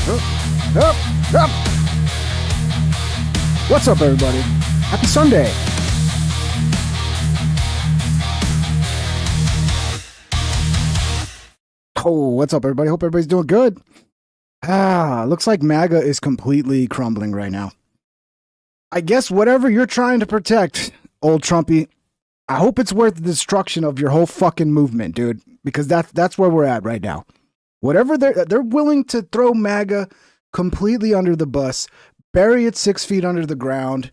Up, up. What's up, everybody? Happy Sunday. Oh, what's up, everybody? Hope everybody's doing good. Looks like MAGA is completely crumbling right now. I guess whatever you're trying to protect, old Trumpy, I hope it's worth the destruction of your whole fucking movement, dude, because that's where we're at right now. Whatever they're willing to throw MAGA completely under the bus, bury it 6 feet under the ground.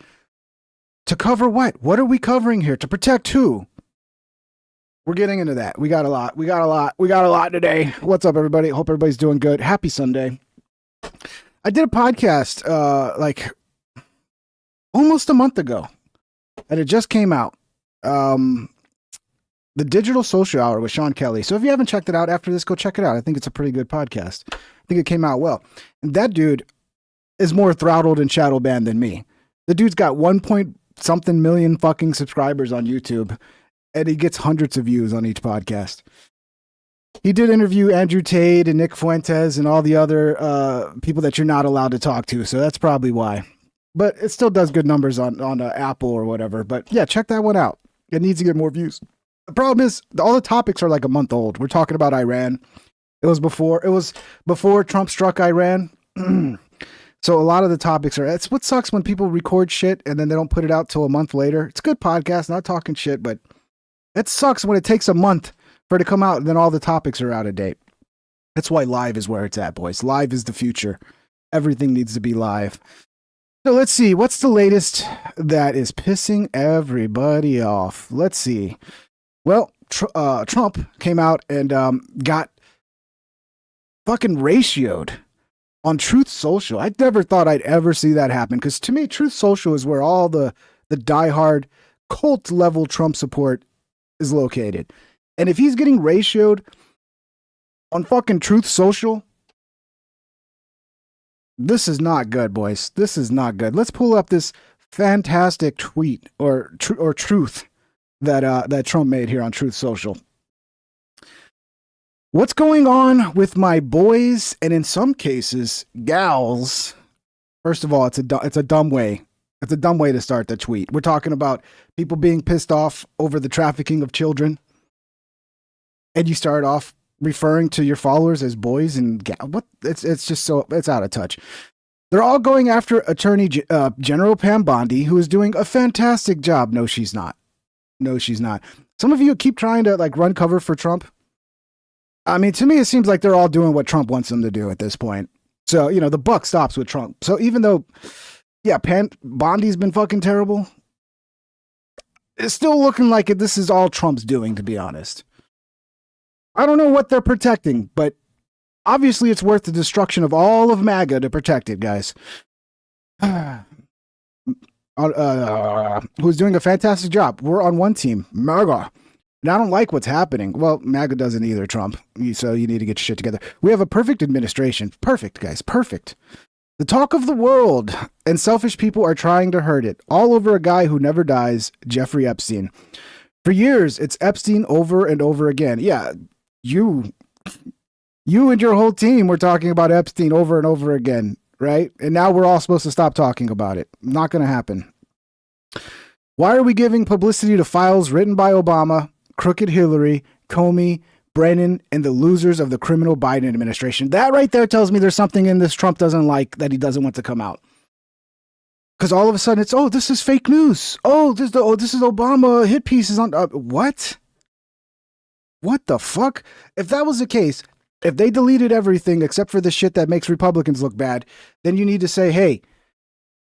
To cover what? What are we covering here? To protect who? We're getting into that. We got a lot today. What's up, everybody? Hope everybody's doing good. Happy Sunday. I did a podcast like almost a month ago, and it just came out. The Digital Social Hour with Sean Kelly. So if you haven't checked it out after this, go check it out. I think it's a pretty good podcast. I think it came out well. And that dude is more throttled and shadow banned than me. The dude's got 1 point something million fucking subscribers on YouTube, and he gets hundreds of views on each podcast. He did interview Andrew Tate and Nick Fuentes and all the other people that you're not allowed to talk to, so that's probably why. But it still does good numbers on Apple or whatever. But yeah, check that one out. It needs to get more views. The problem is all the topics are like a month old. We're talking about Iran. It was before Trump struck Iran. So a lot of the topics are, that's what sucks when people record shit and then they don't put it out till a month later. It's a good podcast, not talking shit, but it sucks when it takes a month for it to come out and then all the topics are out of date. That's why live is where it's at, boys. Live is the future. Everything needs to be live. So let's see, what's the latest that is pissing everybody off? Let's see. Well, Trump came out and got fucking ratioed on Truth Social. I never thought I'd ever see that happen, because to me, Truth Social is where all the diehard cult level Trump support is located. And if he's getting ratioed on fucking Truth Social, this is not good, boys. This is not good. Let's pull up this fantastic tweet or truth that Trump made here on Truth Social. What's going on with my boys and in some cases gals? First of all, it's a dumb way. It's a dumb way to start the tweet. We're talking about people being pissed off over the trafficking of children, and you start off referring to your followers as boys and gals. What? It's just so, it's out of touch. They're all going after Attorney General Pam Bondi, who is doing a fantastic job. No, she's not. No, she's not. Some of you keep trying to like run cover for Trump. I mean, to me, it seems like they're all doing what Trump wants them to do at this point. So, you know, the buck stops with Trump. So even though, yeah, Bondi's been fucking terrible, it's still looking like this is all Trump's doing, to be honest. I don't know what they're protecting, but obviously it's worth the destruction of all of MAGA to protect it, guys. Who's doing a fantastic job. We're on one team, MAGA. And I don't like what's happening. Well, MAGA doesn't either, Trump. So you need to get your shit together. We have a perfect administration. Perfect, guys. Perfect. The talk of the world, and selfish people are trying to hurt it. All over a guy who never dies, Jeffrey Epstein. For years, it's Epstein over and over again. Yeah, you and your whole team were talking about Epstein over and over again, right? And now we're all supposed to stop talking about it. Not going to happen. Why are we giving publicity to files written by Obama, crooked Hillary, Comey, Bannon, and the losers of the criminal Biden administration? That right there tells me there's something in this Trump doesn't like, that he doesn't want to come out. Because all of a sudden it's, oh, this is fake news. This is Obama hit pieces on what? What the fuck? If that was the case, if they deleted everything except for the shit that makes Republicans look bad, then you need to say, hey,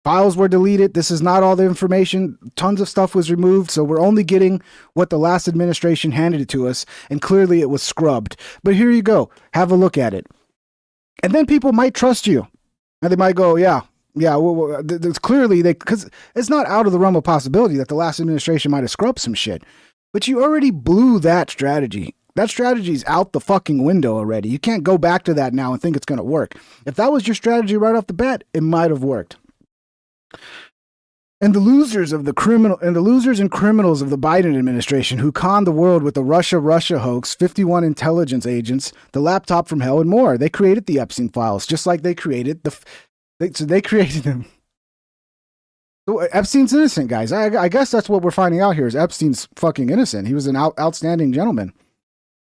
files were deleted. This is not all the information. Tons of stuff was removed. So we're only getting what the last administration handed it to us. And clearly it was scrubbed. But here you go. Have a look at it. And then people might trust you. And they might go, yeah, there's clearly, because it's not out of the realm of possibility that the last administration might have scrubbed some shit. But you already blew that strategy. That strategy's out the fucking window already. You can't go back to that now and think it's going to work. If that was your strategy right off the bat, it might have worked. And the losers of the criminal and the losers and criminals of the Biden administration who conned the world with the Russia hoax, 51 intelligence agents, the laptop from hell, and more. They created the Epstein files, just like they created they created them. So Epstein's innocent, guys. I guess that's what we're finding out here is Epstein's fucking innocent. He was an outstanding gentleman.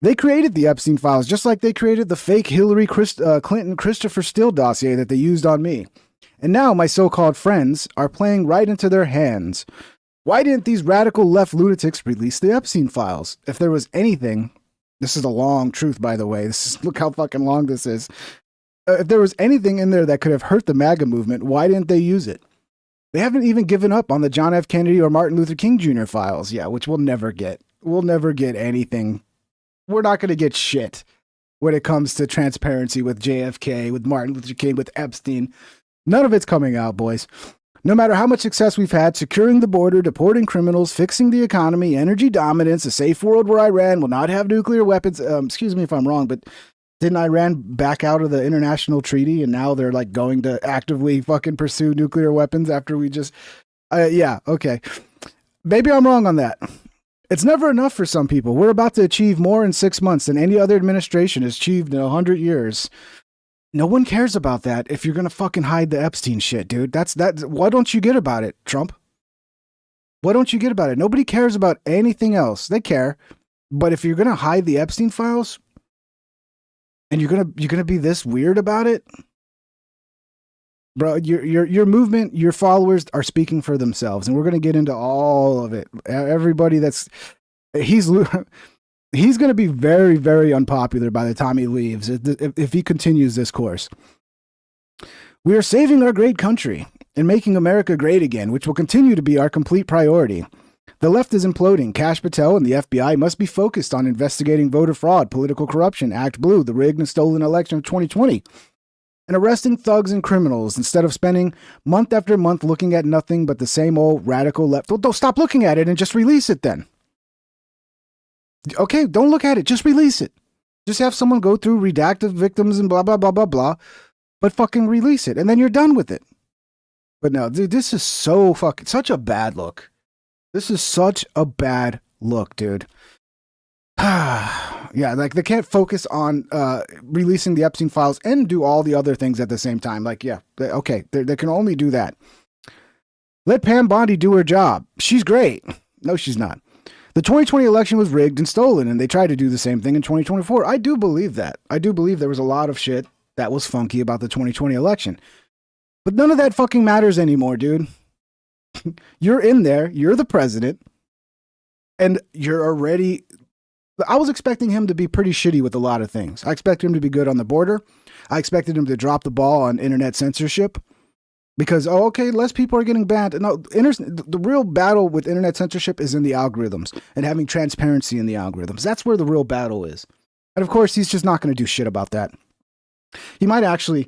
They created the Epstein files, just like they created the fake Hillary Clinton Christopher Steele dossier that they used on me. And now my so-called friends are playing right into their hands. Why didn't these radical left lunatics release the Epstein files? If there was anything, this is a long truth, by the way. Look how fucking long this is. If there was anything in there that could have hurt the MAGA movement, why didn't they use it? They haven't even given up on the John F. Kennedy or Martin Luther King Jr. files. Yeah, which we'll never get. We'll never get anything. We're not going to get shit when it comes to transparency with JFK, with Martin Luther King, with Epstein. None of it's coming out, boys. No matter how much success we've had securing the border, deporting criminals, fixing the economy, energy dominance, a safe world where Iran will not have nuclear weapons. Excuse me if I'm wrong, but didn't Iran back out of the international treaty and now they're like going to actively fucking pursue nuclear weapons after we just... yeah, okay. Maybe I'm wrong on that. It's never enough for some people. We're about to achieve more in 6 months than any other administration has achieved in 100 years. No one cares about that if you're going to fucking hide the Epstein shit, dude. Why don't you get about it, Trump? Why don't you get about it? Nobody cares about anything else. They care. But if you're going to hide the Epstein files and you're going to be this weird about it, bro, your movement, your followers are speaking for themselves, and we're going to get into all of it. Everybody he's going to be very, very unpopular by the time he leaves if he continues this course. We are saving our great country and making America great again, which will continue to be our complete priority. The left is imploding. Kash Patel and the FBI must be focused on investigating voter fraud, political corruption, Act Blue, the rigged and stolen election of 2020, and arresting thugs and criminals instead of spending month after month looking at nothing but the same old radical left. Don't stop looking at it and just release it then. Okay, don't look at it. Just release it. Just have someone go through redacted victims and blah, blah, blah, blah, blah. But fucking release it. And then you're done with it. But no, dude, this is such a bad look. This is such a bad look, dude. Yeah, like they can't focus on releasing the Epstein files and do all the other things at the same time. Like, yeah, okay, they can only do that. Let Pam Bondi do her job. She's great. No, she's not. The 2020 election was rigged and stolen, and they tried to do the same thing in 2024. I do believe that. I do believe there was a lot of shit that was funky about the 2020 election. But none of that fucking matters anymore, dude. You're in there. You're the president. And you're already... I was expecting him to be pretty shitty with a lot of things. I expected him to be good on the border. I expected him to drop the ball on internet censorship. Because, okay, less people are getting banned. No, the real battle with internet censorship is in the algorithms and having transparency in the algorithms. That's where the real battle is. And of course, he's just not going to do shit about that. He might actually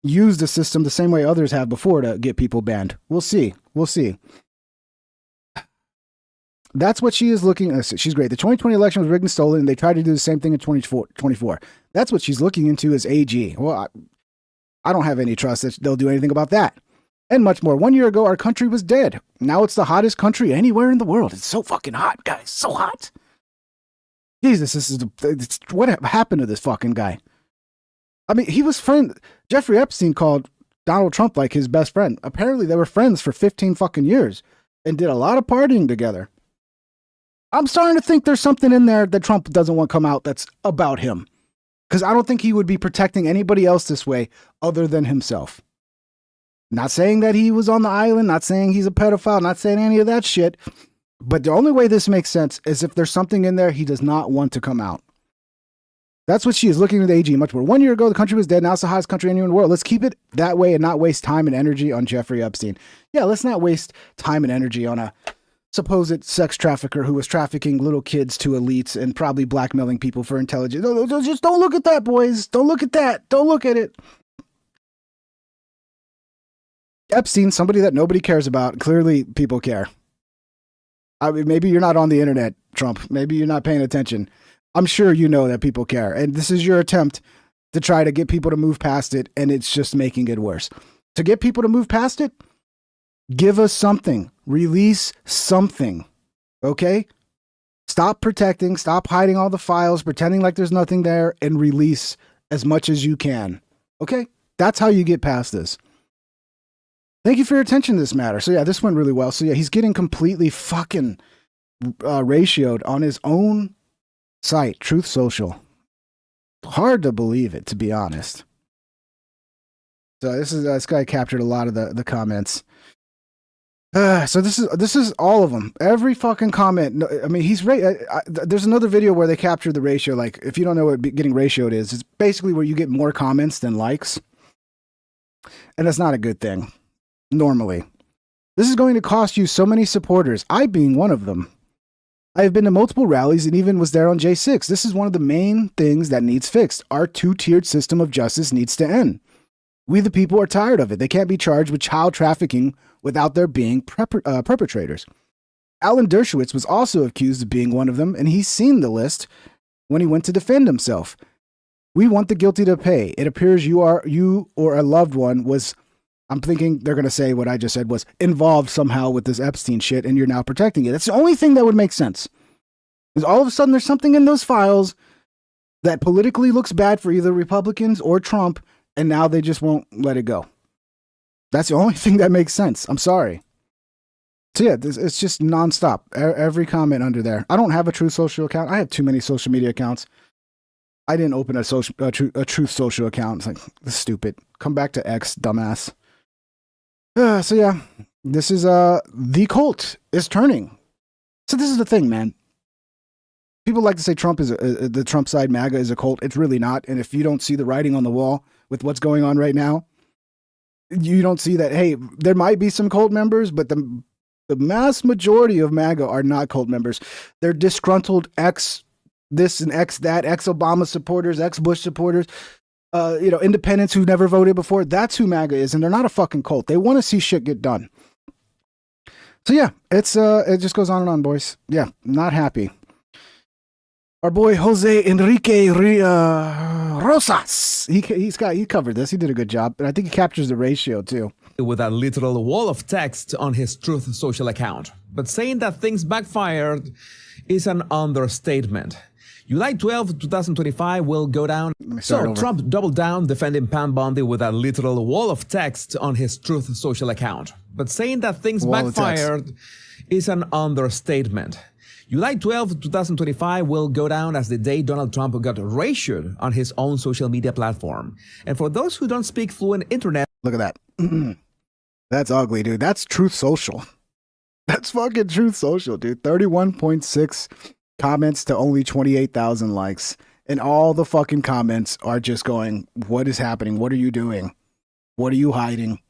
use the system the same way others have before to get people banned. We'll see. We'll see. That's what she is looking at. She's great. The 2020 election was rigged and stolen, and they tried to do the same thing in 2024. That's what she's looking into as AG. Well, I don't have any trust that they'll do anything about that. And much more. 1 year ago, our country was dead. Now it's the hottest country anywhere in the world. It's so fucking hot, guys. So hot. Jesus, what happened to this fucking guy? I mean, Jeffrey Epstein called Donald Trump like his best friend. Apparently, they were friends for 15 fucking years and did a lot of partying together. I'm starting to think there's something in there that Trump doesn't want to come out that's about him. Because I don't think he would be protecting anybody else this way other than himself. Not saying that he was on the island, not saying he's a pedophile, not saying any of that shit. But the only way this makes sense is if there's something in there he does not want to come out. That's what she is looking at the AG much more. 1 year ago, the country was dead. Now it's the hottest country anywhere in the world. Let's keep it that way and not waste time and energy on Jeffrey Epstein. Yeah, let's not waste time and energy on a supposed sex trafficker who was trafficking little kids to elites and probably blackmailing people for intelligence. No, just don't look at that, boys. Don't look at that. Don't look at it. Epstein, somebody that nobody cares about. Clearly, people care. I mean, maybe you're not on the internet, Trump. Maybe you're not paying attention. I'm sure you know that people care. And this is your attempt to try to get people to move past it, and it's just making it worse. To get people to move past it, Give us something. Release something. Okay? Stop protecting. Stop hiding all the files, pretending like there's nothing there, and release as much as you can. Okay? That's how you get past this. Thank you for your attention to this matter. So yeah, this went really well. So yeah, he's getting completely fucking ratioed on his own site, Truth Social. Hard to believe it, to be honest. So this guy captured a lot of the comments. So this is all of them. Every fucking comment. I mean, there's another video where they captured the ratio. Like, if you don't know what getting ratioed is, it's basically where you get more comments than likes, and that's not a good thing. Normally, this is going to cost you so many supporters. I being one of them. I have been to multiple rallies and even was there on J6. This is one of the main things that needs fixed. Our two-tiered system of justice needs to end. We the people are tired of it. They can't be charged with child trafficking without there being perpetrators. Alan Dershowitz was also accused of being one of them, and he's seen the list when he went to defend himself. We want the guilty to pay. It appears you or a loved one was, I'm thinking they're going to say what I just said was involved somehow with this Epstein shit, and you're now protecting it. That's the only thing that would make sense. Because all of a sudden there's something in those files that politically looks bad for either Republicans or Trump, and now they just won't let it go. That's the only thing that makes sense. I'm sorry. So yeah, it's just nonstop. Every comment under there. I don't have a Truth Social account. I have too many social media accounts. I didn't open a Truth Social account. It's like, this is stupid. Come back to X, dumbass. So yeah, this is the cult is turning. So this is the thing, man. People like to say Trump is the Trump side MAGA is a cult. It's really not. And if you don't see the writing on the wall with what's going on right now, you don't see that, hey, there might be some cult members, but the mass majority of MAGA are not cult members. They're disgruntled ex this and ex that, ex Obama supporters, ex Bush supporters, independents who never voted before. That's who MAGA is, and they're not a fucking cult. They want to see shit get done. So yeah, it just goes on and on, boys. Yeah, not happy. Our boy Jose Enrique Rosas, he covered this. He did a good job, and I think he captures the ratio too. With a literal wall of text on his Truth Social account, but saying that things backfired is an understatement. July 12, 2025 will go down. So Trump doubled down defending Pam Bondi with a literal wall of text on his Truth Social account, but saying that things backfired is an understatement. July 12, 2025 will go down as the day Donald Trump got ratioed on his own social media platform. And for those who don't speak fluent internet... Look at that. That's ugly, dude. That's Truth Social. That's fucking Truth Social, dude. 31.6 comments to only 28,000 likes. And all the fucking comments are just going, what is happening? What are you doing? What are you hiding?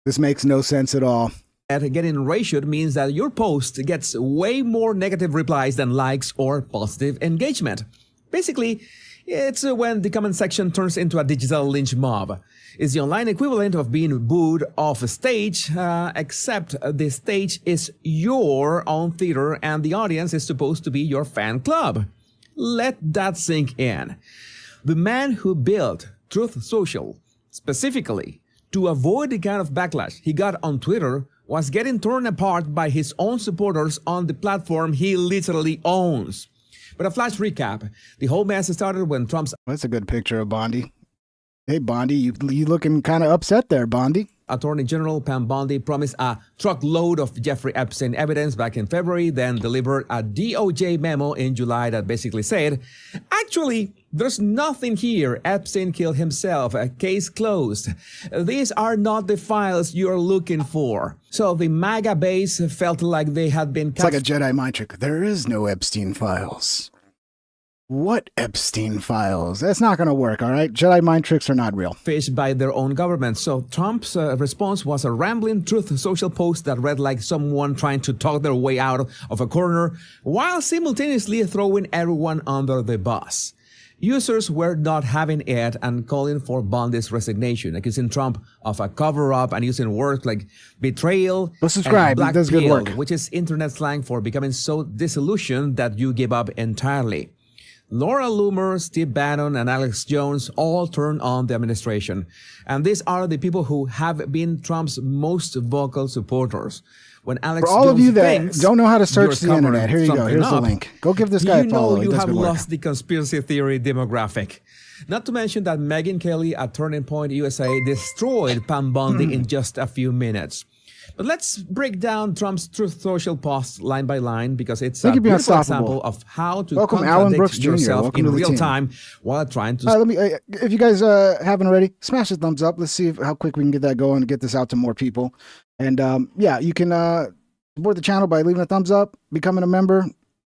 This makes no sense at all. Getting ratioed means that your post gets way more negative replies than likes or positive engagement. Basically, it's when the comment section turns into a digital lynch mob. It's the online equivalent of being booed off a stage, except the stage is your own theater and the audience is supposed to be your fan club. Let that sink in. The man who built Truth Social, specifically to avoid the kind of backlash he got on Twitter, was getting torn apart by his own supporters on the platform he literally owns. But a flash recap. The whole mess started when Trump's... That's a good picture of Bondi. Hey, Bondi, you looking kind of upset there, Bondi. Attorney General Pam Bondi promised a truckload of Jeffrey Epstein evidence back in February, then delivered a DOJ memo in July that basically said, actually, there's nothing here. Epstein killed himself. A case closed. These are not the files you're looking for. So the MAGA base felt like they had been... It's like a Jedi mind trick. There is no Epstein files. What Epstein files? That's not going to work, all right? Jedi mind tricks are not real. Fished by their own government. So Trump's response was a rambling Truth Social post that read like someone trying to talk their way out of a corner while simultaneously throwing everyone under the bus. Users were not having it and calling for Bondi's resignation, accusing Trump of a cover-up and using words like betrayal and black does good work, which is internet slang for becoming so disillusioned that you give up entirely. Laura Loomer, Steve Bannon, and Alex Jones all turned on the administration. And these are the people who have been Trump's most vocal supporters. When Alex For all Jones of you that thinks don't know how to search you're the internet, here you go. covering Here's the something link. Go give this guy a follow. You He does have good work. lost the conspiracy theory demographic. Not to mention that Megyn Kelly at Turning Point USA destroyed Pam Bondi in just a few minutes. But let's break down Trump's Truth Social post line by line because it's a beautiful example of how to contradict yourself in real time while trying to... if you guys haven't already, smash the thumbs up. Let's see how quick we can get that going and get this out to more people. And yeah, you can support the channel by leaving a thumbs up, becoming a member.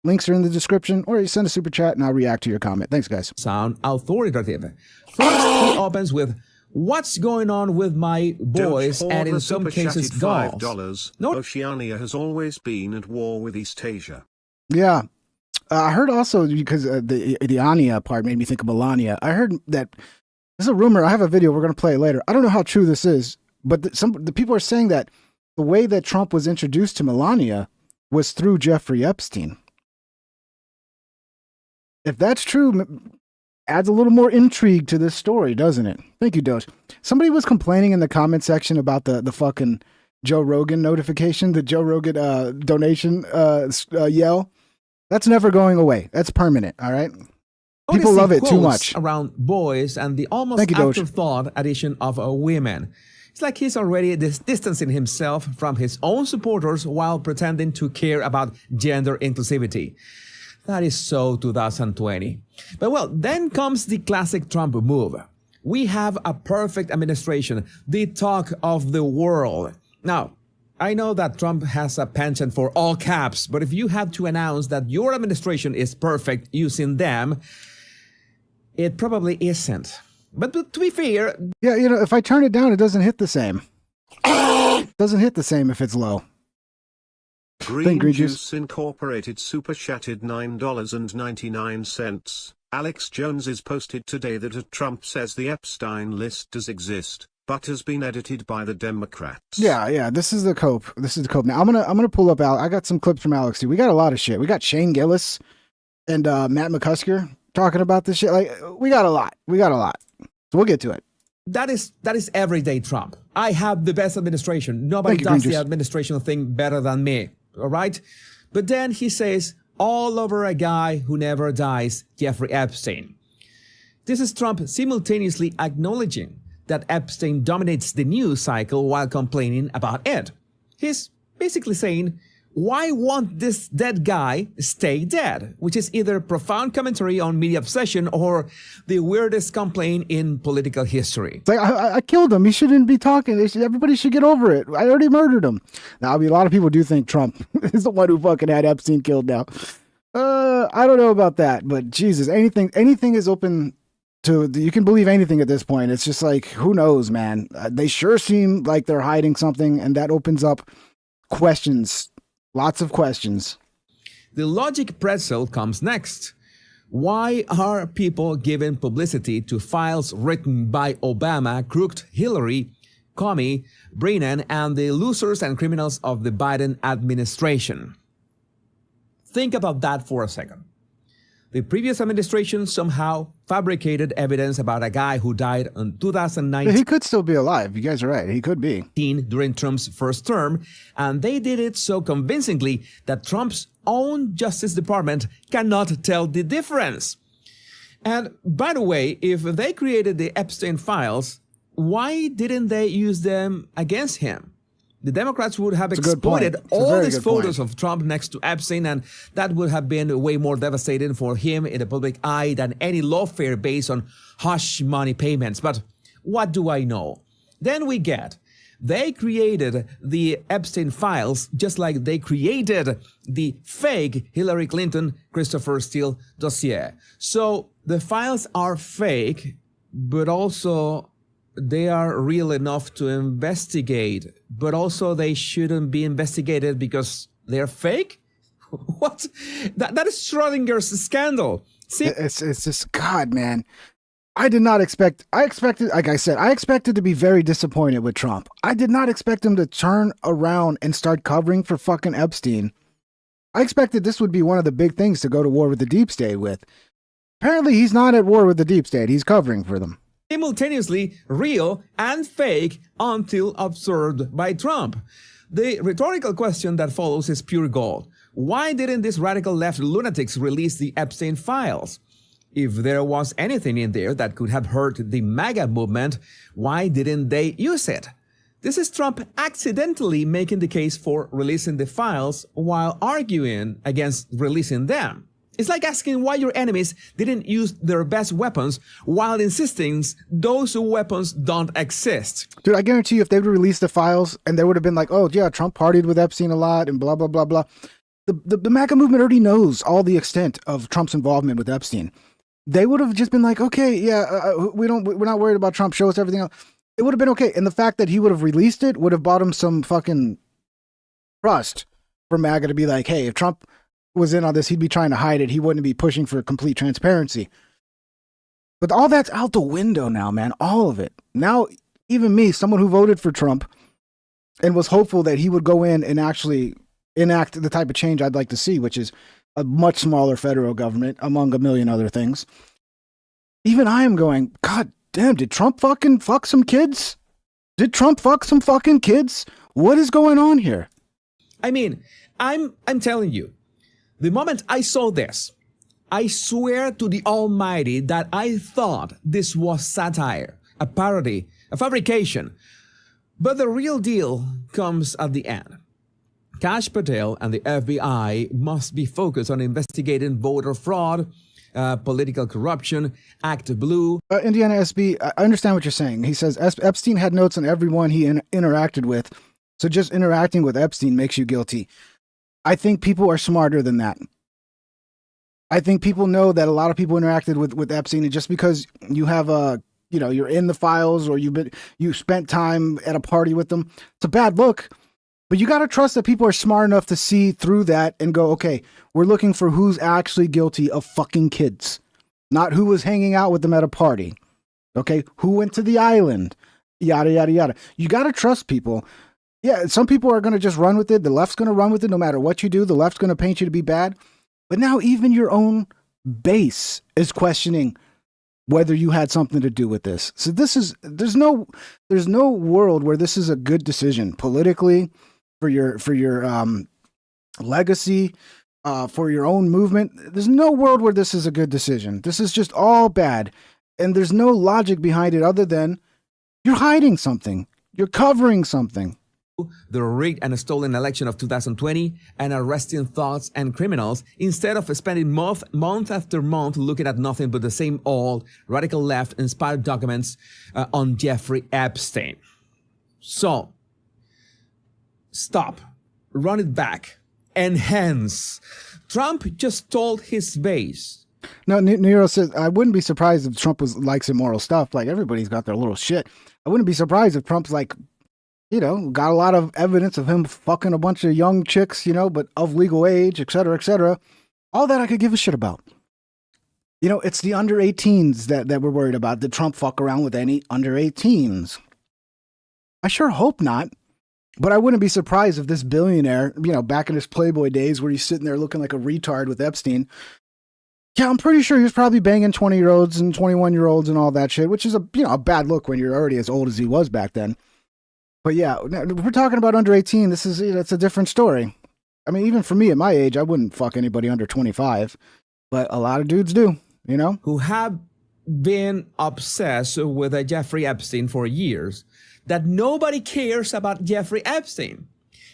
Links are in the description, or you send a super chat and I'll react to your comment. Thanks, guys. Sound authoritative. First, he opens with, "What's going on with my boys and in some cases girls?" No. Oceania has always been at war with East Asia. Yeah. I heard also, because the Ania part made me think of Melania, I heard that there's a rumor. I have a video. We're going to play it later. I don't know how true this is, but the people are saying that the way that Trump was introduced to Melania was through Jeffrey Epstein. If that's true, adds a little more intrigue to this story, doesn't it? Thank you, Doge. Somebody was complaining in the comment section about the fucking Joe Rogan notification, the Joe Rogan donation yell. That's never going away. That's permanent, all right? People love it too much. Around boys and the almost afterthought addition of women. It's like he's already distancing himself from his own supporters while pretending to care about gender inclusivity. That is so 2020. But well, then comes the classic Trump move. We have a perfect administration, the talk of the world. Now, I know that Trump has a penchant for all caps, but if you have to announce that your administration is perfect using them, it probably isn't. But to be fair... Yeah, you know, if I turn it down, it doesn't hit the same. It doesn't hit the same if it's low. Green Juice Incorporated super chatted $9.99. Alex Jones is posted today that Trump says the Epstein list does exist, but has been edited by the Democrats. Yeah. This is the cope. Now I'm gonna pull up I got some clips from Alex too. We got a lot of shit. We got Shane Gillis and Matt McCusker talking about this shit. Like we got a lot. So we'll get to it. That is everyday Trump. I have the best administration. Nobody does the administration thing better than me. All right? But then he says, all over a guy who never dies, Jeffrey Epstein. This is Trump simultaneously acknowledging that Epstein dominates the news cycle while complaining about it. He's basically saying, why won't this dead guy stay dead? Which is either profound commentary on media obsession or the weirdest complaint in political history. It's like, I killed him. He shouldn't be talking. Everybody should get over it. I already murdered him. Now, I mean, a lot of people do think Trump is the one who fucking had Epstein killed now. I don't know about that, but Jesus, anything is open to, you can believe anything at this point. It's just like, who knows, man? They sure seem like they're hiding something, and that opens up questions. Lots of questions. The logic pretzel comes next. Why are people giving publicity to files written by Obama, crooked Hillary, Comey, Bannon, and the losers and criminals of the Biden administration? Think about that for a second. The previous administration somehow fabricated evidence about a guy who died in 2019. He could still be alive. You guys are right. He could be. During Trump's first term, and they did it so convincingly that Trump's own Justice Department cannot tell the difference. And by the way, if they created the Epstein files, why didn't they use them against him? The Democrats would have exploited all these photos of Trump next to Epstein, and that would have been way more devastating for him in the public eye than any lawfare based on hush money payments. But what do I know? Then they created the Epstein files just like they created the fake Hillary Clinton Christopher Steele dossier. So the files are fake, but also they are real enough to investigate, but also they shouldn't be investigated because they're fake? What? That is Schrodinger's scandal. See? It's just, God, man. I expected to be very disappointed with Trump. I did not expect him to turn around and start covering for fucking Epstein. I expected this would be one of the big things to go to war with the deep state with. Apparently, he's not at war with the deep state. He's covering for them. Simultaneously real and fake until observed by Trump. The rhetorical question that follows is pure gold. Why didn't these radical left lunatics release the Epstein files? If there was anything in there that could have hurt the MAGA movement, why didn't they use it? This is Trump accidentally making the case for releasing the files while arguing against releasing them. It's like asking why your enemies didn't use their best weapons while insisting those weapons don't exist. Dude, I guarantee you if they would release the files and they would have been like, oh yeah, Trump partied with Epstein a lot and blah, blah, blah, blah. The MAGA movement already knows all the extent of Trump's involvement with Epstein. They would have just been like, okay, yeah, we're not worried about Trump. Show us everything else. It would have been okay. And the fact that he would have released it would have bought him some fucking trust for MAGA to be like, hey, if Trump was in on this, he'd be trying to hide it. He wouldn't be pushing for complete transparency. But all that's out the window now, man. All of it. Now, even me, someone who voted for Trump and was hopeful that he would go in and actually enact the type of change I'd like to see, which is a much smaller federal government, among a million other things. Even I am going, God damn, did Trump fucking fuck some kids? Did Trump fuck some fucking kids? What is going on here? I mean, I'm telling you, the moment I saw this, I swear to the Almighty that I thought this was satire, a parody, a fabrication. But the real deal comes at the end. Kash Patel and the FBI must be focused on investigating voter fraud, political corruption, Act Blue. Indiana SB, I understand what you're saying. He says Epstein had notes on everyone he interacted with, so just interacting with Epstein makes you guilty. I think people are smarter than that. I think people know that a lot of people interacted with Epstein, and just because you have you're in the files or you spent time at a party with them, it's a bad look. But you got to trust that people are smart enough to see through that and go, okay, we're looking for who's actually guilty of fucking kids, not who was hanging out with them at a party. Okay, who went to the island, yada, yada, yada. You got to trust people. Yeah, some people are going to just run with it. The left's going to run with it no matter what you do. The left's going to paint you to be bad. But now even your own base is questioning whether you had something to do with this. So there's no world where this is a good decision politically, for your legacy, for your own movement. There's no world where this is a good decision. This is just all bad. And there's no logic behind it other than you're hiding something. You're covering something. The rigged and stolen election of 2020 and arresting thugs and criminals instead of spending month after month looking at nothing but the same old radical left inspired documents on Jeffrey Epstein. So, stop, run it back, enhance. Trump just told his base. No, Nero says, I wouldn't be surprised if Trump likes immoral stuff. Like, everybody's got their little shit. I wouldn't be surprised if Trump's like, got a lot of evidence of him fucking a bunch of young chicks, but of legal age, et cetera, et cetera. All that I could give a shit about. It's the under 18s that we're worried about. Did Trump fuck around with any under 18s? I sure hope not. But I wouldn't be surprised if this billionaire, back in his Playboy days where he's sitting there looking like a retard with Epstein. Yeah, I'm pretty sure he was probably banging 20-year-olds and 21-year-olds and all that shit, which is a bad look when you're already as old as he was back then. But yeah, we're talking about under 18. This is, it's a different story. I mean, even for me at my age, I wouldn't fuck anybody under 25, but a lot of dudes do, Who have been obsessed with Jeffrey Epstein for years, that nobody cares about Jeffrey Epstein.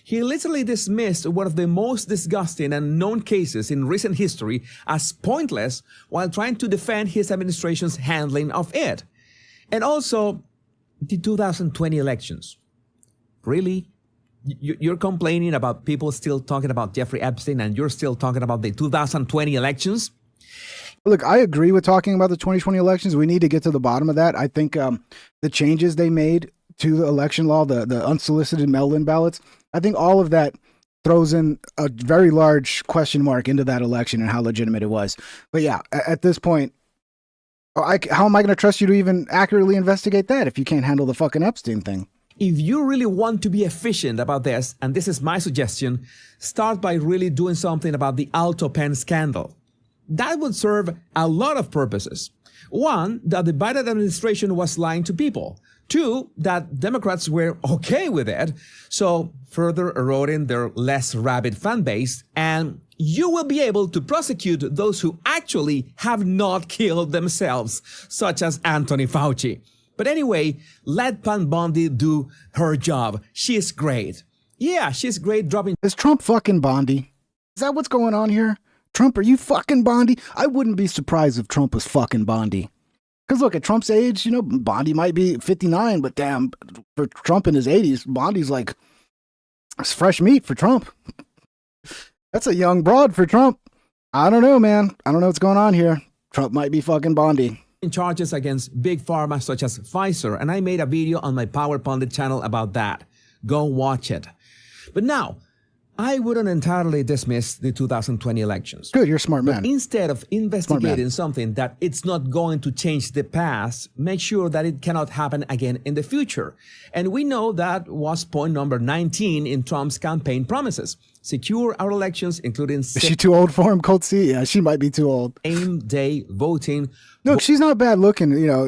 He literally dismissed one of the most disgusting and known cases in recent history as pointless while trying to defend his administration's handling of it. And also, the 2020 elections. Really? You're complaining about people still talking about Jeffrey Epstein and you're still talking about the 2020 elections? Look, I agree with talking about the 2020 elections. We need to get to the bottom of that. I think the changes they made to the election law, the unsolicited mail-in ballots, I think all of that throws in a very large question mark into that election and how legitimate it was. But yeah, at this point, how am I going to trust you to even accurately investigate that if you can't handle the fucking Epstein thing? If you really want to be efficient about this, and this is my suggestion, start by really doing something about the Alto Pen scandal. That would serve a lot of purposes. One, that the Biden administration was lying to people. Two, that Democrats were okay with it, so further eroding their less rabid fan base, and you will be able to prosecute those who actually have not killed themselves, such as Anthony Fauci. But anyway, let Pam Bondi do her job. She's great. Yeah, she's great dropping. Is Trump fucking Bondi? Is that what's going on here? Trump, are you fucking Bondi? I wouldn't be surprised if Trump was fucking Bondi. Because look, at Trump's age, you know, Bondi might be 59, but damn, for Trump in his 80s, Bondi's like, it's fresh meat for Trump. That's a young broad for Trump. I don't know, man. I don't know what's going on here. Trump might be fucking Bondi. Charges against big pharma such as Pfizer, and I made a video on my Power Pundit channel about that. Go watch it. But now, I wouldn't entirely dismiss the 2020 elections. Good, you're a smart man. But instead of investigating something that it's not going to change the past, make sure that it cannot happen again in the future. And we know that was point number 19 in Trump's campaign promises. Secure our elections, including... Is she too old for him, Colt C? Yeah, she might be too old. Same day voting. Look, she's not bad looking, you know,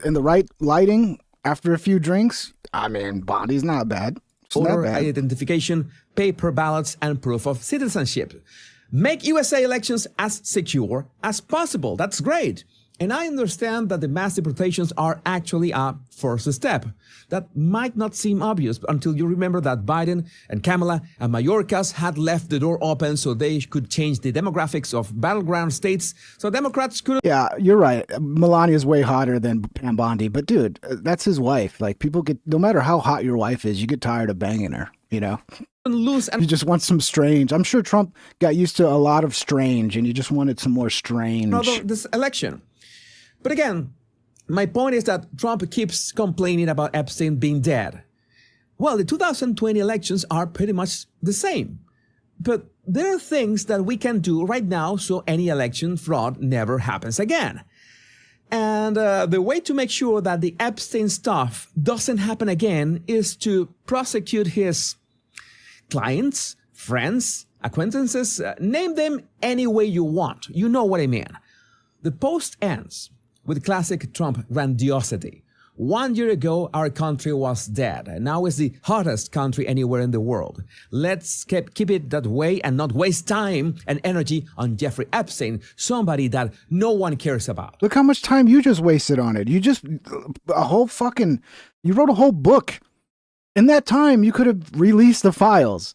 in the right lighting after a few drinks. I mean, Bondi's not bad. Voter identification, paper ballots, and proof of citizenship. Make USA elections as secure as possible. That's great. And I understand that the mass deportations are actually a first step. That might not seem obvious until you remember that Biden and Kamala and Mayorkas had left the door open so they could change the demographics of battleground states so Democrats could... Yeah, you're right. Melania's way hotter than Pam Bondi. But dude, that's his wife. Like, people get... No matter how hot your wife is, you get tired of banging her, you know? Loose and you just want some strange. I'm sure Trump got used to a lot of strange and you just wanted some more strange. This election. But again, my point is that Trump keeps complaining about Epstein being dead. Well, the 2020 elections are pretty much the same. But there are things that we can do right now so any election fraud never happens again. And the way to make sure that the Epstein stuff doesn't happen again is to prosecute his clients, friends, acquaintances, name them any way you want. You know what I mean. The post ends with classic Trump grandiosity. 1 year ago, our country was dead, and now it's the hottest country anywhere in the world. Let's keep it that way and not waste time and energy on Jeffrey Epstein, somebody that no one cares about. Look how much time you just wasted on it. You wrote a whole book. In that time, you could have released the files.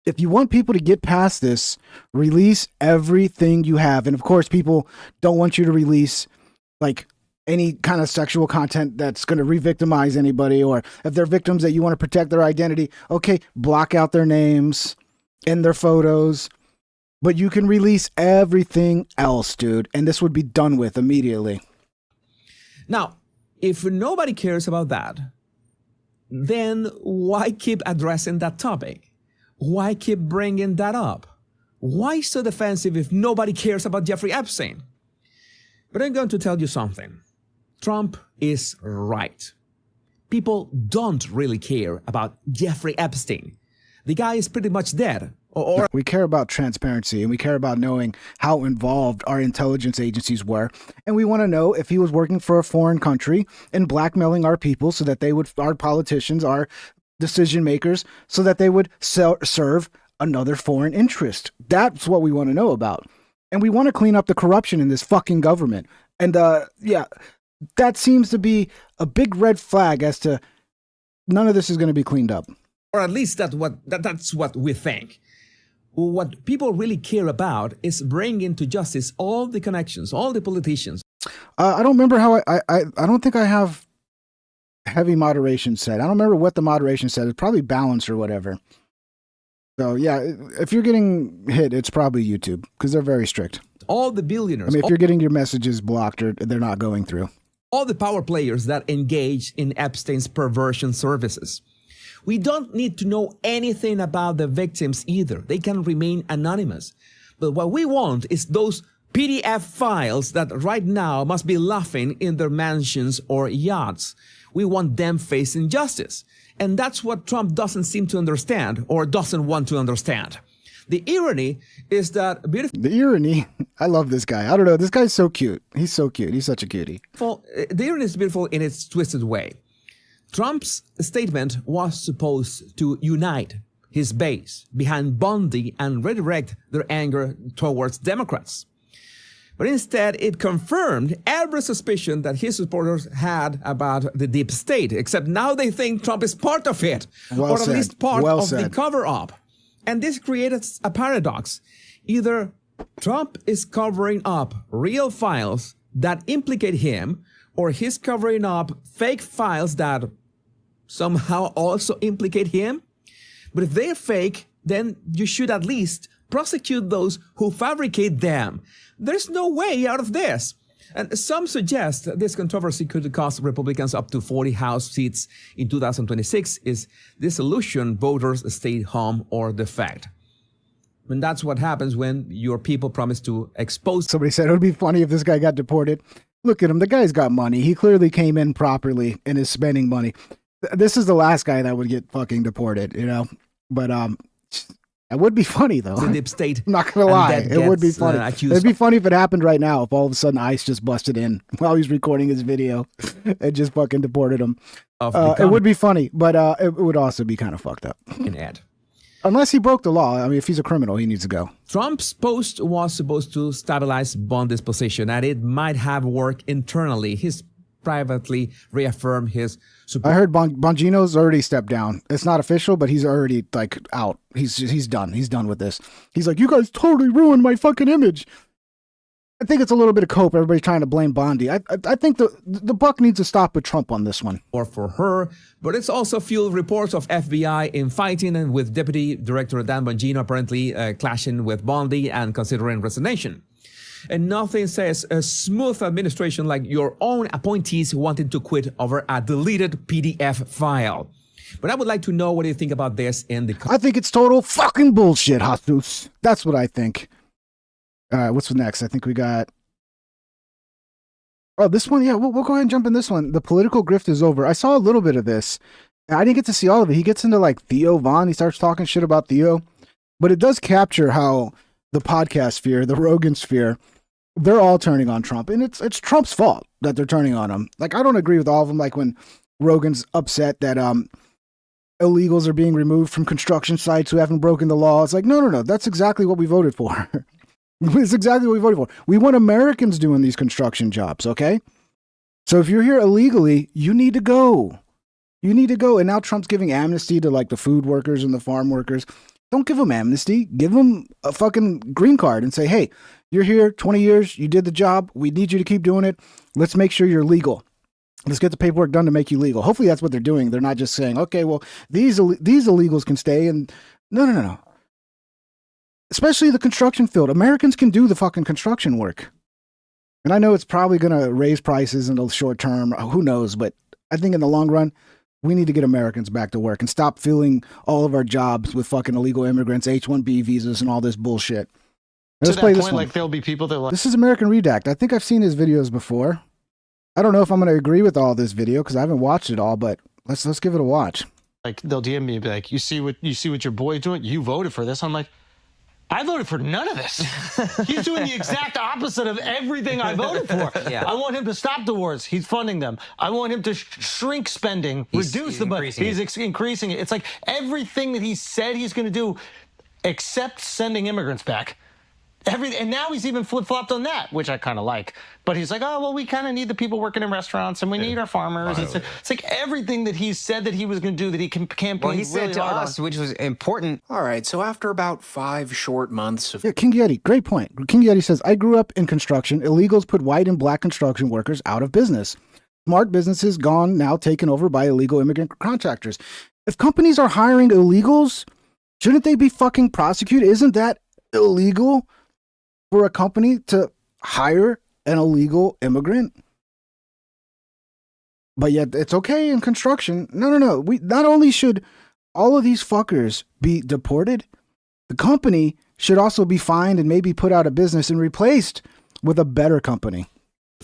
If you want people to get past this, release everything you have. And of course, people don't want you to release like any kind of sexual content that's going to re-victimize anybody, or if they're victims that you want to protect their identity, okay, block out their names and their photos, but you can release everything else, dude. And this would be done with immediately. Now, if nobody cares about that, then why keep addressing that topic? Why keep bringing that up? Why so defensive if nobody cares about Jeffrey Epstein? But I'm going to tell you something. Trump is right. People don't really care about Jeffrey Epstein. The guy is pretty much dead. We care about transparency, and we care about knowing how involved our intelligence agencies were. And we want to know if he was working for a foreign country and blackmailing our people so that our politicians, our decision makers, so that they would serve another foreign interest. That's what we want to know about. And we want to clean up the corruption in this fucking government. And yeah, that seems to be a big red flag as to none of this is going to be cleaned up. Or at least that's what we think. What people really care about is bringing to justice all the connections, all the politicians. I don't remember how I don't think I have heavy moderation set. I don't remember what the moderation said. It's probably balanced or whatever. So yeah, if you're getting hit, it's probably YouTube because they're very strict. All the billionaires. I mean, if you're getting your messages blocked or they're not going through. All the power players that engage in Epstein's perversion services. We don't need to know anything about the victims either. They can remain anonymous. But what we want is those PDF files that right now must be laughing in their mansions or yachts. We want them facing justice. And that's what Trump doesn't seem to understand or doesn't want to understand. The irony is that The irony. I love this guy. I don't know. This guy's so cute. He's so cute. He's such a cutie. the irony is beautiful in its twisted way. Trump's statement was supposed to unite his base behind Bondi and redirect their anger towards Democrats. But instead, it confirmed every suspicion that his supporters had about the deep state, except now they think Trump is part of it, or at least part of the cover-up. And this created a paradox. Either Trump is covering up real files that implicate him, or he's covering up fake files that somehow also implicate him. But if they're fake, then you should at least prosecute those who fabricate them. There's no way out of this. And some suggest this controversy could cost Republicans up to 40 House seats in 2026 if dissolution voters stay home or defect. And that's what happens when your people promise to expose. Somebody said it would be funny if this guy got deported. Look at him. The guy's got money. He clearly came in properly and is spending money. This is the last guy that would get fucking deported, you know? But it would be funny, though. The deep state. I'm not going to lie. It would be funny. It'd be funny if it happened right now, if all of a sudden ICE just busted in while he's recording his video and just fucking deported him. It would be funny, but it would also be kind of fucked up. Unless he broke the law. I mean, if he's a criminal, he needs to go. Trump's post was supposed to stabilize Bondi's position, and it might have worked internally. He's privately reaffirmed his support. I heard Bonino's already stepped down. It's not official, but he's already like out. He's done. He's done with this. He's like, you guys totally ruined my fucking image. I think it's a little bit of cope. Everybody's trying to blame Bondi. I think the buck needs to stop with Trump on this one. Or for her, but it's also fueled reports of FBI infighting and with Deputy Director Dan Bonino apparently clashing with Bondi and considering resignation. And nothing says a smooth administration like your own appointees wanting to quit over a deleted PDF file. But I would like to know what you think about this in the... I think it's total fucking bullshit, Jesus. That's what I think. All right, what's next? I think we got... Oh, this one? Yeah, we'll go ahead and jump in this one. The political grift is over. I saw a little bit of this. I didn't get to see all of it. He gets into like Theo Von. He starts talking shit about Theo. But it does capture how the podcast sphere, the Rogan sphere, they're all turning on Trump. And it's Trump's fault that they're turning on him. Like, I don't agree with all of them. Like when Rogan's upset that illegals are being removed from construction sites who haven't broken the law. It's like, no. That's exactly what we voted for. It's exactly what we voted for. We want Americans doing these construction jobs, okay? So if you're here illegally, you need to go. You need to go. And now Trump's giving amnesty to like the food workers and the farm workers. Don't give them amnesty. Give them a fucking green card and say, hey, you're here 20 years. You did the job. We need you to keep doing it. Let's make sure you're legal. Let's get the paperwork done to make you legal. Hopefully that's what they're doing. They're not just saying, okay, well, these illegals can stay. And no. Especially the construction field. Americans can do the fucking construction work. And I know it's probably going to raise prices in the short term. Who knows? But I think in the long run, we need to get Americans back to work and stop filling all of our jobs with fucking illegal immigrants, H-1B visas, and all this bullshit. Let's play this one. Like there'll be people that like... This is American Redact. I think I've seen his videos before. I don't know if I'm going to agree with all this video because I haven't watched it all, but let's give it a watch. Like they'll DM me and be like, you see what your boy's doing? You voted for this. I'm like, I voted for none of this. He's doing the exact opposite of everything I voted for. Yeah. I want him to stop the wars. He's funding them. I want him to shrink spending, reduce the budget. He's increasing it. It's like everything that he said he's going to do, except sending immigrants back. And now he's even flip-flopped on that, which I kind of like. But he's like, oh, well, we kind of need the people working in restaurants, and we need our farmers. It's like everything that he said that he was going to do that he campaigned well, he said really to hard us, on. which was important. All right, so after about 5 short months of... Yeah, King Yeti, great point. King Yeti says, I grew up in construction. Illegals put white and black construction workers out of business. Smart businesses gone, now taken over by illegal immigrant contractors. If companies are hiring illegals, shouldn't they be fucking prosecuted? Isn't that illegal for a company to hire an illegal immigrant? But yet it's okay in construction. No. We not only should all of these fuckers be deported, the company should also be fined and maybe put out of business and replaced with a better company.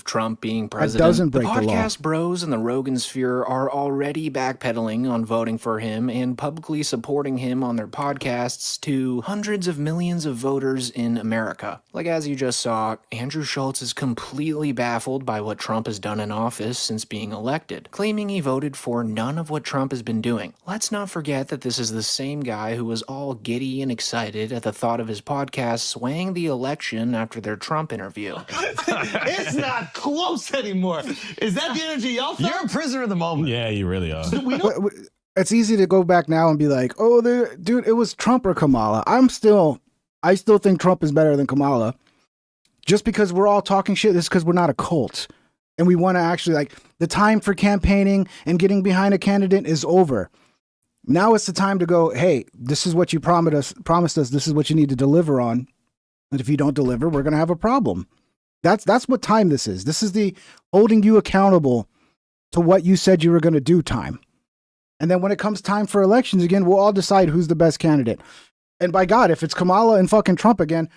Trump being president. doesn't break the law. Podcast bros in the Rogan sphere are already backpedaling on voting for him and publicly supporting him on their podcasts to hundreds of millions of voters in America. Like as you just saw, Andrew Schultz is completely baffled by what Trump has done in office since being elected, claiming he voted for none of what Trump has been doing. Let's not forget that this is the same guy who was all giddy and excited at the thought of his podcast swaying the election after their Trump interview. It's not close anymore. Is that the energy y'all felt? You're a prisoner of the moment. Yeah, you really are. It's easy to go back now and be like, oh, dude, it was Trump or Kamala. I still think Trump is better than Kamala. Just because we're all talking shit is because we're not a cult. And we want to actually, like, the time for campaigning and getting behind a candidate is over. Now it's the time to go, hey, this is what you promised us. This is what you need to deliver on. And if you don't deliver, we're going to have a problem. That's what time this is. This is the holding you accountable to what you said you were going to do time. And then when it comes time for elections again, we'll all decide who's the best candidate. And by God, if it's Kamala and fucking Trump again,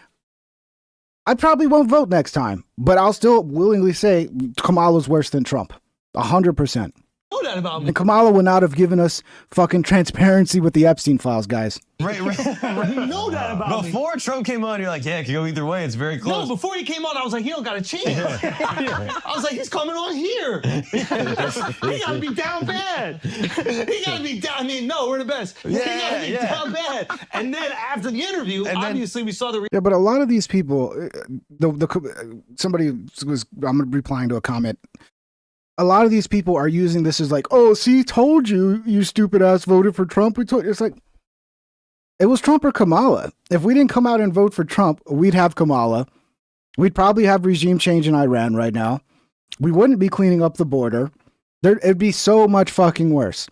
I probably won't vote next time. But I'll still willingly say Kamala's worse than Trump. 100%. Know that about me. And Kamala would not have given us fucking transparency with the Epstein files, guys. Right. You know that about me. Before Trump came on, you're like, yeah, it could go either way. It's very close. No, before he came on, I was like, he don't got a chance. I was like, he's coming on here. He got to be down bad. He got to be down. I mean, no, we're the best. He got to be down bad. And then after the interview, obviously we saw the... Yeah, but a lot of these people, somebody was, I'm replying to a comment. A lot of these people are using this as like, oh, see, told you, you stupid ass voted for Trump. It's like, it was Trump or Kamala. If we didn't come out and vote for Trump, we'd have Kamala. We'd probably have regime change in Iran right now. We wouldn't be cleaning up the border. It'd be so much fucking worse.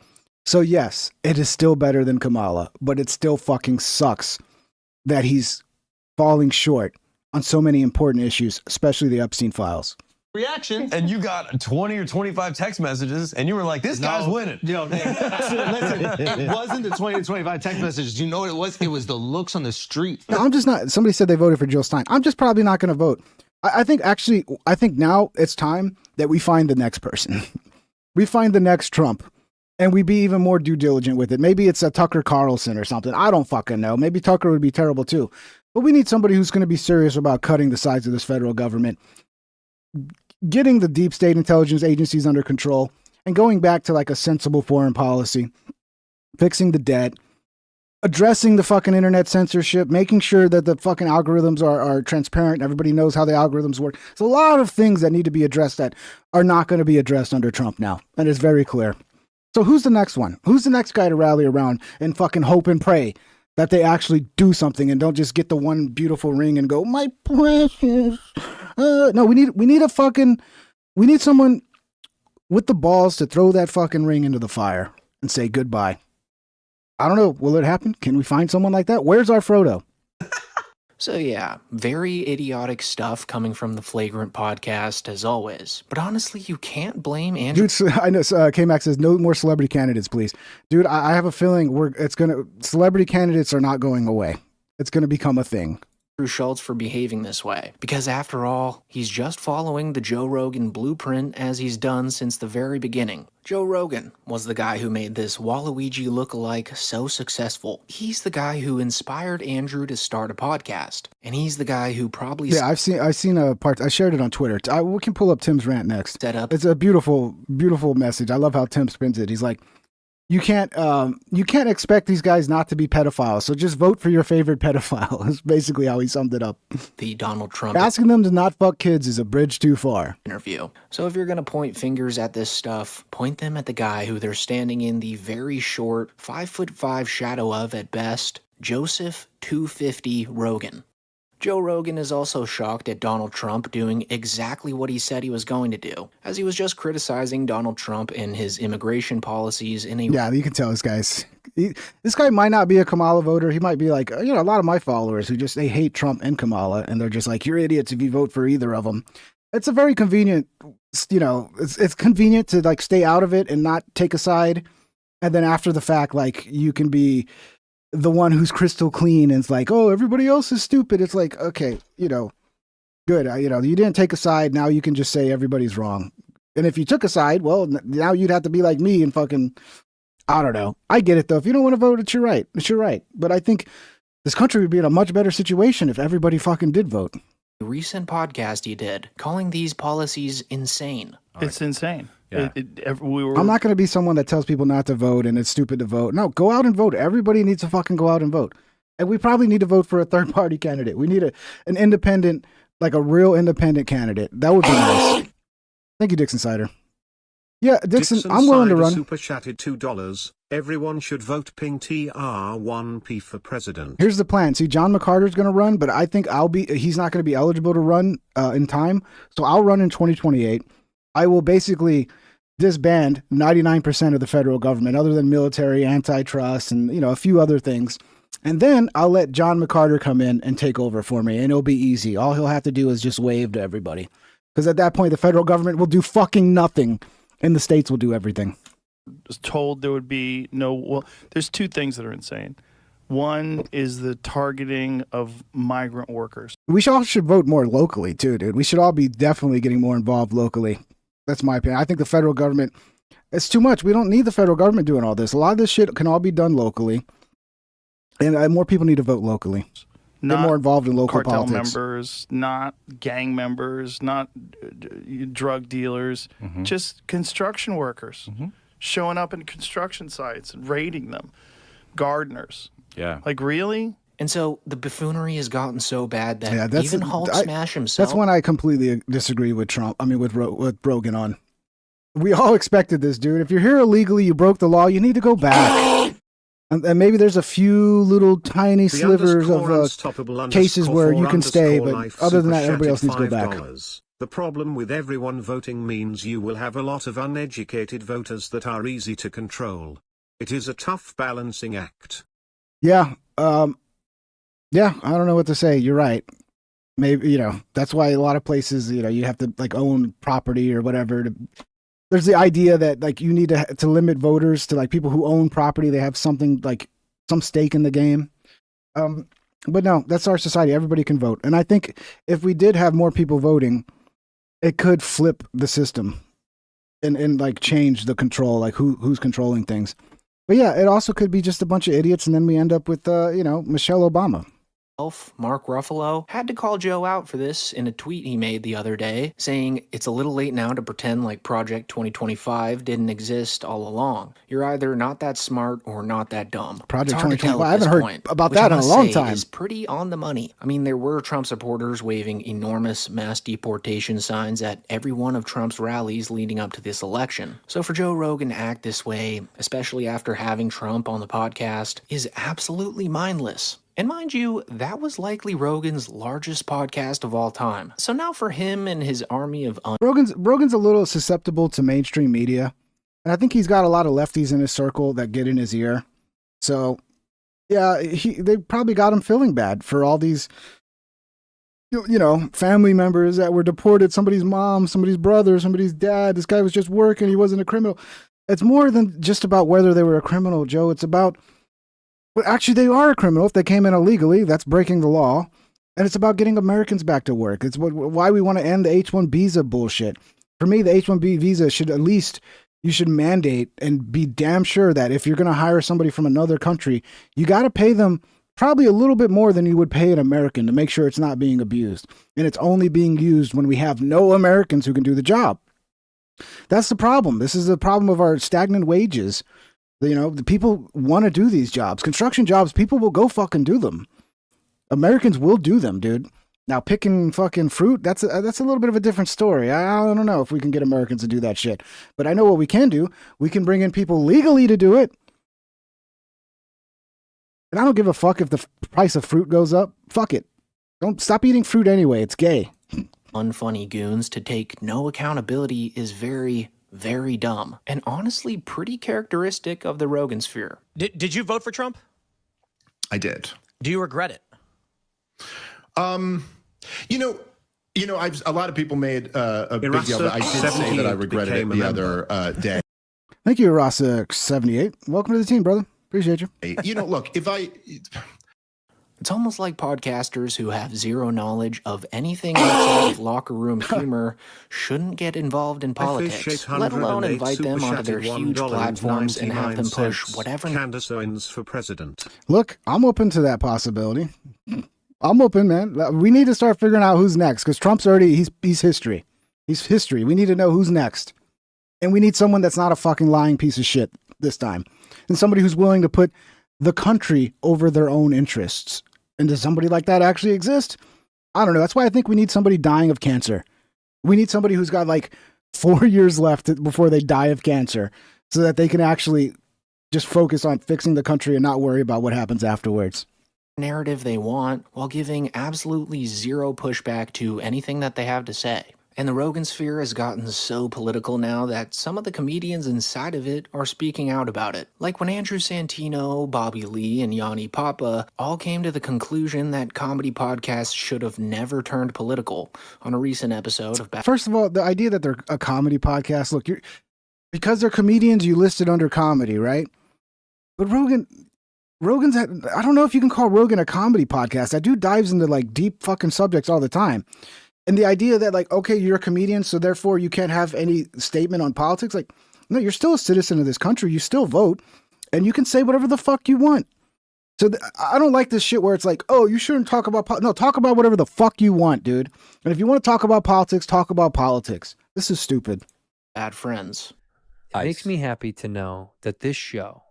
So yes, it is still better than Kamala, but it still fucking sucks that he's falling short on so many important issues, especially the Epstein files. reaction. And you got 20 or 25 text messages, and you were like, this guy's winning. Yo, listen, it wasn't the 20 to 25 text messages. You know what it was? It was the looks on the street. No, I'm just not. Somebody said they voted for Jill Stein. I'm just probably not going to vote. I think now it's time that we find the next person. We find the next Trump. And we be even more due diligent with it. Maybe it's a Tucker Carlson or something. I don't fucking know. Maybe Tucker would be terrible too. But we need somebody who's going to be serious about cutting the sides of this federal government, getting the deep state intelligence agencies under control, and going back to like a sensible foreign policy, fixing the debt, addressing the fucking internet censorship, making sure that the fucking algorithms are transparent. Everybody knows how the algorithms work. There's a lot of things that need to be addressed that are not going to be addressed under Trump now. And it's very clear. So who's the next one? Who's the next guy to rally around and fucking hope and pray that they actually do something and don't just get the one beautiful ring and go, my precious. No, we need someone with the balls to throw that fucking ring into the fire and say goodbye. I don't know. Will it happen? Can we find someone like that? Where's our Frodo? So yeah, very idiotic stuff coming from the Flagrant podcast as always. But honestly, you can't blame Andrew. Dude, I know K-Max says no more celebrity candidates, please. Dude, I have a feeling celebrity candidates are not going away. It's going to become a thing. Schultz for behaving this way. Because after all, he's just following the Joe Rogan blueprint as he's done since the very beginning. Joe Rogan was the guy who made this Waluigi lookalike so successful. He's the guy who inspired Andrew to start a podcast. And he's the guy who probably... Yeah, I've seen a part. I shared it on Twitter. We can pull up Tim's rant next. Set up. It's a beautiful, beautiful message. I love how Tim spins it. He's like, you can't expect these guys not to be pedophiles. So just vote for your favorite pedophile. Is basically how he summed it up. The Donald Trump asking them to not fuck kids is a bridge too far. Interview. So if you're going to point fingers at this stuff, point them at the guy who they're standing in the very short 5'5" shadow of at best, Joseph 250 Rogan. Joe Rogan is also shocked at Donald Trump doing exactly what he said he was going to do, as he was just criticizing Donald Trump and his immigration policies in a... Yeah, you can tell this guy might not be a Kamala voter. He might be like, a lot of my followers who they hate Trump and Kamala, and they're just like, you're idiots if you vote for either of them. It's a very convenient, it's convenient to like stay out of it and not take a side. And then after the fact, like you can be the one who's crystal clean and it's like, oh, everybody else is stupid. It's like, okay, Good. You didn't take a side. Now you can just say everybody's wrong. And if you took a side, well, now you'd have to be like me and fucking, I don't know. I get it though. If you don't want to vote, it's your right. It's your right. But I think this country would be in a much better situation if everybody fucking did vote. Recent podcast he did, calling these policies insane. It's insane. Yeah. I'm not going to be someone that tells people not to vote and it's stupid to vote. No, go out and vote. Everybody needs to fucking go out and vote. And we probably need to vote for a third party candidate. We need an independent, like a real independent candidate. That would be nice. Thank you, Dixon Cider. Yeah, Dixon, I'm willing to run. Super chatted $2. Everyone should vote Ping TR1P for president. Here's the plan. See, John McCarter's going to run, but I think he's not going to be eligible to run in time. So I'll run in 2028. I will basically disband 99% of the federal government, other than military, antitrust, and a few other things. And then I'll let John McCarter come in and take over for me, and it'll be easy. All he'll have to do is just wave to everybody. Because at that point, the federal government will do fucking nothing, and the states will do everything. Was told there would be there's two things that are insane. One is the targeting of migrant workers. We all should vote more locally, too, dude. We should all be definitely getting more involved locally. That's my opinion. I think the federal government, it's too much. We don't need the federal government doing all this. A lot of this shit can all be done locally. And more people need to vote locally. Get more involved in local cartel politics. Members, not gang members, not drug dealers, just construction workers showing up in construction sites and raiding them. Gardeners. Yeah. Like, really? And so the buffoonery has gotten so bad that even Hulk smash himself. That's when I completely disagree with Trump. I mean, with Rogan on. We all expected this, dude. If you're here illegally, you broke the law, you need to go back. And maybe there's a few little tiny slivers of cases where you can stay, but other than that, everybody else needs to go back. The problem with everyone voting means you will have a lot of uneducated voters that are easy to control. It is a tough balancing act. Yeah. Yeah, I don't know what to say. You're right. Maybe, that's why a lot of places, you have to like own property or whatever. There's the idea that like you need to limit voters to like people who own property. They have something like some stake in the game. But no, that's our society. Everybody can vote. And I think if we did have more people voting, it could flip the system and like change the control, like who's controlling things. But yeah, it also could be just a bunch of idiots, and then we end up with, Michelle Obama. Mark Ruffalo had to call Joe out for this in a tweet he made the other day, saying it's a little late now to pretend like Project 2025 didn't exist all along. You're either not that smart or not that dumb. Project 2025, I haven't heard about that in a long time. Is pretty on the money. I mean, there were Trump supporters waving enormous mass deportation signs at every one of Trump's rallies leading up to this election. So for Joe Rogan to act this way, especially after having Trump on the podcast, is absolutely mindless. And mind you, that was likely Rogan's largest podcast of all time. So now for him and his army of... Rogan's a little susceptible to mainstream media. And I think he's got a lot of lefties in his circle that get in his ear. So, yeah, they probably got him feeling bad for all these, family members that were deported. Somebody's mom, somebody's brother, somebody's dad. This guy was just working. He wasn't a criminal. It's more than just about whether they were a criminal, Joe. It's about... Well, actually, they are a criminal if they came in illegally. That's breaking the law. And it's about getting Americans back to work. It's why we want to end the H-1 visa bullshit. For me, the H-1B visa you should mandate and be damn sure that if you're going to hire somebody from another country, you got to pay them probably a little bit more than you would pay an American to make sure it's not being abused. And it's only being used when we have no Americans who can do the job. That's the problem. This is the problem of our stagnant wages. The people want to do these jobs. Construction jobs, people will go fucking do them. Americans will do them, dude. Now, picking fucking fruit, that's a little bit of a different story. I don't know if we can get Americans to do that shit. But I know what we can do. We can bring in people legally to do it. And I don't give a fuck if the price of fruit goes up. Fuck it. Don't stop eating fruit anyway. It's gay. Unfunny goons to take no accountability is very... very dumb, and honestly pretty characteristic of the Rogan sphere. Did you vote for Trump? I did. Do you regret it? A lot of people made a big deal, but I did say that I regretted it the other day. Thank you, Rasa78. Welcome to the team, brother. Appreciate you. Look, It's almost like podcasters who have zero knowledge of anything outside of locker room humor shouldn't get involved in politics, let alone invite them onto their huge platforms and have them push whatever. Candace Owens for president. Look, I'm open to that possibility. I'm open, man. We need to start figuring out who's next because Trump's already, he's history. He's history. We need to know who's next. And we need someone that's not a fucking lying piece of shit this time. And somebody who's willing to put the country over their own interests. And does somebody like that actually exist? I don't know. That's why I think we need somebody dying of cancer. We need somebody who's got like 4 years left before they die of cancer so that they can actually just focus on fixing the country and not worry about what happens afterwards. Narrative they want while giving absolutely zero pushback to anything that they have to say. And the Rogan sphere has gotten so political now that some of the comedians inside of it are speaking out about it. Like when Andrew Santino, Bobby Lee, and Yanni Papa all came to the conclusion that comedy podcasts should have never turned political on a recent episode of First of all, the idea that they're a comedy podcast, look, because they're comedians, you listed under comedy, right? But Rogan's, I don't know if you can call Rogan a comedy podcast. That dude dives into like deep fucking subjects all the time. And the idea that like, okay, you're a comedian, so therefore you can't have any statement on politics. Like, no, you're still a citizen of this country. You still vote and you can say whatever the fuck you want. So I don't like this shit where it's like, oh, you shouldn't talk about, no, talk about whatever the fuck you want, dude. And if you want to talk about politics, talk about politics. This is stupid. Bad friends. It makes me happy to know that this show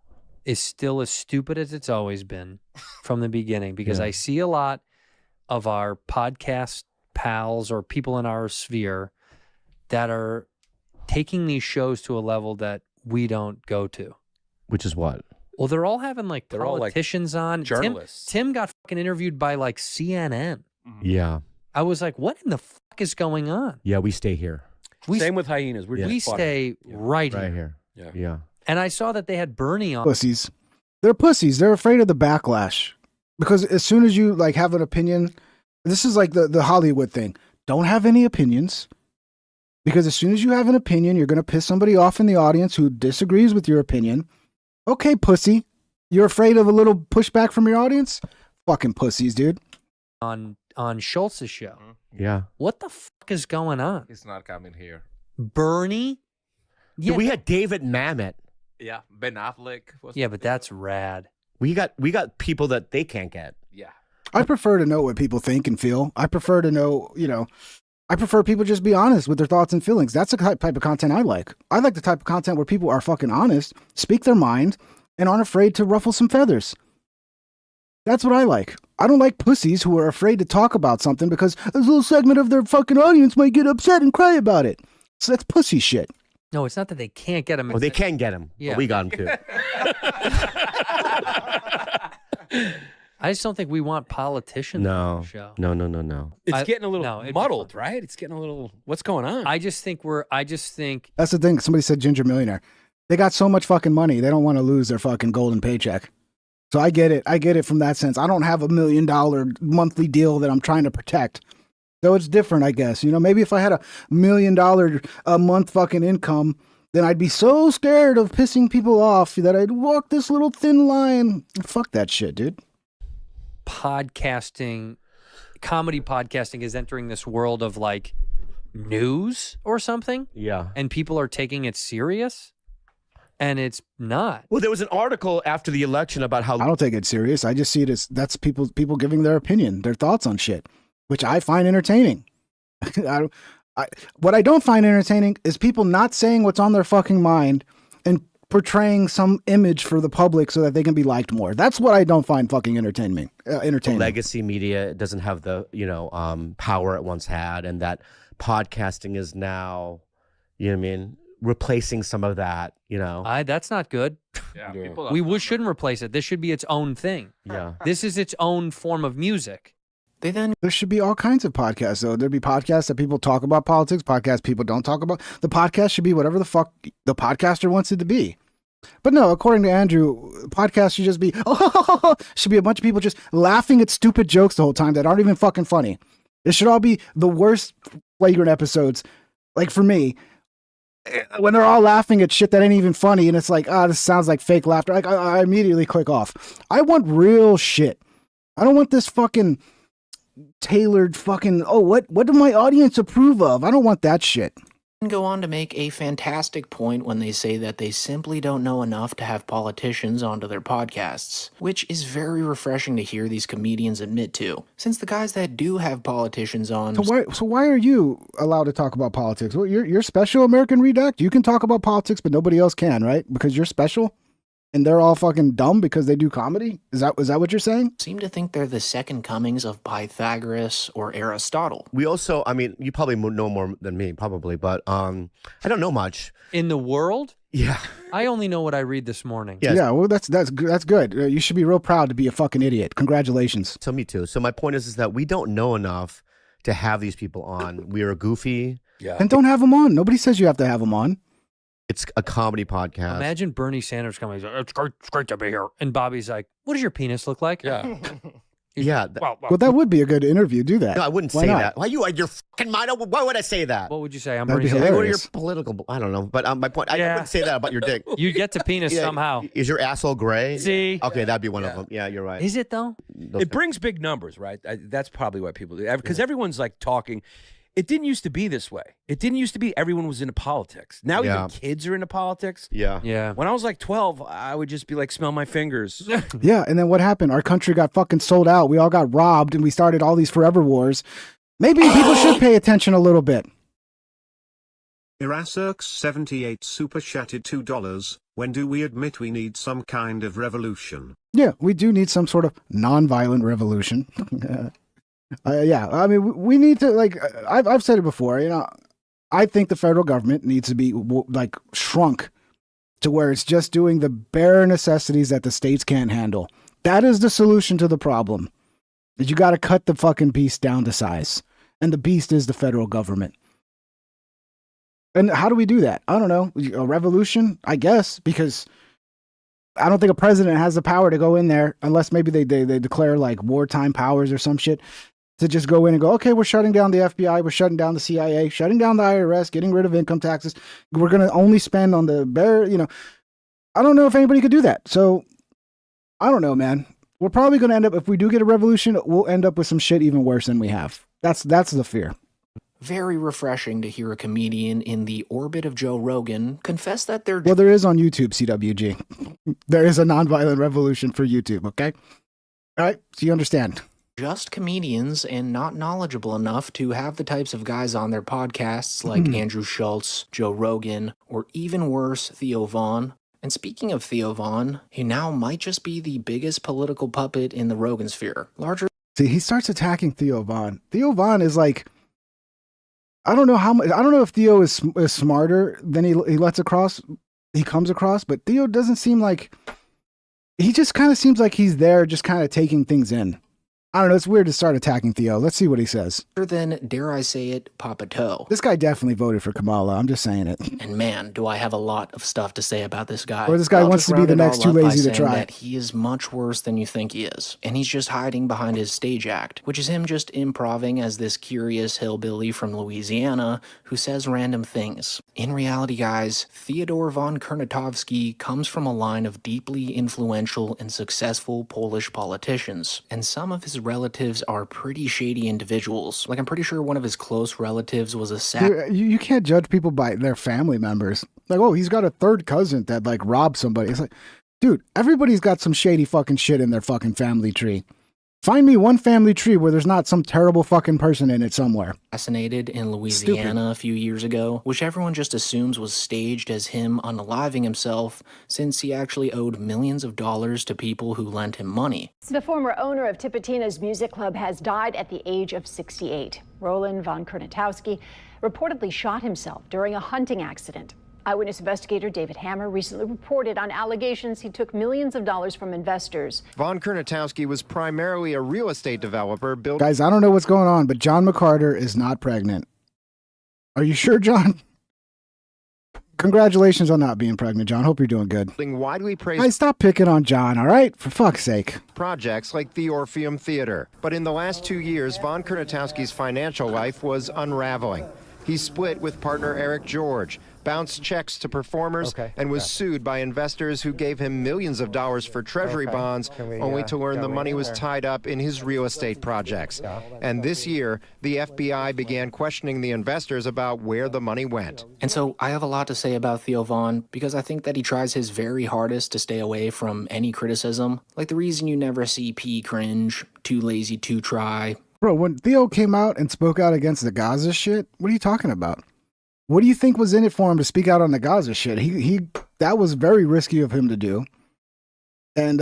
is still as stupid as it's always been from the beginning, because I see a lot of our podcast pals or people in our sphere that are taking these shows to a level that we don't go to. Which is what? Well, they're all having like They're all, like, politicians on. journalists. Tim got fucking interviewed by like CNN. Yeah. I was like, what in the fuck is going on? Yeah, we stay here. Same with hyenas. We stay right here. Yeah. And I saw that they had Bernie on. Pussies. They're pussies. They're afraid of the backlash. Because as soon as you like have an opinion, this is like the Hollywood thing. Don't have any opinions. Because as soon as you have an opinion, you're going to piss somebody off in the audience who disagrees with your opinion. Okay, pussy. You're afraid of a little pushback from your audience? Fucking pussies, dude. On Schultz's show. Yeah. What the fuck is going on? He's not coming here. Bernie? Yeah, we had David Mamet. Yeah, Ben Affleck. Yeah, but that's rad. We got people that they can't get. Yeah. I prefer to know what people think and feel. I prefer to know, I prefer people just be honest with their thoughts and feelings. That's the type of content I like. I like the type of content where people are fucking honest, speak their mind, and aren't afraid to ruffle some feathers. That's what I like. I don't like pussies who are afraid to talk about something because a little segment of their fucking audience might get upset and cry about it. So that's pussy shit. No, it's not that they can't get him. Oh, they can get him. Yeah. But we got him too. I just don't think we want politicians on the show. No. It's getting a little muddled, right? It's getting a little, what's going on? I just think that's the thing. Somebody said Ginger Millionaire. They got so much fucking money. They don't want to lose their fucking golden paycheck. So I get it. I get it from that sense. I don't have $1 million monthly deal that I'm trying to protect. So it's different, I guess. Maybe if I had $1 million a month fucking income, then I'd be so scared of pissing people off that I'd walk this little thin line. Fuck that shit, dude. Comedy podcasting is entering this world of like news or something. Yeah. And people are taking it serious. And it's not. Well, there was an article after the election about how... I don't take it serious. I just see it as that's people giving their opinion, their thoughts on shit, which I find entertaining. What I don't find entertaining is people not saying what's on their fucking mind and portraying some image for the public so that they can be liked more. That's what I don't find fucking entertaining. Legacy media doesn't have the, power it once had, and that podcasting is now, replacing some of that, That's not good. Yeah. We shouldn't replace it. This should be its own thing. Yeah. This is its own form of music. There should be all kinds of podcasts, though. There'd be podcasts that people talk about politics, podcasts people don't talk about. The podcast should be whatever the fuck the podcaster wants it to be. But no, according to Andrew, podcast should just be, should be a bunch of people just laughing at stupid jokes the whole time that aren't even fucking funny. It should all be the worst flagrant episodes. Like for me, when they're all laughing at shit that ain't even funny and it's like, this sounds like fake laughter. Like I immediately click off. I want real shit. I don't want this fucking tailored fucking, oh, what do my audience approve of? I don't want that shit. Go on to make a fantastic point when they say that they simply don't know enough to have politicians onto their podcasts, which is very refreshing to hear these comedians admit to, since the guys that do have politicians on... So why are you allowed to talk about politics? Well, you're special, American Redact? You can talk about politics, but nobody else can, right? Because you're special? And they're all fucking dumb because they do comedy? Is that what you're saying? Seem to think they're the second comings of Pythagoras or Aristotle. We also, I mean, you probably know more than me, probably, but I don't know much. In the world? Yeah. I only know what I read this morning. Yes. Yeah, well, that's good. You should be real proud to be a fucking idiot. Congratulations. So me too. So my point is that we don't know enough to have these people on. We are goofy. Yeah. And don't have them on. Nobody says you have to have them on. It's a comedy podcast. Imagine Bernie Sanders coming. He's like, it's great to be here. And Bobby's like, what does your penis look like? Yeah. Yeah. Well, that would be a good interview. Do that. No, I wouldn't Why say not? that. Why you your fucking mind? Why would I say that? What would you say? I'm That'd Bernie be Sanders. What are your hilarious. political? I don't know. But my point, I Yeah. wouldn't say that about your dick. You get to penis Yeah, somehow. Is your asshole gray? See? Okay, that'd be one of them. Yeah, you're right. Is it though? It brings big numbers, right? That's probably why people do. Because everyone's like talking. It didn't used to be this way. It didn't used to be everyone was into politics. Now Yeah. even kids are into politics. Yeah. Yeah. When I was like 12, I would just be like, smell my fingers. Yeah, and then what happened? Our country got fucking sold out. We all got robbed, and we started all these forever wars. Maybe people should pay attention a little bit. Irasirx78 super chatted $2. When do we admit we need some kind of revolution? Yeah, we do need some sort of non-violent revolution. Yeah, I mean, we need to, like, I've said it before, you know, I think the federal government needs to be, like, shrunk to where it's just doing the bare necessities that the states can't handle. That is the solution to the problem. You got to cut the fucking beast down to size. And the beast is the federal government. And how do we do that? I don't know. A revolution? I guess, because I don't think a president has the power to go in there unless maybe they declare like wartime powers or some shit to just go in and go, okay, we're shutting down the FBI, we're shutting down the CIA, shutting down the IRS, getting rid of income taxes. We're going to only spend on the bare, you know, I don't know if anybody could do that. So I don't know, man. We're probably going to end up, if we do get a revolution, we'll end up with some shit even worse than we have. That's the fear. Very refreshing to hear a comedian in the orbit of Joe Rogan confess that they're... Well, there is on YouTube, CWG. There is a nonviolent revolution for YouTube, okay? All right, so you understand. Just comedians and not knowledgeable enough to have the types of guys on their podcasts like Andrew Schultz, Joe Rogan, or even worse, Theo Von. And speaking of Theo Von, he now might just be the biggest political puppet in the Rogan sphere. Larger... See, he starts attacking Theo Von. Theo Von is like... I don't know how much. I don't know if Theo is smarter than he comes across, but Theo doesn't seem like, he just kind of seems like he's there just kind of taking things in. I don't know. It's weird to start attacking Theo. Let's see what he says. Than, dare I say it, Papa Toe. This guy definitely voted for Kamala. I'm just saying it. And man, do I have a lot of stuff to say about this guy. Or this guy wants to be the next too lazy to try. That he is much worse than you think he is. And he's just hiding behind his stage act, which is him just improving as this curious hillbilly from Louisiana who says random things. In reality, guys, Theodor von Kurnatovsky comes from a line of deeply influential and successful Polish politicians. And some of his relatives are pretty shady individuals. Like, I'm pretty sure one of his close relatives was a You can't judge people by their family members. Like, oh, he's got a third cousin that like robbed somebody. It's like, dude, everybody's got some shady fucking shit in their fucking family tree. Find me one family tree where there's not some terrible fucking person in it somewhere. Assassinated in Louisiana a few years ago, which everyone just assumes was staged as him unaliving himself, since he actually owed millions of dollars to people who lent him money. The former owner of Tipitina's music club has died at the age of 68. Roland von Kurnatovsky reportedly shot himself during a hunting accident. Eyewitness investigator David Hammer recently reported on allegations he took millions of dollars from investors. Von Kurnatovsky was primarily a real estate developer. Guys, I don't know what's going on, but John McCarter is not pregnant. Are you sure, John? Congratulations on not being pregnant, John. Hope you're doing good. Widely praised. Hey, stop picking on John, all right? For fuck's sake. Projects like the Orpheum Theater. But in the last 2 years, Von Kurnatovsky's financial life was unraveling. He split with partner Eric George. bounced checks to performers, and was sued by investors who gave him millions of dollars for treasury bonds, only to learn the money was tied up in his real estate projects. And this year, the FBI began questioning the investors about where the money went. And so I have a lot to say about Theo Von because I think that he tries his very hardest to stay away from any criticism. Like the reason you never see P cringe, too lazy to try. Bro, when Theo came out and spoke out against the Gaza shit, what are you talking about? What do you think was in it for him to speak out on the Gaza shit? He that was very risky of him to do. And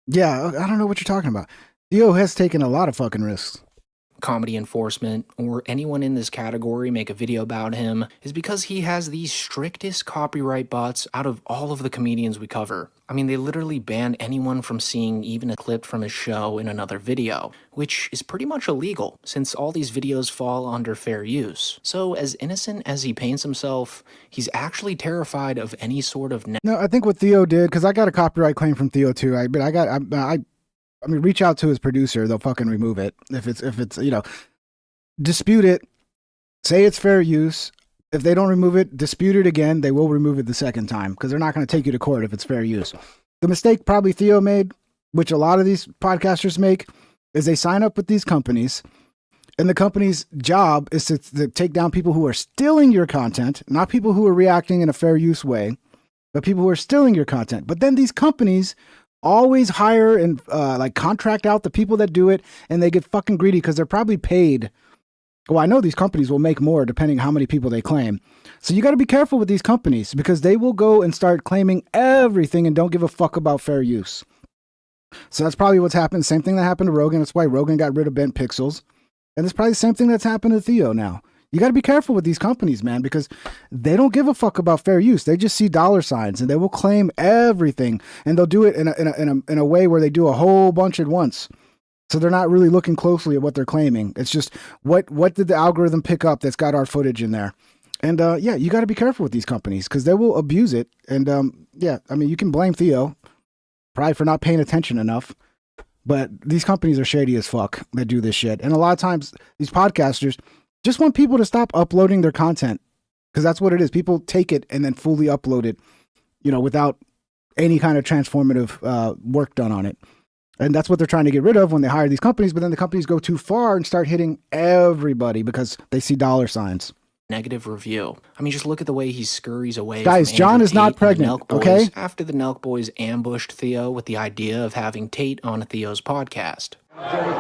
yeah, I don't know what you're talking about. Theo has taken a lot of fucking risks. Comedy enforcement, or anyone in this category make a video about him, is because he has the strictest copyright bots out of all of the comedians we cover. I mean, they literally ban anyone from seeing even a clip from his show in another video, which is pretty much illegal, since all these videos fall under fair use. So, as innocent as he paints himself, he's actually terrified of any sort of... No, I think what Theo did, because I got a copyright claim from Theo too, I mean, reach out to his producer. They'll fucking remove it. If it's, you know, dispute it, say it's fair use. If they don't remove it, dispute it again. They will remove it the second time because they're not going to take you to court if it's fair use. The mistake probably Theo made, which a lot of these podcasters make, is they sign up with these companies and the company's job is to take down people who are stealing your content, not people who are reacting in a fair use way, but people who are stealing your content. But then these companies always hire and like contract out the people that do it, and they get fucking greedy because they're probably paid. Well, I know these companies will make more depending how many people they claim. So you got to be careful with these companies because they will go and start claiming everything and don't give a fuck about fair use. So that's probably what's happened. Same thing that happened to Rogan. That's why Rogan got rid of bent pixels. And it's probably the same thing that's happened to Theo now. You got to be careful with these companies, man, because they don't give a fuck about fair use. They just see dollar signs and they will claim everything, and they'll do it in a way where they do a whole bunch at once. So they're not really looking closely at what they're claiming. It's just what did the algorithm pick up that's got our footage in there? And yeah, you got to be careful with these companies because they will abuse it. And yeah, I mean, you can blame Theo probably for not paying attention enough. But these companies are shady as fuck that do this shit. And a lot of times these podcasters just want people to stop uploading their content because that's what it is. People take it and then fully upload it, you know, without any kind of transformative work done on it. And that's what they're trying to get rid of when they hire these companies. But then the companies go too far and start hitting everybody because they see dollar signs. Negative review. I mean, just look at the way he scurries away. Guys, John is not pregnant, okay? After the Nelk Boys ambushed Theo with the idea of having Tate on Theo's podcast. Andrew, you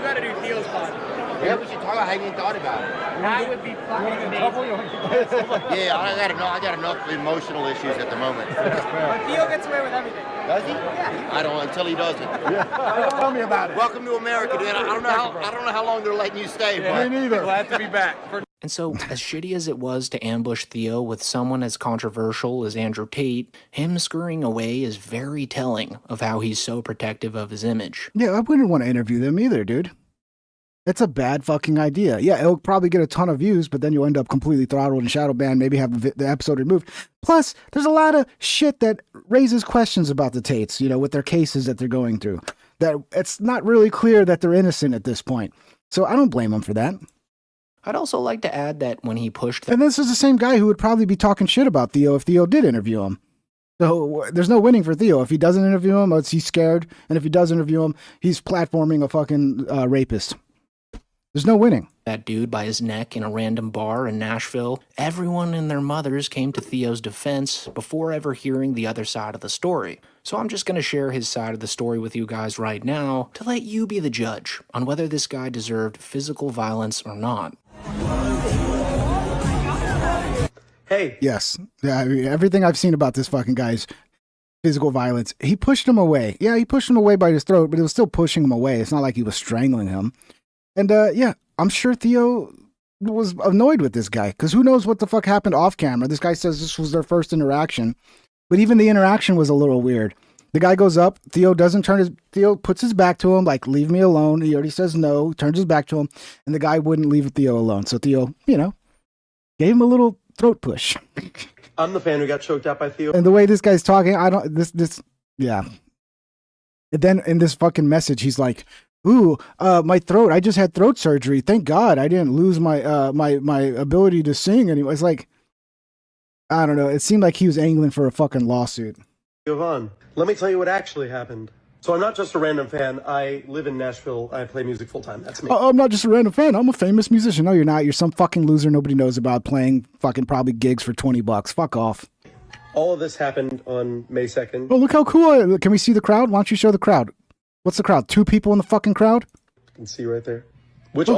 gotta do Theo's podcast. Yeah, we should talk about how you thought about it. That would be fucking amazing. Yeah, I got enough emotional issues at the moment. But Theo gets away with everything. Does he? Yeah. I don't until he doesn't. Yeah. Tell me about it. Welcome to America, dude. I don't know how long they're letting you stay. Yeah, me neither. Glad to be back. And so, as shitty as it was to ambush Theo with someone as controversial as Andrew Tate, him scurrying away is very telling of how he's so protective of his image. Yeah, I wouldn't want to interview them either, dude. It's a bad fucking idea. Yeah, it'll probably get a ton of views, but then you'll end up completely throttled and shadow banned, maybe have the episode removed. Plus, there's a lot of shit that raises questions about the Tates, you know, with their cases that they're going through. That it's not really clear that they're innocent at this point. So I don't blame them for that. I'd also like to add that when he pushed... And this is the same guy who would probably be talking shit about Theo if Theo did interview him. So there's no winning for Theo. If he doesn't interview him, he's scared. And if he does interview him, he's platforming a fucking rapist. There's no winning. That dude by his neck in a random bar in Nashville. Everyone and their mothers came to Theo's defense before ever hearing the other side of the story. So I'm just going to share his side of the story with you guys right now to let you be the judge on whether this guy deserved physical violence or not. Hey. Yes. Yeah, I mean, everything I've seen about this fucking guy's physical violence. He pushed him away. Yeah, he pushed him away by his throat, but it was still pushing him away. It's not like he was strangling him. And yeah, I'm sure Theo was annoyed with this guy because who knows what the fuck happened off camera. This guy says this was their first interaction, but even the interaction was a little weird. The guy goes up, Theo puts his back to him, like, leave me alone. He already says no, turns his back to him, and the guy wouldn't leave Theo alone. So Theo, you know, gave him a little throat push. I'm the fan who got choked out by Theo. And the way this guy's talking, yeah. And then in this fucking message, he's like, Ooh, my throat. I just had throat surgery. Thank God I didn't lose my my ability to sing anymore. It's like, I don't know. It seemed like he was angling for a fucking lawsuit. Yvonne, let me tell you what actually happened. So I'm not just a random fan. I live in Nashville. I play music full time. That's me. Oh, I'm not just a random fan. I'm a famous musician. No, you're not. You're some fucking loser nobody knows about playing fucking probably gigs for $20. Fuck off. All of this happened on May 2nd. Oh, look how cool. Can we see the crowd? Why don't you show the crowd? What's the crowd? 2 people in the fucking crowd? You can see right there.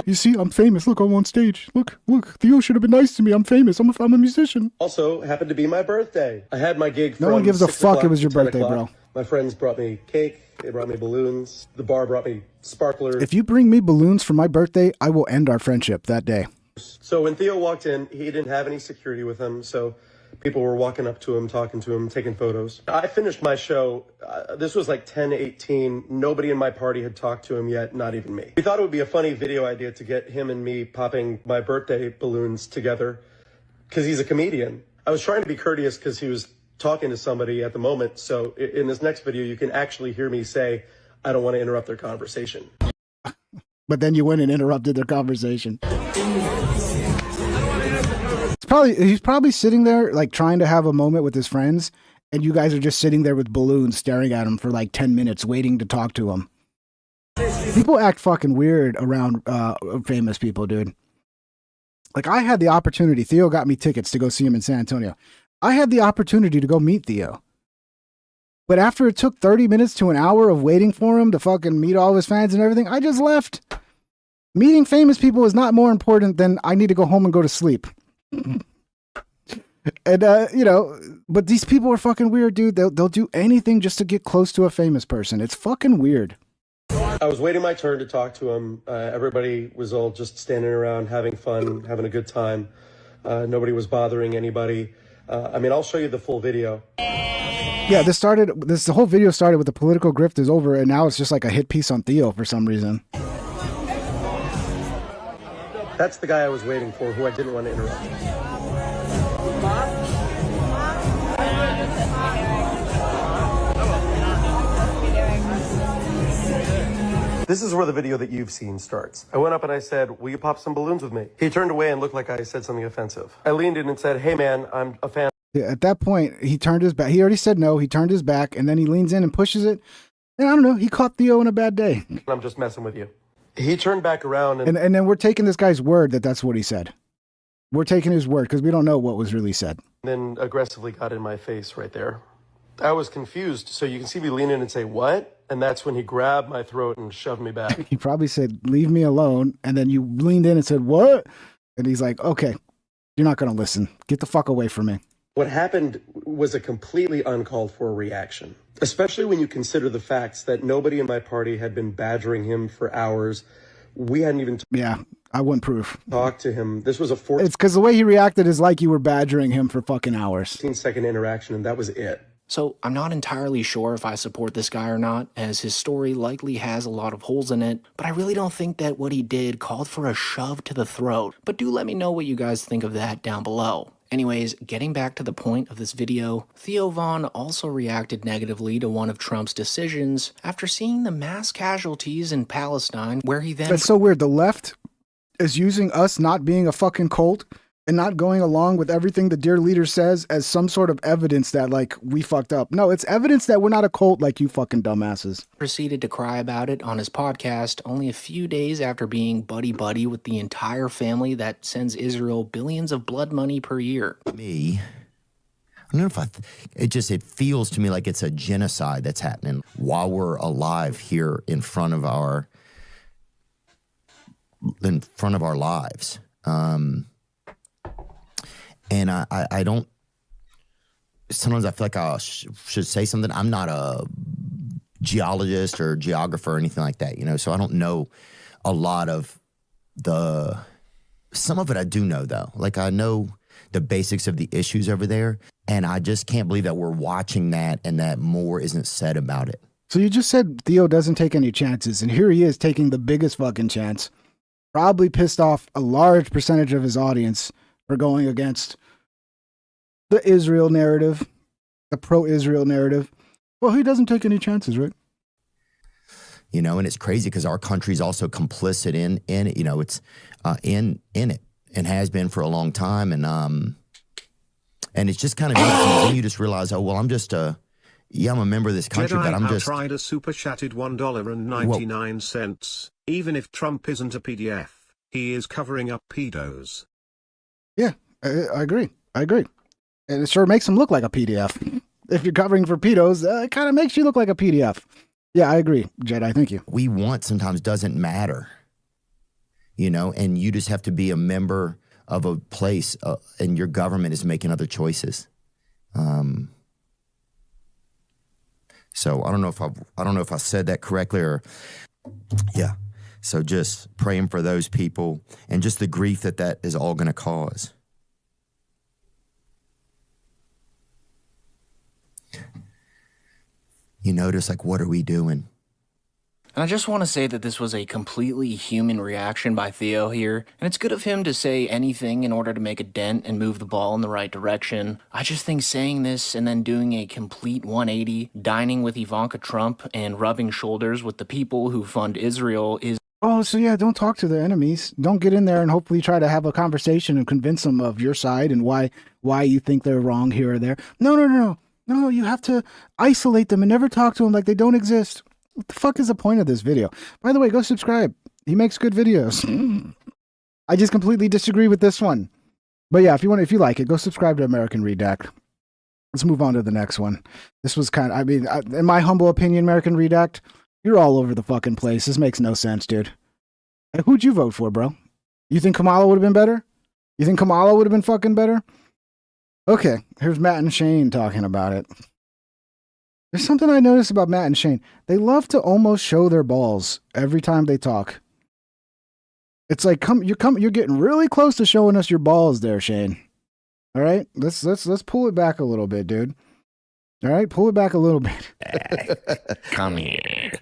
You see, I'm famous. Look, I'm on stage. Look. Theo should have been nice to me. I'm famous. I'm a musician. Also happened to be my birthday. I had my gig. No one gives a fuck it was your birthday, o'clock. bro. My friends brought me cake. They brought me balloons. The bar brought me sparklers. If you bring me balloons for my birthday, I will end our friendship that day. So when Theo walked in, he didn't have any security with him. So people were walking up to him, talking to him, taking photos. I finished my show. This was like 10:18. Nobody in my party had talked to him yet, not even me. We thought it would be a funny video idea to get him and me popping my birthday balloons together because he's a comedian. I was trying to be courteous because he was talking to somebody at the moment. So in this next video, you can actually hear me say, I don't want to interrupt their conversation. But then you went and interrupted their conversation. He's probably sitting there like trying to have a moment with his friends, and you guys are just sitting there with balloons staring at him for like 10 minutes waiting to talk to him. People act fucking weird around famous people, dude. Like, I had the opportunity. Theo got me tickets to go see him in San Antonio. I had the opportunity to go meet Theo. But after it took 30 minutes to an hour of waiting for him to fucking meet all of his fans and everything, I just left. Meeting famous people is not more important than I need to go home and go to sleep. And, you know, but these people are fucking weird, dude. They'll do anything just to get close to a famous person. It's fucking weird. I was waiting my turn to talk to him. Everybody was all just standing around having fun, having a good time. Nobody was bothering anybody. I mean, I'll show you the full video. Yeah, the whole video started with the political grift is over, and now it's just like a hit piece on Theo for some reason. That's the guy I was waiting for, who I didn't want to interrupt. This is where the video that you've seen starts. I went up and I said, will you pop some balloons with me? He turned away and looked like I said something offensive. I leaned in and said, hey man, I'm a fan. Yeah, at that point, he turned his back. He already said no. He turned his back, and then he leans in and pushes it. And I don't know, he caught Theo in a bad day. I'm just messing with you. He turned back around and then we're taking this guy's word that that's what he said. We're taking his word because we don't know what was really said. Then aggressively got in my face right there. I was confused. So you can see me lean in and say, what? And that's when he grabbed my throat and shoved me back. He probably said, leave me alone. And then you leaned in and said, what? And he's like, okay, you're not going to listen. Get the fuck away from me. What happened was a completely uncalled for reaction, especially when you consider the facts that nobody in my party had been badgering him for hours. We hadn't even I wouldn't prove. Talked to him. This was a It's because the way he reacted is like you were badgering him for fucking hours. 15-second interaction, and that was it. So I'm not entirely sure if I support this guy or not, as his story likely has a lot of holes in it, but I really don't think that what he did called for a shove to the throat. But do let me know what you guys think of that down below. Anyways, getting back to the point of this video, Theo Von also reacted negatively to one of Trump's decisions after seeing the mass casualties in Palestine, where he then... That's so weird. The left is using us not being a fucking cult and not going along with everything the dear leader says as some sort of evidence that, like, we fucked up. No, it's evidence that we're not a cult like you fucking dumbasses. Proceeded to cry about it on his podcast only a few days after being buddy-buddy with the entire family that sends Israel billions of blood money per year. I don't know if it feels to me like it's a genocide that's happening while we're alive here in front of our lives. And I don't, sometimes I feel like I should say something. I'm not a geologist or geographer or anything like that, you know, so I don't know a lot of some of it I do know though. Like I know the basics of the issues over there, and I just can't believe that we're watching that and that more isn't said about it. So you just said Theo doesn't take any chances, and here he is taking the biggest fucking chance. Probably pissed off a large percentage of his audience for going against the Israel narrative, the pro-Israel narrative. Well, he doesn't take any chances, right? you know, and it's crazy because our country's also complicit in it, you know, it's in it and has been for a long time. And it's just kind of interesting. Then you just realize, oh, well, I'm just yeah, I'm a member of this country, Jedi but I'm just... tried a super chatted $1.99. Even if Trump isn't a PDF, he is covering up pedos. Yeah, I agree. And it sure makes him look like a PDF. If you're covering for pedos, it kind of makes you look like a PDF. Yeah, I agree, Jedi. Thank you. We want sometimes doesn't matter, you know, and you just have to be a member of a place, and your government is making other choices. So I don't know if I said that correctly or, yeah. So just praying for those people and just the grief that is all going to cause. You notice, like, what are we doing? And I just want to say that this was a completely human reaction by Theo here, and it's good of him to say anything in order to make a dent and move the ball in the right direction. I just think saying this and then doing a complete 180, dining with Ivanka Trump and rubbing shoulders with the people who fund Israel is... Oh, so yeah, don't talk to the enemies. Don't get in there and hopefully try to have a conversation and convince them of your side and why you think they're wrong here or there. No, you have to isolate them and never talk to them like they don't exist. What the fuck is the point of this video? By the way, go subscribe. He makes good videos. I just completely disagree with this one. But yeah, if you like it, go subscribe to American Redact. Let's move on to the next one. This was in my humble opinion, American Redact, you're all over the fucking place. This makes no sense, dude. And who'd you vote for, bro? You think Kamala would have been better? You think Kamala would have been fucking better? Okay, here's Matt and Shane talking about it. There's something I noticed about Matt and Shane. They love to almost show their balls every time they talk. It's like you're getting really close to showing us your balls there, Shane. All right, let's pull it back a little bit, dude. All right, pull it back a little bit. Come here.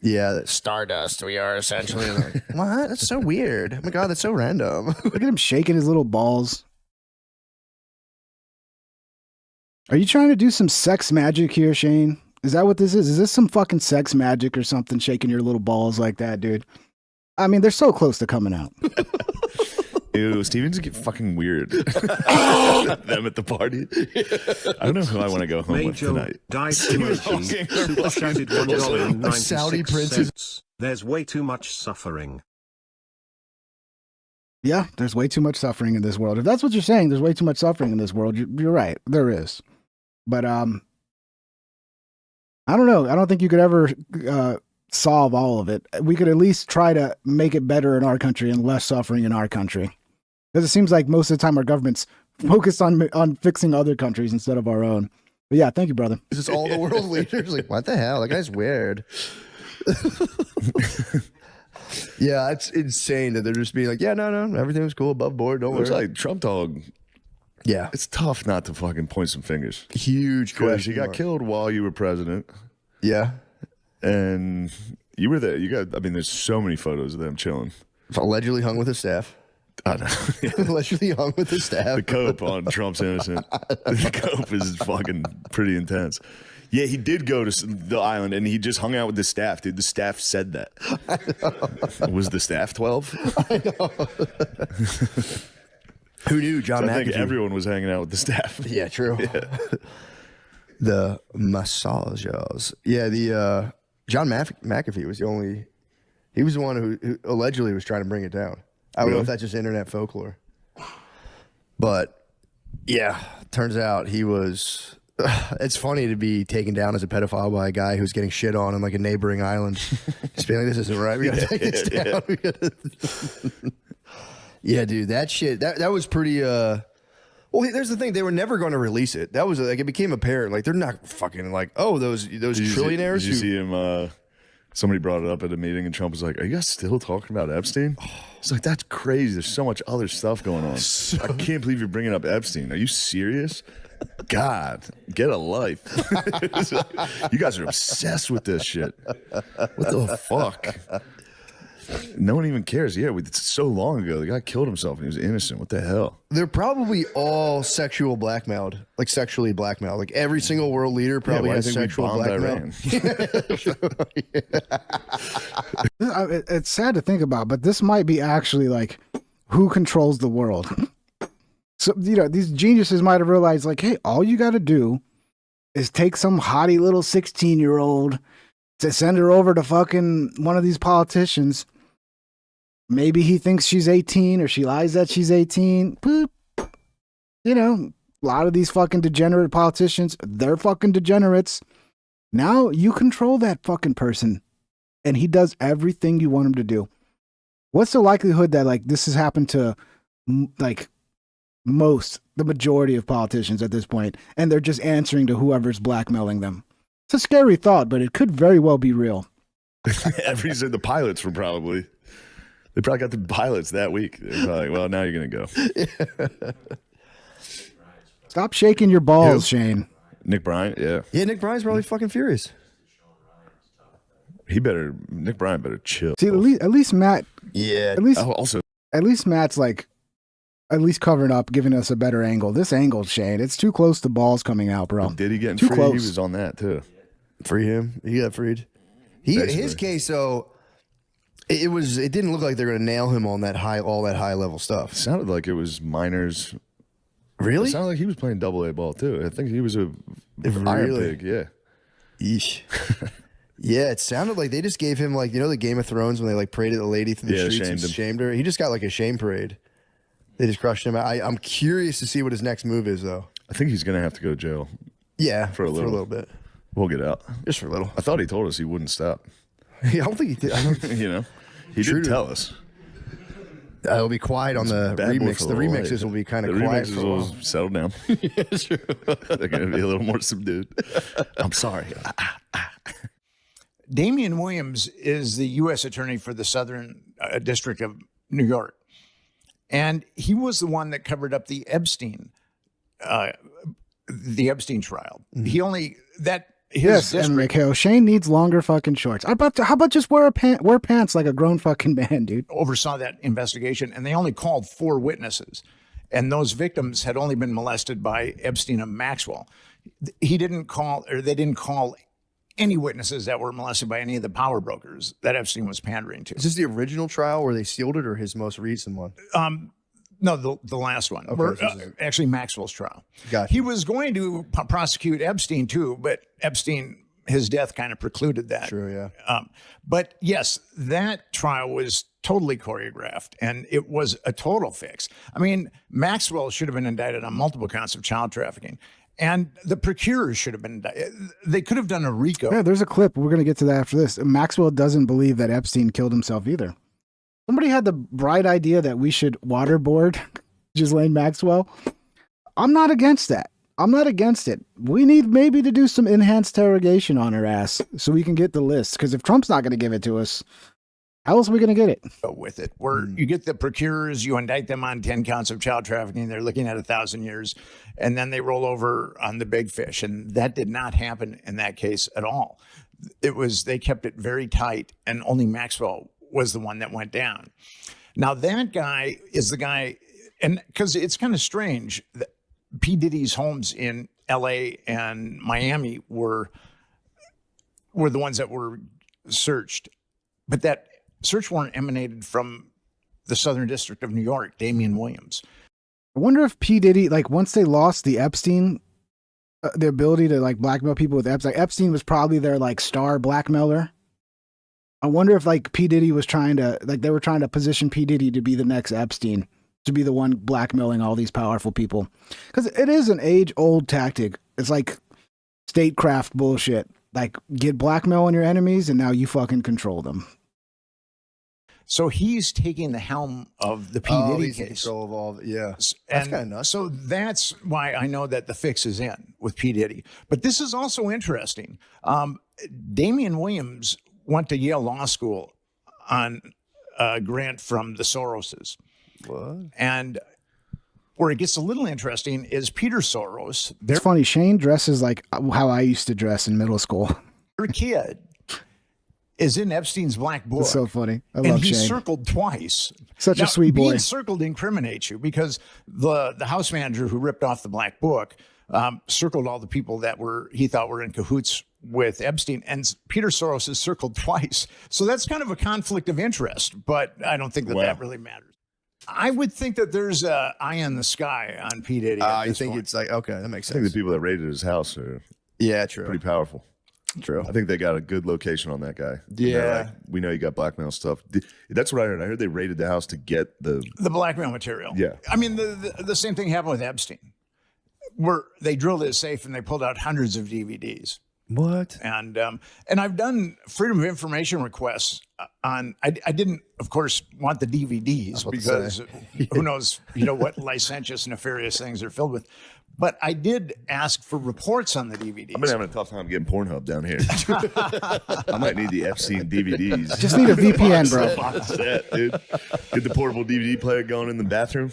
Yeah, Stardust. We are essentially. What? That's so weird. Oh my god, that's so random. Look at him shaking his little balls. Are you trying to do some sex magic here, Shane? Is that what this is? Is this some fucking sex magic or something, shaking your little balls like that, dude? I mean, they're so close to coming out. Ew, Steven's get fucking weird. Them at the party. I don't know who I want to go home with tonight. A Saudi princess. There's way too much suffering. Yeah, there's way too much suffering in this world. If that's what you're saying, there's way too much suffering in this world. You're right. There is. But I don't know. I don't think you could ever solve all of it. We could at least try to make it better in our country and less suffering in our country. Because it seems like most of the time our government's focused on fixing other countries instead of our own. But yeah, thank you, brother. It's just all the world leaders like, what the hell? That guy's weird. Yeah, it's insane that they're just being like, yeah, no, everything was cool, above board, don't worry. It's like Trump dog. Yeah. It's tough not to fucking point some fingers. Huge question. You got killed while you were president. Yeah. And you were there. There's so many photos of them chilling. Allegedly hung with his staff. I know. Allegedly hung with his staff. The cope on Trump's innocent. The cope is fucking pretty intense. Yeah, he did go to the island and he just hung out with the staff, dude. The staff said that. Was the staff 12? I know. Who knew John McAfee? I think everyone was hanging out with the staff. Yeah, true. Yeah. The massagers. Yeah, the John McAfee was he was the one who allegedly was trying to bring it down. I don't know if that's just internet folklore. But yeah, turns out he was... It's funny to be taken down as a pedophile by a guy who's getting shit on like a neighboring island. Just being like, this isn't right. We gotta take this down. Yeah, dude, that shit, that was pretty, well, there's the thing, they were never going to release it. That was, like, it became apparent, like, they're not fucking, like, oh, those trillionaires. Did you see him, somebody brought it up at a meeting and Trump was like, are you guys still talking about Epstein? It's like, that's crazy. There's so much other stuff going on. I can't believe you're bringing up Epstein. Are you serious? God, get a life. You guys are obsessed with this shit. What the fuck? No one even cares. Yeah, it's so long ago. The guy killed himself and he was innocent. What the hell? They're probably all sexually blackmailed. Like every single world leader probably has sexual blackmail. It's sad to think about, but this might be actually like who controls the world. So, these geniuses might have realized, like, hey, all you got to do is take some hottie little 16-year-old to send her over to fucking one of these politicians. Maybe he thinks she's 18 or she lies that she's 18. Boop. A lot of these fucking degenerate politicians, they're fucking degenerates. Now you control that fucking person and he does everything you want him to do. What's the likelihood that like this has happened to like the majority of politicians at this point, and they're just answering to whoever's blackmailing them? It's a scary thought, but it could very well be real. The pilots were probably. They probably got the pilots that week. They're probably like, well, now you're going to go. Stop shaking your balls, Shane. Nick Bryant, yeah. Yeah, Nick Bryant's probably fucking furious. Nick Bryant better chill. See, at least Matt. Yeah. At least Matt's like, at least covering up, giving us a better angle. This angle, Shane, it's too close to balls coming out, bro. Did he get too free? Close. He was on that too. Free him. He got freed. His case, though. It didn't look like they're going to nail him on all that high level stuff. It sounded like it was minors. Really? It sounded like he was playing AA ball too. I think he was a iron pig. Yeah. Yeesh. Yeah, it sounded like they just gave him like the Game of Thrones when they like paraded the lady through the streets and shamed her. He just got like a shame parade. They just crushed him. I'm curious to see what his next move is though. I think he's going to have to go to jail. Yeah, for a little bit. We'll get out just for a little. I thought he told us he wouldn't stop. I don't think he did. He did tell us. It'll be quiet on the remix. The remixes will be kind of quiet. The remixes will settle down. Yeah, sure. They're going to be a little more subdued. I'm sorry. Damian Williams is the U.S. Attorney for the Southern District of New York. And he was the one that covered up the Epstein trial. Mm-hmm. Yes, and Mikhail, Shane needs longer fucking shorts. How about just wear pants like a grown fucking man, dude? Oversaw that investigation, and they only called 4 witnesses, and those victims had only been molested by Epstein and Maxwell. They didn't call any witnesses that were molested by any of the power brokers that Epstein was pandering to. Is this the original trial where they sealed it, or his most recent one? No, the last one. Okay, actually, Maxwell's trial. Gotcha. He was going to prosecute Epstein too, but Epstein, his death kind of precluded that. True, yeah. But yes, that trial was totally choreographed, and it was a total fix. I mean, Maxwell should have been indicted on multiple counts of child trafficking, and the procurers should have been indicted. They could have done a RICO. Yeah, there's a clip. We're going to get to that after this. Maxwell doesn't believe that Epstein killed himself either. Somebody had the bright idea that we should waterboard Ghislaine Maxwell. I'm not against that. I'm not against it. We need maybe to do some enhanced interrogation on her ass so we can get the list. Because if Trump's not going to give it to us, how else are we going to get it? With it, where you get the procurers, you indict them on 10 counts of child trafficking. They're looking at 1,000 years, and then they roll over on the big fish. And that did not happen in that case at all. They kept it very tight, and only Maxwell was the one that went down. Now that guy is the guy, and because it's kind of strange that P. Diddy's homes in L.A. and Miami were the ones that were searched, but that search warrant emanated from the Southern District of New York, Damian Williams. I wonder if P. Diddy, like once they lost the Epstein, the ability to like blackmail people with Epstein, Epstein was probably their like star blackmailer. I wonder if like P. Diddy was they were trying to position P. Diddy to be the next Epstein, to be the one blackmailing all these powerful people. Because it is an age-old tactic. It's like statecraft bullshit. Like get blackmail on your enemies and now you fucking control them. So he's taking the helm of the P. Diddy case. Control of all, yeah. That's kind of nuts. So that's why I know that the fix is in with P. Diddy. But this is also interesting. Damian Williams went to Yale Law School on a grant from the Soroses. What? And where it gets a little interesting is Peter Soros. It's funny. Shane dresses like how I used to dress in middle school. Their kid is in Epstein's black book. It's so funny. I and love he's Shane. circled twice. Such a sweet boy. Being circled incriminates you because the house manager who ripped off the black book circled all the people that he thought were in cahoots with Epstein, and Peter Soros is circled twice. So that's kind of a conflict of interest, but I don't think that really matters. I would think that there's an eye in the sky on P. Diddy. I think it's like, okay, that makes I sense. think the people that raided his house are true. pretty powerful. True. I think they got a good location on that guy. Yeah. They're like, we know you got blackmail stuff. That's what I heard. I heard they raided the house to get the blackmail material. Yeah. I mean, the same thing happened with Epstein, where they drilled his safe and they pulled out hundreds of DVDs. What? And I've done freedom of information requests on. I didn't, of course, want the DVDs because who knows, what licentious, nefarious things they're filled with. But I did ask for reports on the DVDs. I've been having a tough time getting Pornhub down here. I might need the Epstein DVDs. Just need a VPN, bro. Set, dude. Get the portable DVD player going in the bathroom.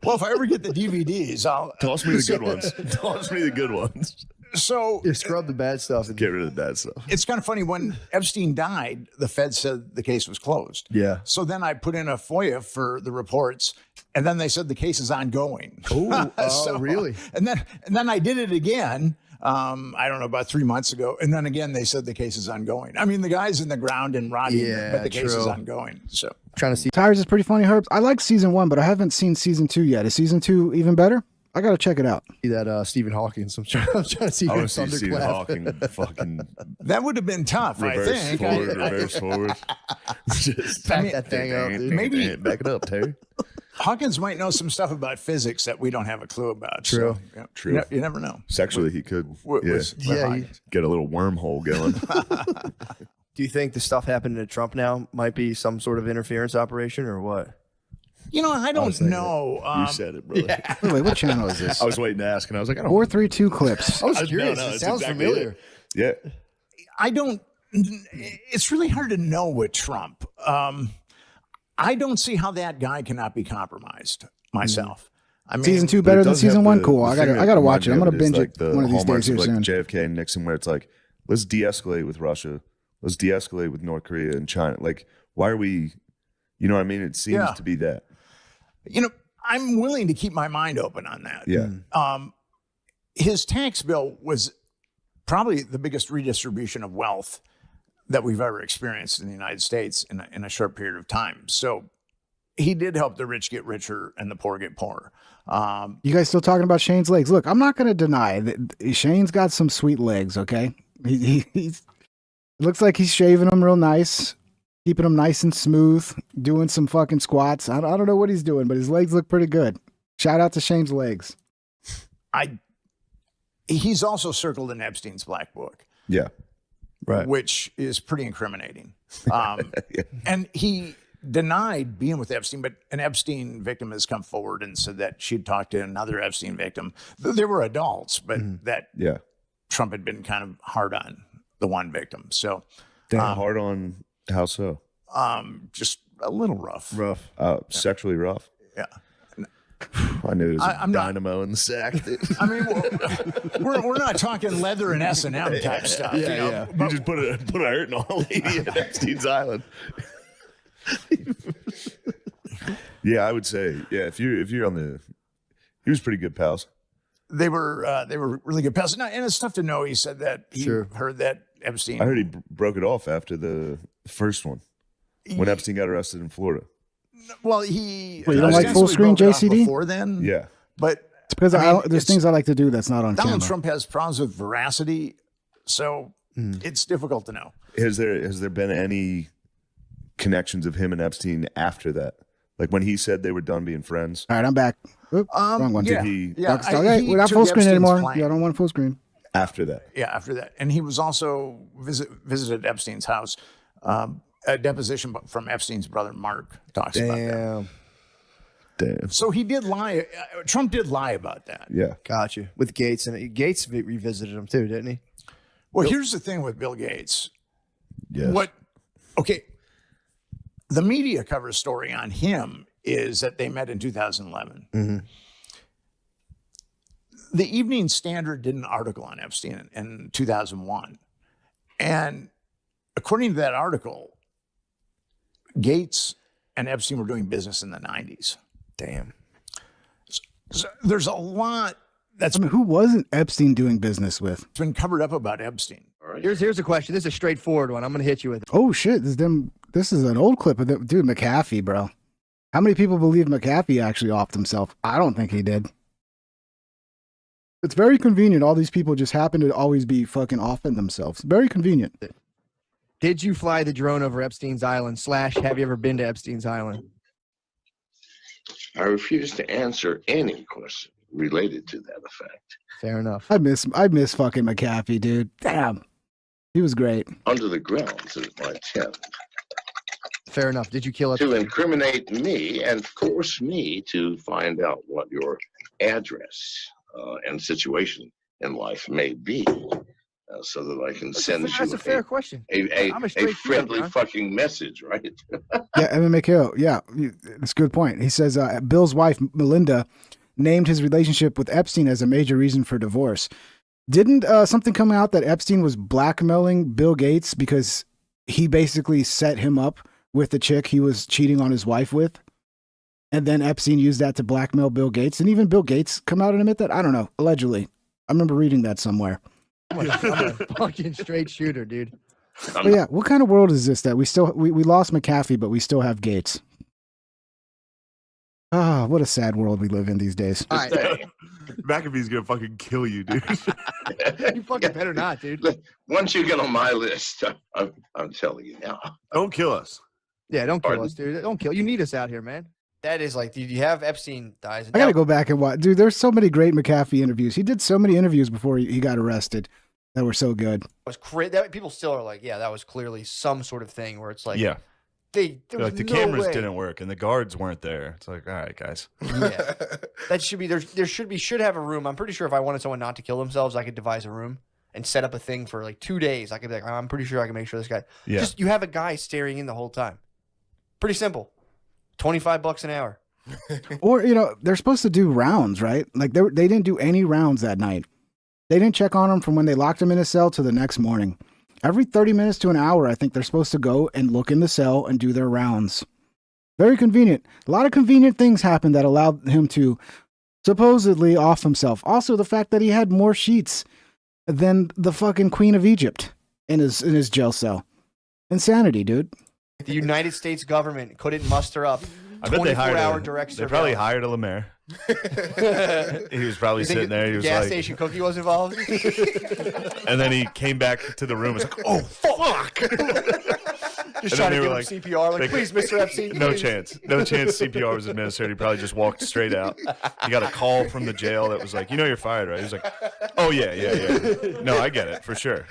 Well, if I ever get the DVDs, I'll toss me the good ones. Toss me the good ones. So you scrub the bad stuff and get rid of the bad stuff. It's kind of funny when Epstein died, the Fed said the case was closed. Yeah. So then I put in a FOIA for the reports, and then they said the case is ongoing. Oh, really? And then I did it again. I don't know, about 3 months ago, and then again they said the case is ongoing. I mean, the guy's in the ground and rotting, but the case is ongoing. So trying to see. Tires is pretty funny, Herbs. I like season 1, but I haven't seen season 2 yet. Is season 2 even better? I gotta check it out. See that Stephen Hawking. I'm trying to see. I want to see Stephen Hawking fucking. That would have been tough. Reverse I think. Reverse forward. Just back that thing up, dude. Maybe back it up, Terry. Hawkins might know some stuff about physics that we don't have a clue about. True. So, yeah, True. You never know. Sexually, he could. Yeah. Get a little wormhole going. Do you think the stuff happening to Trump now might be some sort of interference operation or what? I don't know. You said it, brother. Yeah. Wait, what channel is this? I was waiting to ask, and I was like, I don't. 432 clips. I was curious. It sounds familiar. Yeah. I don't. It's really hard to know with Trump. I don't see how that guy cannot be compromised myself. I mean, season 2 better than season 1. Cool. I gotta watch it. I'm gonna binge it one of these days here soon. JFK and Nixon, where it's like, let's de-escalate with Russia, let's de-escalate with North Korea and China. Like, why are we? You know what I mean? It seems to be that. I'm willing to keep my mind open on that. Yeah. His tax bill was probably the biggest redistribution of wealth that we've ever experienced in the United States in a short period of time. So he did help the rich get richer and the poor get poorer. You guys still talking about Shane's legs? Look, I'm not going to deny that Shane's got some sweet legs, okay? He's looks like he's shaving them real nice, keeping them nice and smooth, doing some fucking squats. I don't know what he's doing, but his legs look pretty good. Shout out to Shane's legs. He's also circled in Epstein's black book. Yeah. Right. Which is pretty incriminating. And he denied being with Epstein, but an Epstein victim has come forward and said that she'd talked to another Epstein victim. They were adults, but that Trump had been kind of hard on the one victim. So hard on how so? Just a little rough. Sexually rough. Yeah. I knew there was a dynamo in the sack. I mean, we're not talking leather and S&M type stuff. Yeah. You just put a hurting on a lady at Epstein's Island. Yeah, I would say, if you're on the, he was pretty good pals. They were really good pals. And it's tough to know. He said that he heard that Epstein. I heard he broke it off after the first one when Epstein got arrested in Florida. Well, you don't like full screen JCD? Before then? Yeah. But it's because there's things I like to do that's not on Donald camera. Trump has problems with veracity, so it's difficult to know. Has there been any connections of him and Epstein after that? Like when he said they were done being friends? All right, I'm back. Oop, wrong one. Yeah. Did he? We're not full screen anymore. Yeah, I don't want full screen. After that? Yeah, after that. And he was also visited Epstein's house. A deposition from Epstein's brother, Mark, talks about that. Damn. So he did lie. Trump did lie about that. Yeah. Gotcha. With Gates, and Gates revisited him too, didn't he? Well, here's the thing with Bill Gates. Yes. The media cover story on him is that they met in 2011. Mm-hmm. The Evening Standard did an article on Epstein in 2001. And according to that article, Gates and Epstein were doing business in the 90s. Damn. So there's a lot that's who wasn't Epstein doing business with? It's been covered up about Epstein. Here's a question. This is a straightforward one. I'm going to hit you with it. Oh shit! This is an old clip of them. Dude, McAfee, bro. How many people believe McAfee actually offed himself? I don't think he did. It's very convenient. All these people just happen to always be fucking offing themselves. Very convenient. Did you fly the drone over Epstein's Island? / have you ever been to Epstein's Island? I refuse to answer any question related to that effect. Fair enough. I miss fucking McAfee, dude. Damn. He was great. Under the grounds is my intent. Fair enough. Did you kill To incriminate me and force me to find out what your address and situation in life may be, so that I can send you That's a fair question. a I'm a straight shooter, friendly John. fucking message, right? Yeah, MMA KO. Yeah, it's a good point. He says Bill's wife, Melinda, named his relationship with Epstein as a major reason for divorce. Didn't something come out that Epstein was blackmailing Bill Gates because he basically set him up with the chick he was cheating on his wife with? And then Epstein used that to blackmail Bill Gates. And even Bill Gates come out and admit that? I don't know. Allegedly. I remember reading that somewhere. I'm a fucking straight shooter, dude. But yeah, what kind of world is this that we lost McAfee, but we still have Gates? Ah, what a sad world we live in these days. All right. McAfee's gonna fucking kill you, dude. You fucking better not, dude. Once you get on my list, I'm telling you now. Don't kill us. Yeah, don't kill us, dude. Don't kill. You need us out here, man. That is like, dude, you have Epstein dies. I gotta go back and watch. Dude, there's so many great McAfee interviews. He did so many interviews before he got arrested that were so good. Was people still are like, yeah, that was clearly some sort of thing where it's like, Yeah. there Like was the no cameras way. didn't work and the guards weren't there. It's like, all right, guys. Yeah, that should be there. Should have a room. I'm pretty sure if I wanted someone not to kill themselves, I could devise a room and set up a thing for like 2 days. I could be like, I'm pretty sure I can make sure this guy. Yeah. Just you have a guy staring in the whole time. Pretty simple. $25 an hour. Or, they're supposed to do rounds, right? Like they didn't do any rounds that night. They didn't check on him from when they locked him in his cell to the next morning. Every 30 minutes to an hour, I think they're supposed to go and look in the cell and do their rounds. Very convenient. A lot of convenient things happened that allowed him to supposedly off himself. Also, the fact that he had more sheets than the fucking Queen of Egypt in his jail cell. Insanity, dude. The United States government couldn't muster up I bet they hired 24-hour direct They probably surveillance. hired a Lemaire. He was probably You think sitting there. He was gas like, station cookie was involved. and then he came back to the room. and was like, oh fuck! Just trying to give him CPR. Like, please, Mr. Epstein. No please." chance. No chance CPR was administered. He probably just walked straight out. He got a call from the jail that was like, you're fired, right? He was like, oh, yeah. No, I get it, for sure.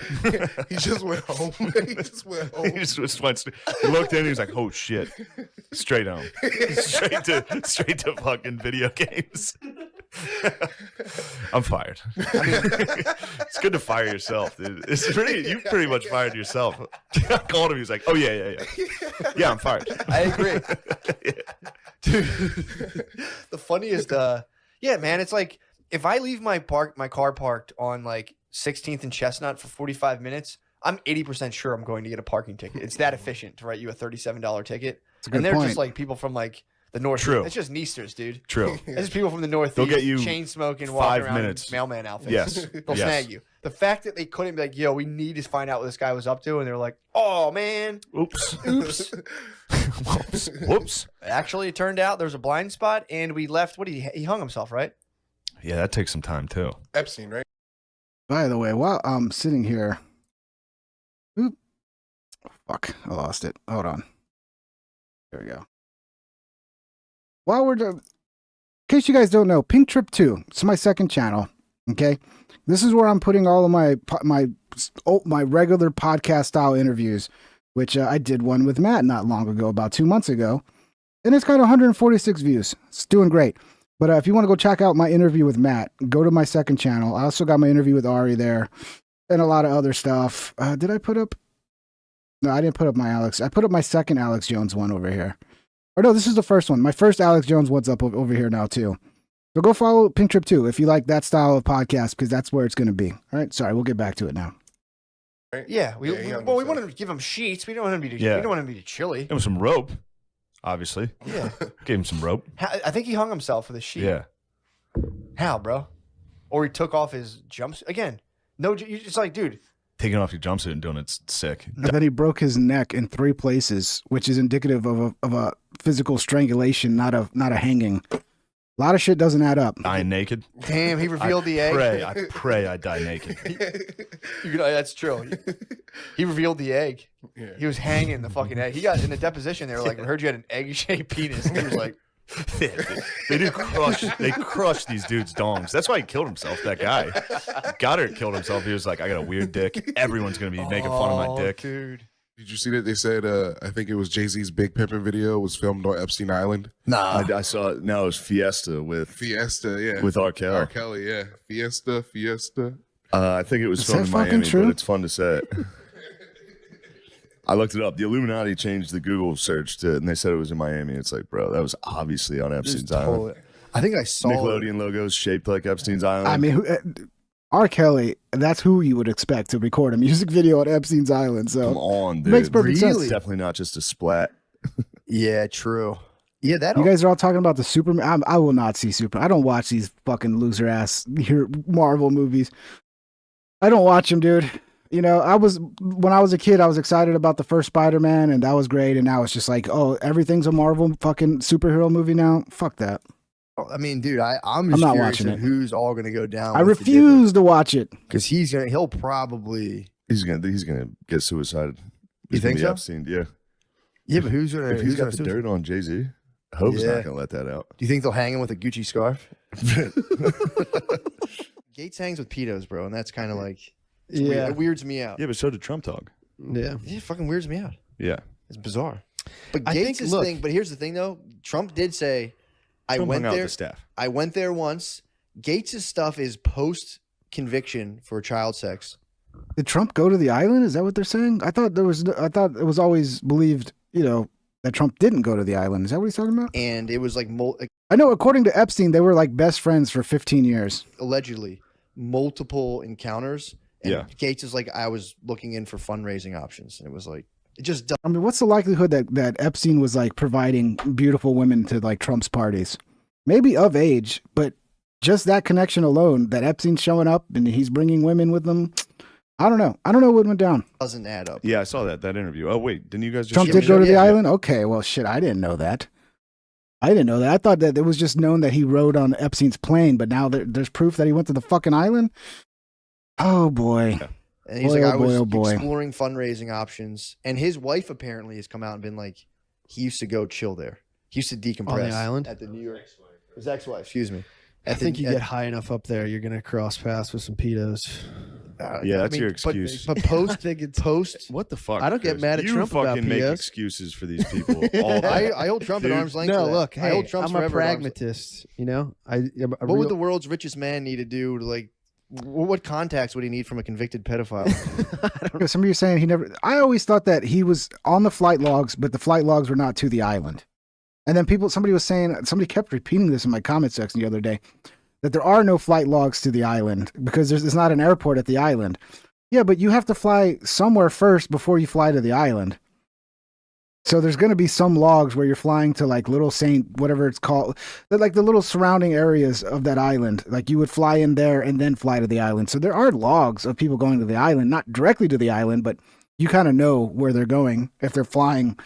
He just went home. He just went home. He just went, he looked in, he was like, oh, shit. Straight home. Straight to fucking video games. I'm fired. It's good to fire yourself, dude. You pretty much fired yourself. I called him, he was like, oh, yeah. Yeah, I'm fired. I agree. Dude, the funniest, yeah, man, it's like if I leave my car parked on like 16th and Chestnut for 45 minutes, I'm 80% sure I'm going to get a parking ticket. It's that efficient to write you a $37 ticket. a good And they're point. just like people from like the north. True. It's just Neasters, dude. True. It's just people from the northeast. They'll get you chain smoking, 5 walking around minutes. in mailman outfits. Yes. They'll Yes. snag you. The fact that they couldn't be like, yo, we need to find out what this guy was up to, and they're like, oh man, oops. Actually, it turned out there was a blind spot, and we left. What did he hung himself, right? Yeah, that takes some time, too. Epstein, right? By the way, while I'm sitting here, I lost it. Hold on. There we go. While in case you guys don't know, Pink Trip 2, it's my second channel. Okay, this is where I'm putting all of my regular podcast style interviews, which I did one with Matt not long ago, about 2 months ago, and it's got 146 views. It's doing great. But if you want to go check out my interview with Matt, go to my second channel. I also got my interview with Ari there, and a lot of other stuff. Did I put up? No, I didn't put up my Alex. I put up my second Alex Jones one over here. Or no, this is the first one. My first Alex Jones one's up over here now too. So go follow Pink Trip 2 if you like that style of podcast, because that's where it's going to be. All right, sorry, we'll get back to it now. Right? Yeah, we he hung wanted himself. to give him sheets. We don't want him to be. Yeah. We don't want him to be chilly. Give him some rope, obviously. Yeah. Gave him some rope. I think he hung himself with a sheet. Yeah. How, bro? Or he took off his jumpsuit again. No, it's like, dude. Taking off your jumpsuit and doing it's sick. And then he broke his neck in 3 places, which is indicative of a physical strangulation, not a hanging. A lot of shit doesn't add up. Dying naked. Damn, he revealed the egg. I pray I die naked. That's true. He revealed the egg. Yeah. He was hanging the fucking egg. He got in the deposition. They were like, "I heard you had an egg-shaped penis." And he was like, They crush these dudes' dongs. That's why he killed himself, that guy. Goddard killed himself. He was like, I got a weird dick. Everyone's going to be making fun of my dick. Dude. Did you see that? They said, I think it was Jay-Z's Big Pimpin' video was filmed on Epstein Island. Nah. I saw it. No, it was Fiesta with yeah. With R. Kelly. R. Kelly, yeah. Fiesta. I think it was Is filmed that in fucking Miami, true? but it's fun to say it. I looked it up. The Illuminati changed the Google search to, and they said it was in Miami. It's like, bro, that was obviously on Epstein's Island. I think I saw Nickelodeon logos shaped like Epstein's Island. I mean, R. Kelly, that's who you would expect to record a music video on Epstein's Island. So Come on, dude. makes perfect sense. It's definitely not just a splat. Yeah, true. Yeah, that. You guys are all talking about the Superman. I will not see Superman. I don't watch these fucking loser ass Marvel movies. I don't watch them, dude. You know, when I was a kid, I was excited about the first Spider-Man, and that was great. And now it's just like, oh, everything's a Marvel fucking superhero movie now. Fuck that. I mean, dude, I'm just not curious watching of it. who's all going to go down. I refuse to watch it because he'll probably he's gonna get suicided. You He's gonna think be so? Epstein, yeah. Yeah, but who's gonna? If he's who's got gonna the suicide? dirt on Jay-Z, Hope's Yeah. not gonna let that out. Do you think they'll hang him with a Gucci scarf? Gates hangs with pedos, bro, and that's kind of like, it's weird. It weirds me out. Yeah, but so did Trump talk. Yeah, it fucking weirds me out. Yeah. It's bizarre. But I think- Gates' look- thing. But here's the thing, though. Trump did say, "I Trump went hung out with there. the staff. I went there once." Gates' stuff is post conviction for child sex. Did Trump go to the island? Is that what they're saying? I thought it was always believed, that Trump didn't go to the island. Is that what he's talking about? And it was like I know, according to Epstein, they were like best friends for 15 years. allegedly multiple encounters. And Yeah. Gates is like, I was looking in for fundraising options, and it was like, it just I mean, what's the likelihood that Epstein was like providing beautiful women to like Trump's parties? Maybe of age, but just that connection alone, that Epstein's showing up and he's bringing women with him. I don't know. I don't know what went down. doesn't add up. Yeah, I saw that interview. Oh wait, didn't you guys just Trump did go to the island? Okay, well, shit, I didn't know that. I thought that it was just known that he rode on Epstein's plane, but now there's proof that he went to the fucking island? Oh, boy. And he's Boy, like, I oh, boy, was oh, boy. exploring fundraising options. And his wife apparently has come out and been like, he used to go chill there. He used to decompress island? at the New York. His ex-wife, excuse me. I think you get high enough up there, you're gonna cross paths with some pedos. Yeah, that's your excuse. But post, What the fuck? I don't get Chris? mad at you Trump about fucking make POs. excuses for these people. All day. I hold Trump at Dude. arm's length. No, for that. look, I hey, hold Trump's I'm a forever at arm's length. pragmatist. What would the world's richest man need to do to like? What contacts would he need from a convicted pedophile? Some of you are saying he never. I always thought that he was on the flight logs, but the flight logs were not to the island. And then somebody kept repeating this in my comment section the other day, that there are no flight logs to the island because there's not an airport at the island. Yeah, but you have to fly somewhere first before you fly to the island. So there's going to be some logs where you're flying to like Little Saint, whatever it's called, like the little surrounding areas of that island. Like you would fly in there and then fly to the island. So there are logs of people going to the island, not directly to the island, but you kind of know where they're going if they're flying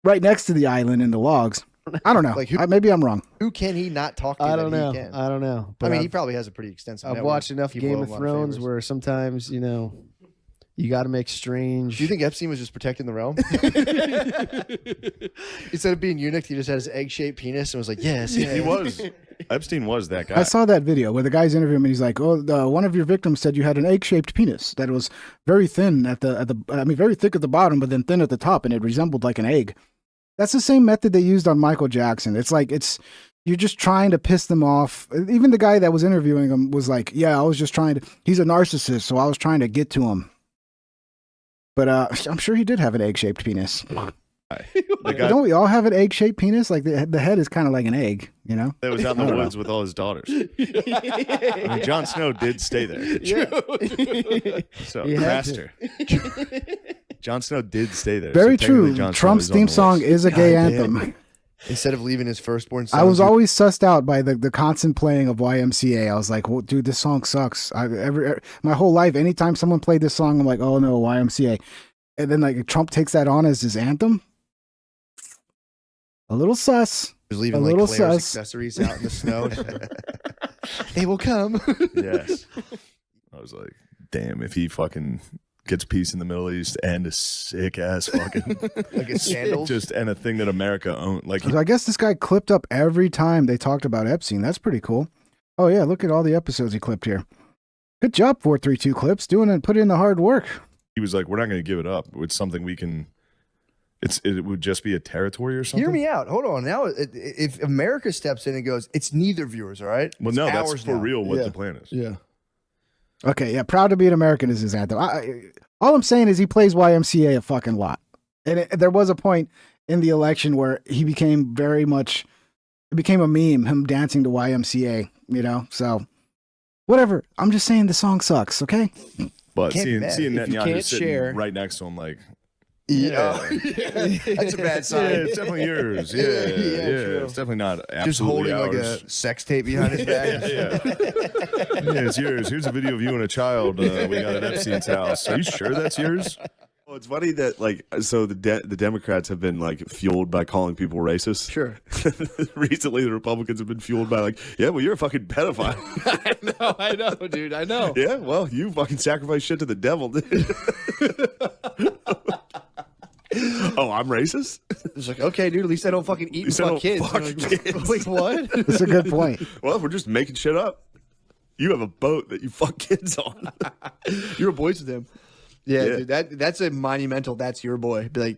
right next to the island in the logs. I don't know. Like maybe I'm wrong. Who can he not talk to? I don't that know. He can? I don't know. I mean, he I've- probably has a pretty extensive. I've network. watched enough People Game owe of him a lot Thrones favors. where sometimes, you got to make strange. Do you think Epstein was just protecting the realm? Instead of being eunuch, he just had his egg-shaped penis and was like, "Yes, yes." He was. Epstein was that guy. I saw that video where the guy's interviewing him and he's like, "Oh, one of your victims said you had an egg-shaped penis that was very thin very thick at the bottom, but then thin at the top, and it resembled like an egg." That's the same method they used on Michael Jackson. It's like you're just trying to piss them off. Even the guy that was interviewing him was like, "Yeah, I was just trying to. He's a narcissist, so I was trying to get to him." But I'm sure he did have an egg-shaped penis. Don't we all have an egg-shaped penis? Like the head is kind of like an egg, you know? That was out in the woods with all his daughters. I mean, Jon Snow did stay there. So, He had Craster. Jon Snow did stay there. Very so technically true. Jon Snow Trump's is on theme the song list. is a gay God damn. anthem. Instead of leaving his firstborn son. I was always sussed out by the constant playing of YMCA. I was like, well, dude, this song sucks. My whole life, anytime someone played this song, I'm like, oh no, YMCA. And then like Trump takes that on as his anthem. A little sus. Just leaving a like little Claire's sus. accessories out in the snow. They will come. Yes. I was like, damn, if he fucking gets peace in the Middle East and a sick ass fucking Like his sandals? just and a thing that America owned. Like So I guess this guy clipped up every time they talked about Epstein. That's pretty cool. Oh yeah, look at all the episodes he clipped here. Good job, 432 Clips, doing it, put in the hard work. he was like, we're not going to give it up. It's something we can. It would just be a territory or something. Hear me out. Hold on. Now, if America steps in and goes, it's neither viewers, all right? Well, It's no, that's ours for now. real what Yeah. the plan is. Yeah. Okay, yeah, proud to be an American is his anthem. All I'm saying is he plays YMCA a fucking lot. And there was a point in the election where he became it became a meme, him dancing to YMCA, you know? So, whatever. I'm just saying the song sucks, okay? But Can't be seeing mad. Netanyahu If you can't sitting share- right next to him, like, Yeah. That's a bad sign. Yeah, it's definitely yours. Yeah, true. it's definitely not absolutely Just holding ours. like a sex tape behind his back. Yeah, it's yours. Here's a video of you and a child we got at Epstein's house. Are you sure that's yours? Well, it's funny that so the Democrats have been fueled by calling people racist. Sure. Recently, the Republicans have been fueled by yeah, well, you're a fucking pedophile. I know, dude. I know. Yeah, well, you fucking sacrifice shit to the devil, dude. Oh, I'm racist? It's like, okay, dude, at least I don't fucking eat and fuck kids. Fuck Like, kids. Wait, what? That's a good point. Well, we're just making shit up. You have a boat that you fuck kids on. You're boys with him. Yeah, dude, that's a monumental. That's your boy. Be like,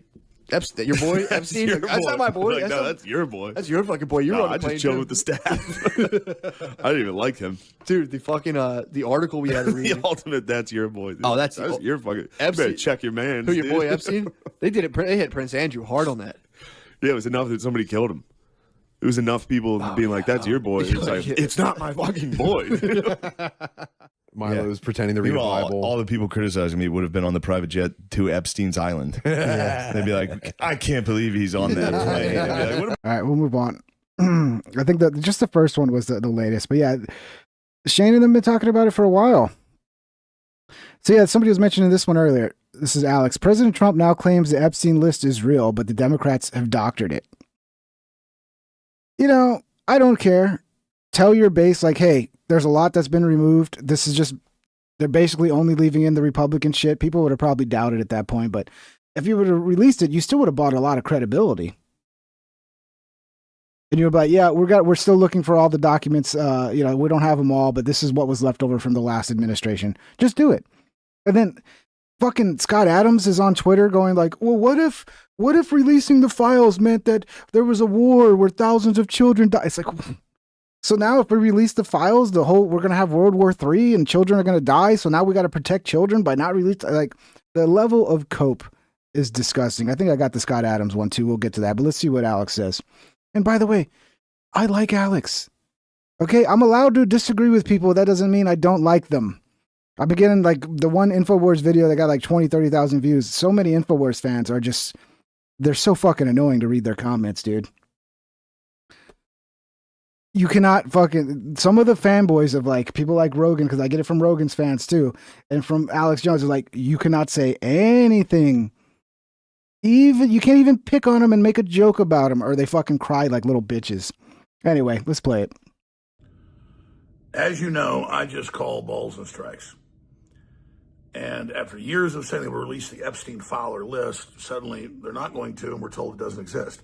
Epstein, your boy Epstein. Your That's boy. not my boy. Like, no, that's your boy. That's your fucking boy. You're No, on the I plane. just chilled too. with the staff. I didn't even like him. Dude, the fucking the article we had to read. The ultimate, that's your boy. Dude. Oh, that's your fucking. Epstein. You better check your man. Who, your boy Epstein? They did it. They hit Prince Andrew hard on that. Yeah, it was enough that somebody killed him. It was enough people being like, "That's your boy." It's like, it's not my fucking boy. Milo's pretending to read a Meanwhile, Bible. all the people criticizing me would have been on the private jet to Epstein's island. They'd be like, I can't believe he's on that plane. They'd be like, what All right, we'll move on. I think that just the first one was the latest. But yeah, Shane and them been talking about it for a while. So yeah, somebody was mentioning this one earlier. This is Alex. President Trump now claims the Epstein list is real, but the Democrats have doctored it. You know, I don't care. Tell your base, like, hey, there's a lot that's been removed. This is just, they're basically only leaving in the Republican shit. People would have probably doubted at that point, but if you would have released it, you still would have bought a lot of credibility. And you're like, yeah, we're still looking for all the documents. We don't have them all, but this is what was left over from the last administration. Just do it. And then fucking Scott Adams is on Twitter going like, well, what if releasing the files meant that there was a war where thousands of children died? It's like, so now if we release the files, we're going to have World War III and children are going to die. So now we got to protect children by not releasing, like, the level of cope is disgusting. I think I got the Scott Adams one too. We'll get to that, but let's see what Alex says. And by the way, I like Alex. Okay. I'm allowed to disagree with people. That doesn't mean I don't like them. I've been getting like the one InfoWars video that got like 20, 30,000 views. So many InfoWars fans are just, they're so fucking annoying to read their comments, dude. You cannot some of the fanboys of like people like Rogan, because I get it from Rogan's fans too, and from Alex Jones, is like, you cannot say anything. You can't even pick on them and make a joke about them, or they fucking cry like little bitches. Anyway, let's play it. As you know, I just call balls and strikes. And after years of saying they will release the Epstein file or list, suddenly they're not going to, and we're told it doesn't exist.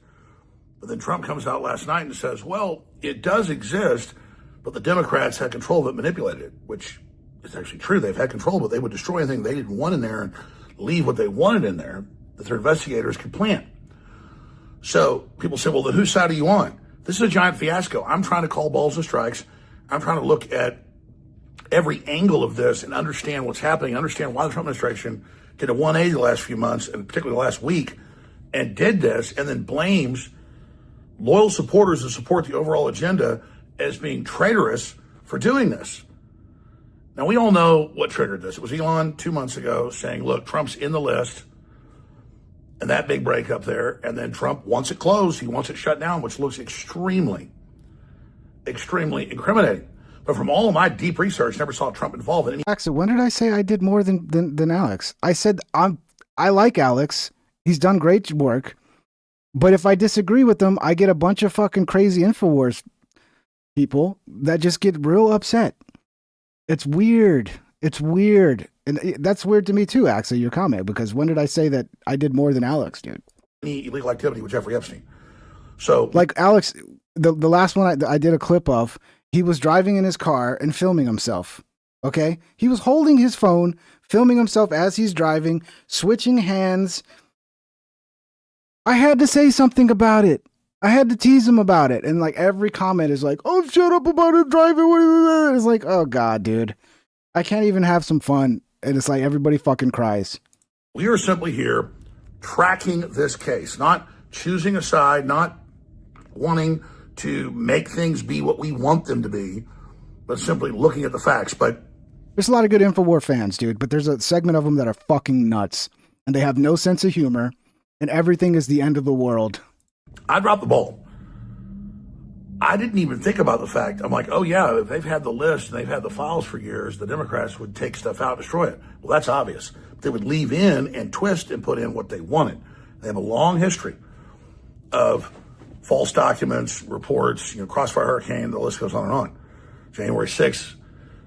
But then Trump comes out last night and says, well, it does exist, but the Democrats had control of it, manipulated it, which is actually true. They've had control, but they would destroy anything they didn't want in there and leave what they wanted in there that their investigators could plant. So people say, well, then whose side are you on? This is a giant fiasco. I'm trying to call balls and strikes. I'm trying to look at every angle of this and understand what's happening, understand why the Trump administration did a 180 the last few months, and particularly the last week, and did this and then blames loyal supporters who support the overall agenda as being traitorous for doing this. Now, we all know what triggered this. It was Elon 2 months ago saying, look, Trump's in the list, and that big breakup there. And then Trump wants it closed. He wants it shut down, which looks extremely, extremely incriminating. But from all of my deep research, never saw Trump involved in any. Alex, when did I say I did more than Alex? I said I like Alex. He's done great work. But if I disagree with him, I get a bunch of fucking crazy InfoWars people that just get real upset. It's weird. It's weird. And that's weird to me too, Axel, your comment, because when did I say that I did more than Alex, dude? Any illegal activity with Jeffrey Epstein. So, like Alex, the last one I did a clip of, he was driving in his car and filming himself. Okay? He was holding his phone, filming himself as he's driving, switching hands. I had to say something about it. I had to tease him about it. And like every comment is like, oh, shut up about him driving. It's like, oh God, dude. I can't even have some fun. And it's like everybody fucking cries. we are simply here tracking this case, not choosing a side, not wanting to make things be what we want them to be, but simply looking at the facts. But there's a lot of good InfoWar fans, dude, but there's a segment of them that are fucking nuts and they have no sense of humor and everything is the end of the world. I dropped the ball. I didn't even think about the fact. I'm like, oh yeah, if they've had the list and they've had the files for years, the Democrats would take stuff out and destroy it. Well, that's obvious. They would leave in and twist and put in what they wanted. They have a long history of false documents, reports, Crossfire Hurricane, the list goes on and on. January 6th.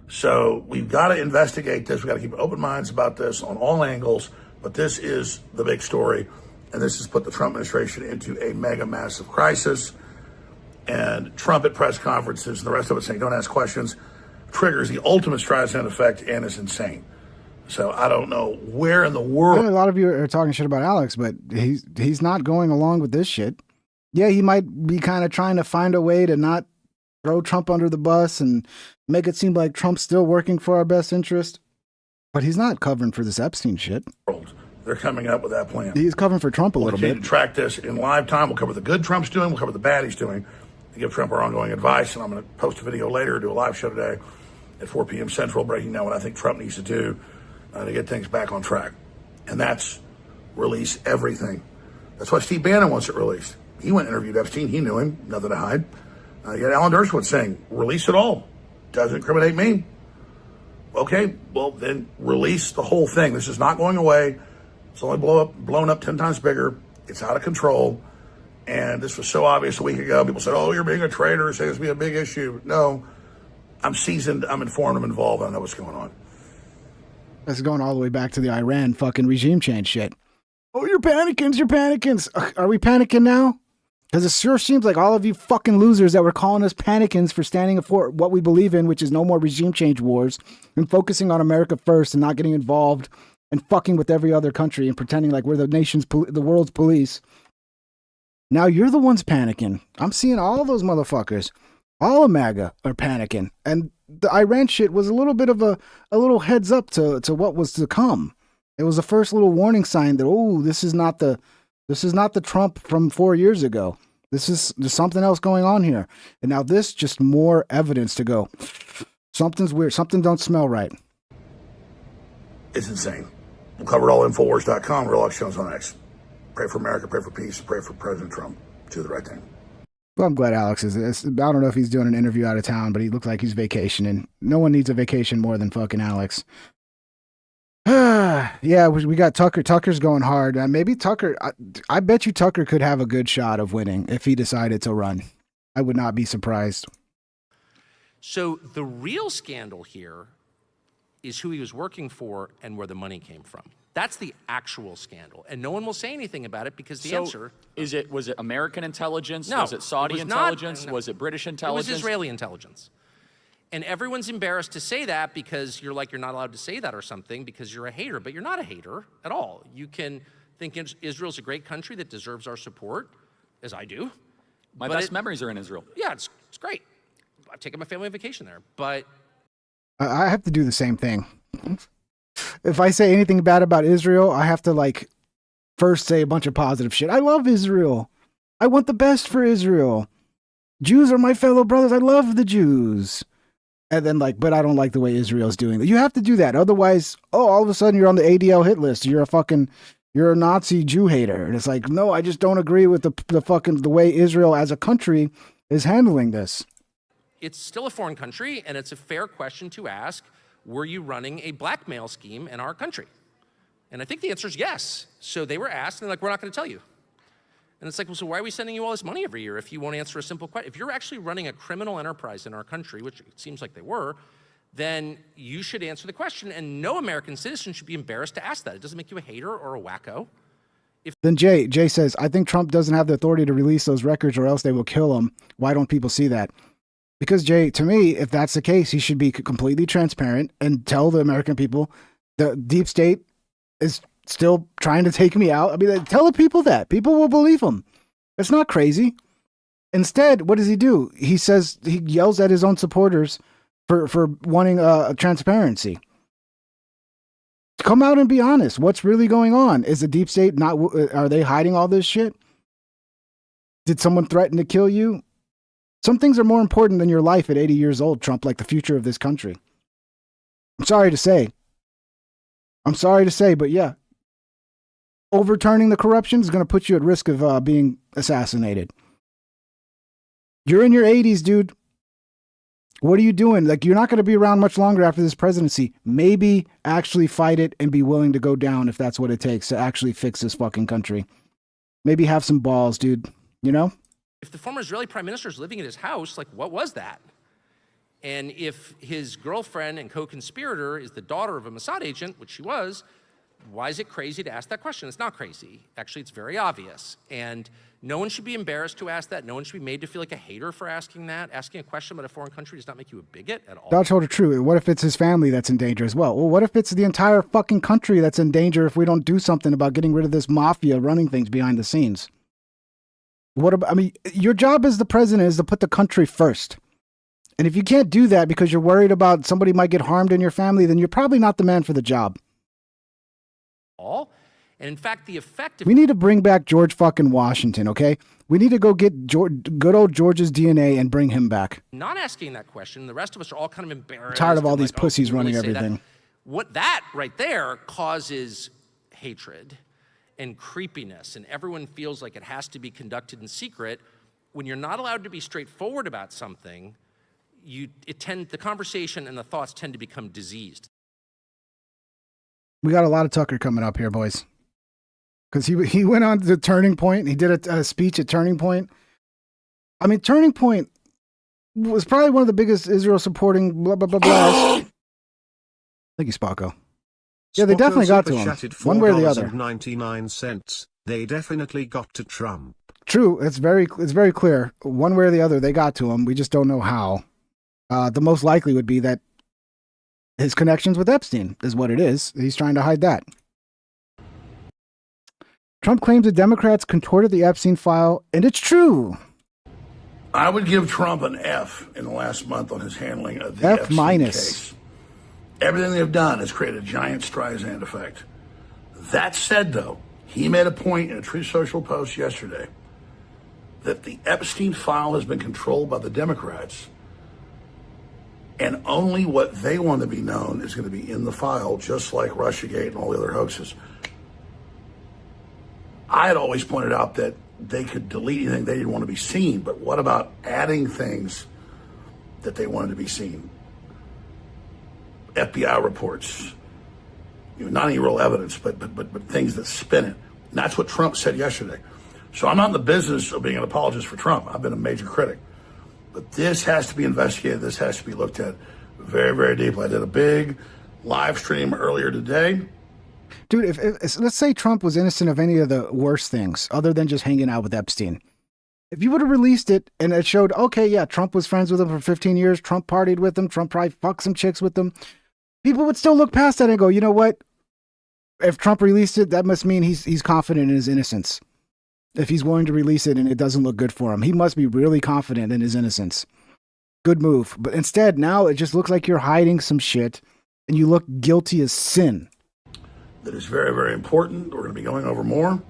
So we've got to investigate this. We've got to keep open minds about this on all angles. But this is the big story. And this has put the Trump administration into a mega massive crisis. And Trump at press conferences and the rest of it saying, don't ask questions, triggers the ultimate Streisand effect and is insane. So I don't know where in the world. A lot of you are talking shit about Alex, but he's not going along with this shit. Yeah, he might be kind of trying to find a way to not throw Trump under the bus and make it seem like Trump's still working for our best interest. But he's not covering for this Epstein shit. They're coming up with that plan. He's covering for Trump a little We'll bit. to track this in live time. We'll cover the good Trump's doing. We'll cover the bad he's doing. To give Trump our ongoing advice. And I'm going to post a video later, do a live show today at 4 p.m. Central, breaking down what I think Trump needs to do to get things back on track. And that's release everything. That's why Steve Bannon wants it released. He went and interviewed Epstein. He knew him. Nothing to hide. You had Alan Dershowitz saying, release it all. Doesn't incriminate me. Okay, well, then release the whole thing. This is not going away. It's only blown up 10 times bigger. It's out of control. And this was so obvious a week ago. People said, oh, you're being a traitor. Say this will be a big issue. No, I'm seasoned. I'm informed. I'm involved. I know what's going on. This is going all the way back to the Iran fucking regime change shit. Oh, you're panicking. You're panicking. Are we panicking now? Because it sure seems like all of you fucking losers that were calling us panicins for standing up for what we believe in, which is no more regime change wars and focusing on America first and not getting involved and fucking with every other country and pretending like we're the world's police. Now you're the ones panicking. I'm seeing all those motherfuckers. All of MAGA are panicking. And the Iran shit was a little bit of a little heads up to what was to come. It was the first little warning sign that, oh, this is not the Trump from 4 years ago. There's something else going on here. And now this just more evidence to go. Something's weird. Something don't smell right. It's insane. We'll cover it all at Infowars.com. Real Life Shows on X. Pray for America, pray for peace, pray for President Trump. Do the right thing. Well, I'm glad Alex is. I don't know if he's doing an interview out of town, but he looks like he's vacationing. No one needs a vacation more than fucking Alex. Yeah, we got Tucker. Tucker's going hard. Maybe Tucker. I bet you Tucker could have a good shot of winning if he decided to run. I would not be surprised. So the real scandal here is who he was working for and where the money came from. That's the actual scandal, and no one will say anything about it because the answer was it American intelligence? No, was it Saudi intelligence? Was it British intelligence? It was Israeli intelligence. And everyone's embarrassed to say that because you're not allowed to say that or something because you're a hater, but you're not a hater at all. You can think Israel's a great country that deserves our support, as I do. My best memories are in Israel. Yeah, it's great. I've taken my family on vacation there, but I have to do the same thing. If I say anything bad about Israel, I have to first say a bunch of positive shit. I love Israel. I want the best for Israel. Jews are my fellow brothers. I love the Jews. And then like, but I don't like the way Israel's doing that. You have to do that. Otherwise, all of a sudden you're on the ADL hit list. You're a Nazi Jew hater. And it's like, no, I just don't agree with the way Israel as a country is handling this. It's still a foreign country, and it's a fair question to ask, were you running a blackmail scheme in our country? And I think the answer is yes. So they were asked, and they're like, we're not going to tell you. And it's like, well, so why are we sending you all this money every year if you won't answer a simple question? If you're actually running a criminal enterprise in our country, which it seems like they were, then you should answer the question, and no American citizen should be embarrassed to ask that. It doesn't make you a hater or a wacko. Then Jay says, I think Trump doesn't have the authority to release those records or else they will kill him. Why don't people see that? Because Jay, to me, if that's the case, he should be completely transparent and tell the American people the deep state is still trying to take me out. I mean, tell the people that. People will believe him. It's not crazy. Instead, what does he do? He says, he yells at his own supporters for wanting transparency. Come out and be honest. What's really going on? Is the deep state not, are they hiding all this shit? Did someone threaten to kill you? Some things are more important than your life at 80 years old, Trump, like the future of this country. I'm sorry to say, but yeah. Overturning the corruption is going to put you at risk of being assassinated. You're in your 80s, dude. What are you doing? Like, you're not going to be around much longer after this presidency. Maybe actually fight it and be willing to go down if that's what it takes to actually fix this fucking country. Maybe have some balls, dude. You know? If the former Israeli prime minister is living at his house, like, what was that? And if his girlfriend and co-conspirator is the daughter of a Mossad agent, which she was, why is it crazy to ask that question? It's not crazy. Actually, it's very obvious. And no one should be embarrassed to ask that. No one should be made to feel like a hater for asking that. Asking a question about a foreign country does not make you a bigot at all. Dodge hold it true. What if it's his family that's in danger as well? Well, what if it's the entire fucking country that's in danger if we don't do something about getting rid of this mafia running things behind the scenes? What about, I mean, your job as the president is to put the country first. And if you can't do that because you're worried about somebody might get harmed in your family, then you're probably not the man for the job. And in fact, the effect of we need to bring back George fucking Washington, okay? We need to go get good old George's DNA and bring him back. not asking that question, the rest of us are all kind of embarrassed. Tired of all and these like, oh, pussies can you running really say that? everything. What that right there causes hatred and creepiness, and everyone feels like it has to be conducted in secret. When you're not allowed to be straightforward about something, the conversation and the thoughts tend to become diseased. We got a lot of Tucker coming up here, boys. Because he went on to Turning Point. He did a speech at Turning Point. I mean, Turning Point was probably one of the biggest Israel supporting blah, blah, blah, blah. Thank you, Spocko. Yeah, they definitely got to him. One way or the other. 99 cents. They definitely got to Trump. True. It's very clear. One way or the other, they got to him. We just don't know how. The most likely would be that his connections with Epstein is what it is. He's trying to hide that. Trump claims the Democrats contorted the Epstein file, and it's true. I would give Trump an F in the last month on his handling of the F Epstein minus. case. Everything they've done has created a giant Streisand effect. That said, though, he made a point in a Truth Social post yesterday that the Epstein file has been controlled by the Democrats, and only what they want to be known is going to be in the file, just like Russiagate and all the other hoaxes. I had always pointed out that they could delete anything they didn't want to be seen, but what about adding things that they wanted to be seen? FBI reports, not any real evidence, but things that spin it. And that's what Trump said yesterday. So I'm not in the business of being an apologist for Trump. I've been a major critic. But this has to be investigated. This has to be looked at very, very deeply. I did a big live stream earlier today. Dude, if let's say Trump was innocent of any of the worst things other than just hanging out with Epstein. If you would have released it and it showed, okay, yeah, Trump was friends with him for 15 years. Trump partied with him. Trump probably fucked some chicks with him. People would still look past that and go, you know what? If Trump released it, that must mean he's confident in his innocence. If he's willing to release it and it doesn't look good for him, he must be really confident in his innocence. Good move. But instead, now it just looks like you're hiding some shit and you look guilty as sin. That is very, very important. We're going to be going over more.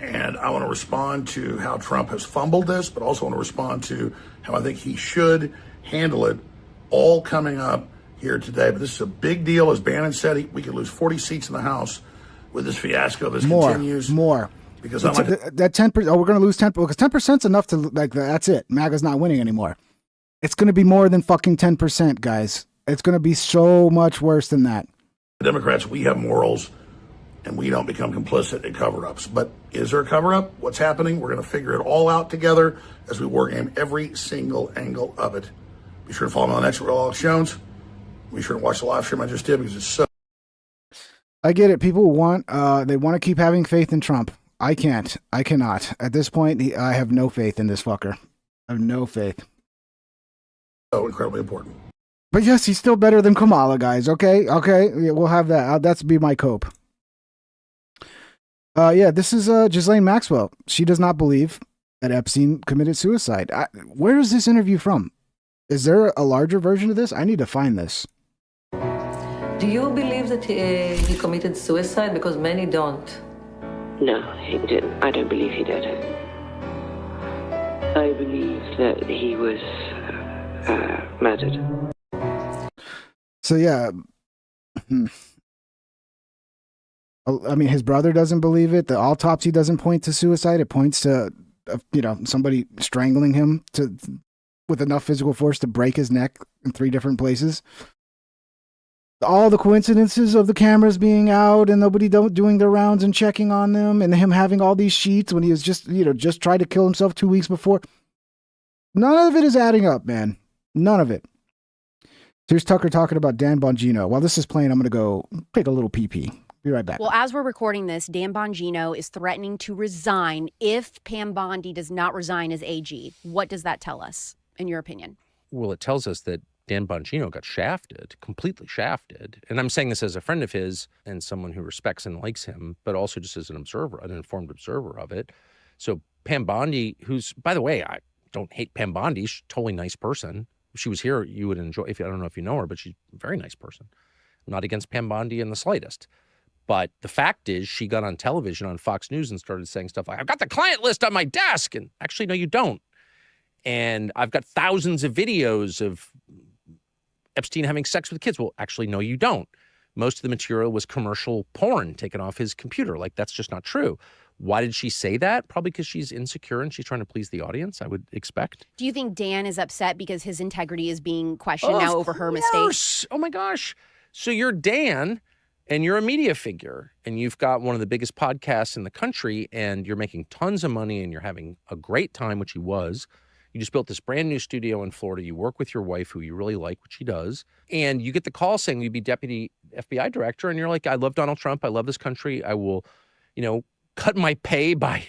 And I want to respond to how Trump has fumbled this, but also want to respond to how I think he should handle it, all coming up here today. But this is a big deal. As Bannon said, we could lose 40 seats in the House with this fiasco. This continues. More. Because that 10%, we're going to lose 10%, because 10%'s enough to, like, that's it. MAGA's not winning anymore. It's going to be more than fucking 10%, guys. It's going to be so much worse than that. Democrats, we have morals, and we don't become complicit in cover-ups. But is there a cover-up? What's happening? We're going to figure it all out together as we war game every single angle of it. Be sure to follow me on next Real Alex Jones. Be sure to watch the live stream I just did, because it's so... I get it. People they want to keep having faith in Trump. I can't. I cannot. At this point, I have no faith in this fucker. I have no faith. So incredibly important. But yes, he's still better than Kamala, guys. Okay? Yeah, we'll have that. That's be my cope. Yeah, this is Ghislaine Maxwell. She does not believe that Epstein committed suicide. Where is this interview from? Is there a larger version of this? I need to find this. Do you believe that he committed suicide? Because many don't. No, he didn't. I don't believe he did. I believe that he was murdered. So yeah, I mean, his brother doesn't believe it. The autopsy doesn't point to suicide. It points to, somebody strangling him with enough physical force to break his neck in 3 different places. All the coincidences of the cameras being out and nobody doing their rounds and checking on them, and him having all these sheets when he was just tried to kill himself 2 weeks before. None of it is adding up, man. None of it. Here's Tucker talking about Dan Bongino. While this is playing, I'm going to go take a little pee-pee. Be right back. Well, as we're recording this, Dan Bongino is threatening to resign if Pam Bondi does not resign as AG. What does that tell us, in your opinion? Well, it tells us that Dan Bongino got shafted, completely shafted. And I'm saying this as a friend of his and someone who respects and likes him, but also just as an observer, an informed observer of it. So Pam Bondi, who's, by the way, I don't hate Pam Bondi. She's a totally nice person. If she was here, you would enjoy, I don't know if you know her, but she's a very nice person. I'm not against Pam Bondi in the slightest. But the fact is, she got on television on Fox News and started saying stuff like, I've got the client list on my desk. And actually, no, you don't. And I've got thousands of videos of Epstein having sex with kids. Well, actually, no, you don't. Most of the material was commercial porn taken off his computer. Like, that's just not true. Why did she say that? Probably because she's insecure and she's trying to please the audience, I would expect. Do you think Dan is upset because his integrity is being questioned now over her mistakes? Oh, my gosh. So you're Dan, and you're a media figure, and you've got one of the biggest podcasts in the country, and you're making tons of money, and you're having a great time, which he was. You just built this brand new studio in Florida. You work with your wife, who you really like, which she does. And you get the call saying you'd be deputy FBI director. And you're like, I love Donald Trump. I love this country. I will, cut my pay by,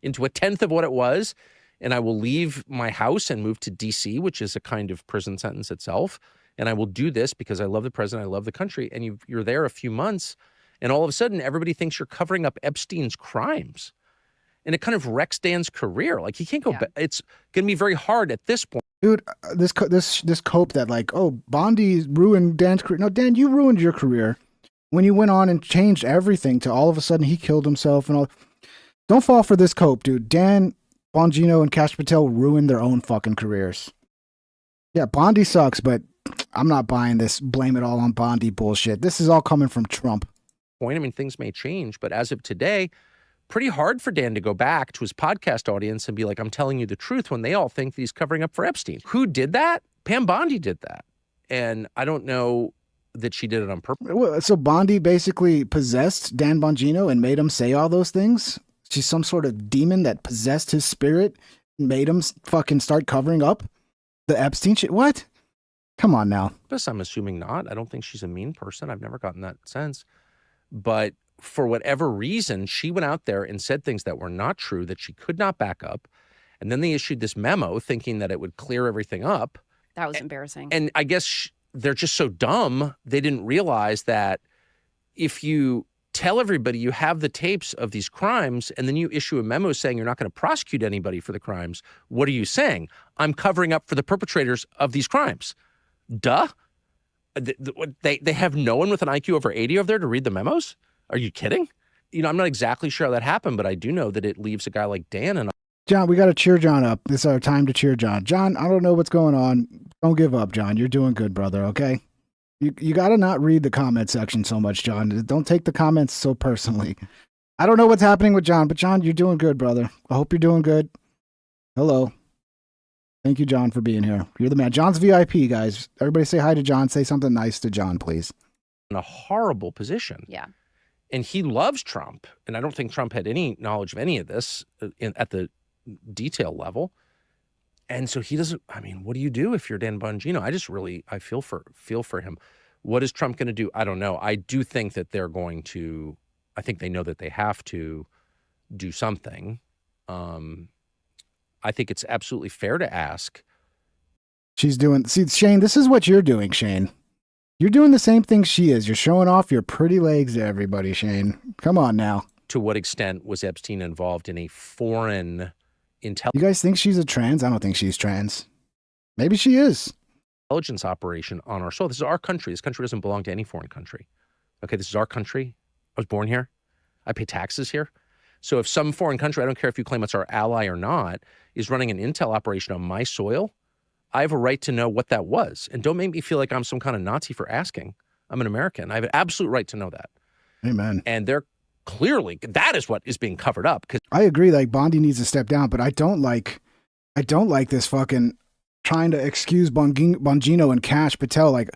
into 1/10 of what it was. And I will leave my house and move to D.C., which is a kind of prison sentence itself. And I will do this because I love the president. I love the country. And you're there a few months. And all of a sudden, everybody thinks you're covering up Epstein's crimes. And it kind of wrecks Dan's career. Like, he can't go back. It's going to be very hard at this point. Dude, this cope that like, oh, Bondi ruined Dan's career. No, Dan, you ruined your career when you went on and changed everything to all of a sudden he killed himself and all. Don't fall for this cope, dude. Dan Bongino and Kash Patel ruined their own fucking careers. Yeah, Bondi sucks, but I'm not buying this blame it all on Bondi bullshit. This is all coming from Trump. I mean, things may change, but as of today, pretty hard for Dan to go back to his podcast audience and be like, I'm telling you the truth, when they all think that he's covering up for Epstein. Who did that? Pam Bondi did that. And I don't know that she did it on purpose. So Bondi basically possessed Dan Bongino and made him say all those things? She's some sort of demon that possessed his spirit and made him fucking start covering up the Epstein shit? What? Come on now. I'm assuming not. I don't think she's a mean person. I've never gotten that sense. But for whatever reason, she went out there and said things that were not true, that she could not back up. And then they issued this memo thinking that it would clear everything up. That was embarrassing. And I guess they're just so dumb, they didn't realize that if you tell everybody you have the tapes of these crimes and then you issue a memo saying you're not going to prosecute anybody for the crimes, what are you saying? I'm covering up for the perpetrators of these crimes. Duh. They have no one with an IQ over 80 over there to read the memos? Are you kidding? I'm not exactly sure how that happened, but I do know that it leaves a guy like Dan and John, we got to cheer John up. This is our time to cheer John. John, I don't know what's going on. Don't give up, John. You're doing good, brother, okay? You got to not read the comment section so much, John. Don't take the comments so personally. I don't know what's happening with John, but John, you're doing good, brother. I hope you're doing good. Hello. Thank you, John, for being here. You're the man. John's VIP, guys. Everybody say hi to John. Say something nice to John, please. in a horrible position. Yeah. And he loves Trump. And I don't think Trump had any knowledge of any of this at the detail level. And so he doesn't, I mean, what do you do if you're Dan Bongino? I feel for him. What is Trump going to do? I don't know. I do think that they're going to, I think they know that they have to do something. I think it's absolutely fair to ask. See, Shane, this is what you're doing, Shane. You're doing the same thing she is. You're showing off your pretty legs to everybody, Shane. Come on now. To what extent was Epstein involved in a foreign intelligence? You guys think she's a trans? I don't think she's trans. Maybe she is. Intelligence operation on our soil. This is our country. This country doesn't belong to any foreign country. Okay, this is our country. I was born here. I pay taxes here. So if some foreign country, I don't care if you claim it's our ally or not, is running an intel operation on my soil, I have a right to know what that was. And don't make me feel like I'm some kind of Nazi for asking. I'm an American. I have an absolute right to know that. Amen. And they're clearly, that is what is being covered up. I agree, like Bondi needs to step down, but I don't like this fucking trying to excuse Bongino and Kash Patel like,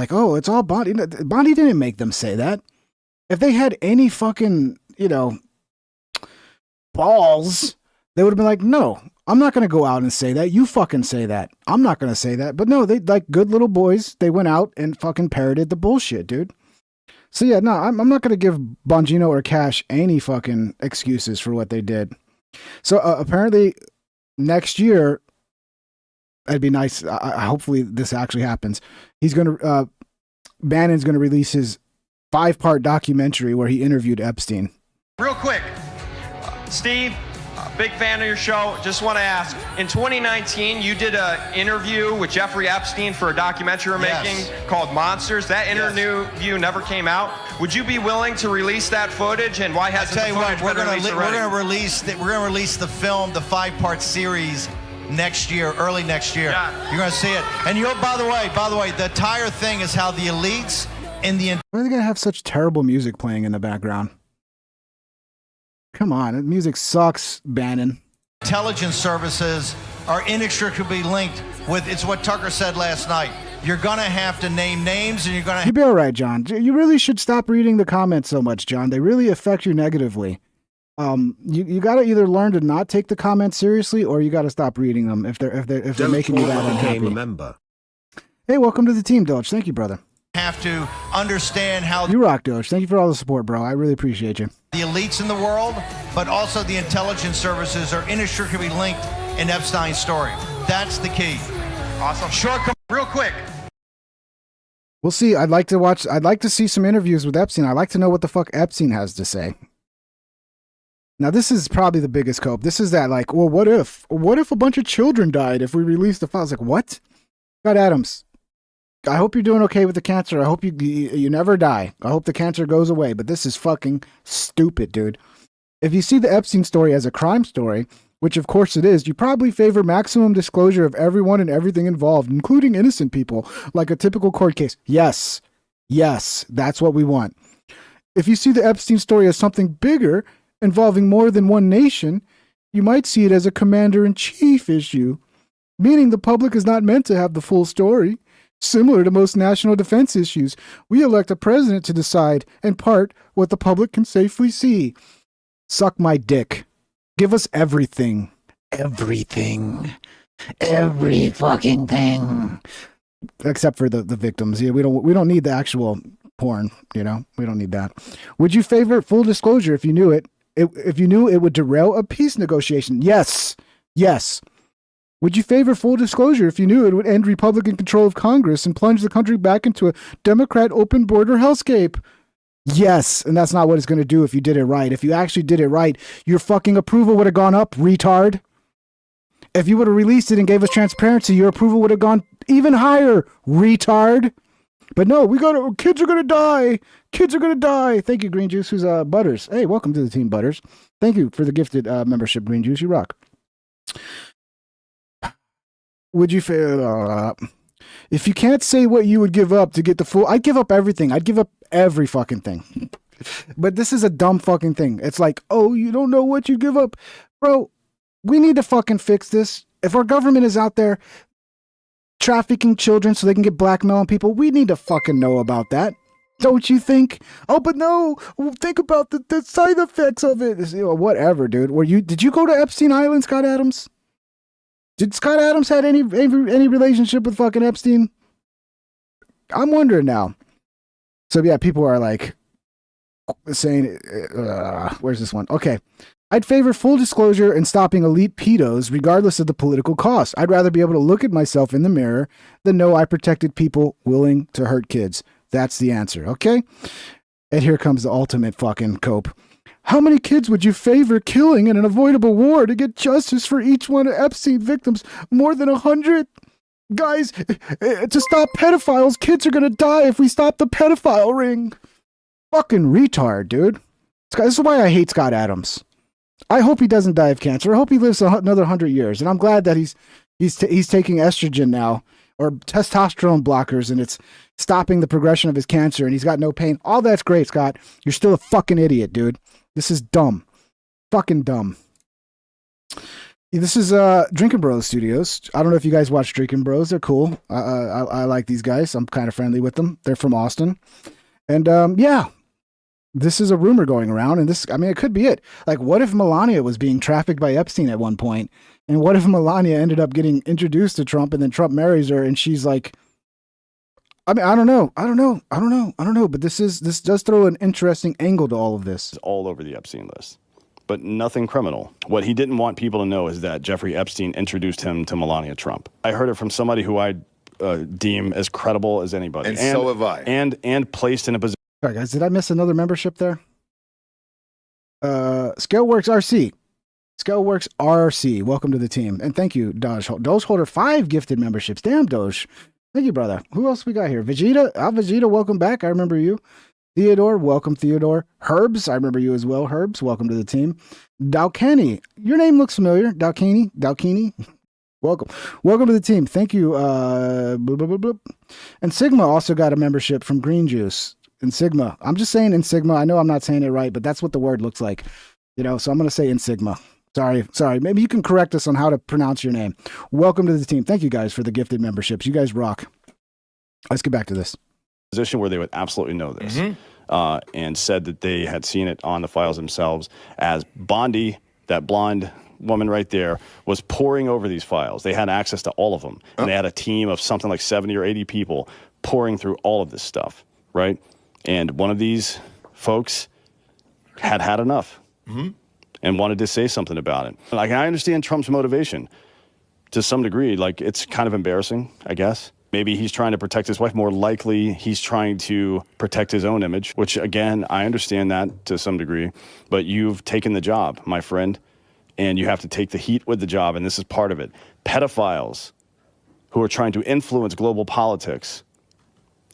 oh, it's all Bondi. Bondi didn't make them say that. If they had any fucking, balls, they would have been like, no, I'm not going to go out and say that. You fucking say that. I'm not going to say that. But no, they like good little boys. They went out and fucking parroted the bullshit, dude. So yeah, no, I'm not going to give Bongino or Kash any fucking excuses for what they did. So apparently next year, it'd be nice. Hopefully this actually happens. He's going to, Bannon's going to release his 5-part documentary where he interviewed Epstein. Real quick, Steve, big fan of your show. Just want to ask, in 2019, you did an interview with Jeffrey Epstein for a documentary we're making called Monsters. That interview never came out. Would you be willing to release that footage, and why hasn't the footage been released already? We're going to release the film, the 5-part series next year, early next year. Yeah. You're going to see it. And by the way, the entire thing is how the elites in the... Why are they going to have such terrible music playing in the background? Come on, the music sucks, Bannon. Intelligence services are inextricably linked with, it's what Tucker said last night. You're going to have to name names, and you're going to... You'll be all right, John. You really should stop reading the comments so much, John. They really affect you negatively. You got to either learn to not take the comments seriously, or you got to stop reading them if they're making you that unhappy. Became a member. Hey, welcome to the team, Doge. Thank you, brother. Have to understand how you rock, Doge. Thank you for all the support, bro. I really appreciate you. The elites in the world, but also the intelligence services are inextricably linked in Epstein's story. That's the key. Awesome. Short, real quick. We'll see. I'd like to see some interviews with Epstein. I'd like to know what the fuck Epstein has to say. Now, this is probably the biggest cope. This is that, like, well, what if a bunch of children died if we released the files? Like, what? Scott Adams, I hope you're doing okay with the cancer. I hope you never die. I hope the cancer goes away. But this is fucking stupid, dude. If you see the Epstein story as a crime story, which of course it is, you probably favor maximum disclosure of everyone and everything involved, including innocent people, like a typical court case. Yes, that's what we want. If you see the Epstein story as something bigger, involving more than one nation, you might see it as a commander-in-chief issue, meaning the public is not meant to have the full story. Similar to most national defense issues, we elect a president to decide, in part, what the public can safely see. Suck my dick. Give us everything. Everything. Every fucking thing. Except for the victims. Yeah, we don't need the actual porn, We don't need that. Would you favor full disclosure if you knew it? If you knew it would derail a peace negotiation? Yes. Would you favor full disclosure if you knew it would end Republican control of Congress and plunge the country back into a Democrat open border hellscape? Yes, and that's not what it's going to do if you did it right. If you actually did it right, your fucking approval would have gone up, retard. If you would have released it and gave us transparency, your approval would have gone even higher, retard. But no, kids are gonna die. Kids are gonna die. Thank you, Green Juice. Who's Butters? Hey, welcome to the team, Butters. Thank you for the gifted membership, Green Juice. You rock. Would you if you can't say what you would give up to get the full? I'd give up everything. I'd give up every fucking thing. But this is a dumb fucking thing. It's like, oh, you don't know what you give up, bro. We need to fucking fix this. If our government is out there trafficking children so they can get blackmail on people, we need to fucking know about that. Don't you think? Oh, but no. Think about the side effects of it. Whatever, dude. Did you go to Epstein Island, Scott Adams? Did Scott Adams had any relationship with fucking Epstein? I'm wondering now. So yeah, people are like saying, where's this one? Okay. I'd favor full disclosure and stopping elite pedos regardless of the political cost. I'd rather be able to look at myself in the mirror than know I protected people willing to hurt kids. That's the answer, okay? And here comes the ultimate fucking cope. How many kids would you favor killing in an avoidable war to get justice for each one of Epstein victims? More than 100? Guys, to stop pedophiles, kids are gonna die if we stop the pedophile ring. Fucking retard, dude. This is why I hate Scott Adams. I hope he doesn't die of cancer. I hope he lives another 100 years. And I'm glad that he's taking estrogen now, or testosterone blockers, and it's stopping the progression of his cancer, and he's got no pain. All that's great, Scott. You're still a fucking idiot, dude. This is dumb. Fucking dumb. This is Drinking Bros Studios. I don't know if you guys watch Drinking Bros. They're cool. I like these guys. I'm kind of friendly with them. They're from Austin. And yeah, this is a rumor going around, and it could be it. Like, what if Melania was being trafficked by Epstein at one point? And what if Melania ended up getting introduced to Trump, and then Trump marries her, and she's like, I don't know. But this does throw an interesting angle to all of this. It's all over the Epstein list, but nothing criminal. What he didn't want people to know is that Jeffrey Epstein introduced him to Melania Trump. I heard it from somebody who I deem as credible as anybody. And so have I. And placed in a position. All right, guys, did I miss another membership there? Scaleworks RC. Scaleworks RC. Welcome to the team. And thank you, Doge. Doge Holder, 5 gifted memberships. Damn, Doge. Thank you, brother. Who else we got here? Vegeta. Vegeta, welcome back. I remember you. Theodore, welcome, Theodore. Herbs, I remember you as well. Herbs, welcome to the team. Dalkani. Your name looks familiar. Dalkini. Welcome. Welcome to the team. Thank you. And Sigma also got a membership from Green Juice. In Sigma. I'm just saying in Sigma. I know I'm not saying it right, but that's what the word looks like. So I'm going to say in Sigma. Sorry. Maybe you can correct us on how to pronounce your name. Welcome to the team. Thank you guys for the gifted memberships. You guys rock. Let's get back to this. Position where they would absolutely know this, and said that they had seen it on the files themselves as Bondi, that blonde woman right there, was poring over these files. They had access to all of them, and they had a team of something like 70 or 80 people poring through all of this stuff, right? And one of these folks had enough and wanted to say something about it. Like, I understand Trump's motivation to some degree. Like, it's kind of embarrassing, I guess. Maybe he's trying to protect his wife. More likely, he's trying to protect his own image, which, again, I understand that to some degree. But you've taken the job, my friend, and you have to take the heat with the job, and this is part of it. Pedophiles who are trying to influence global politics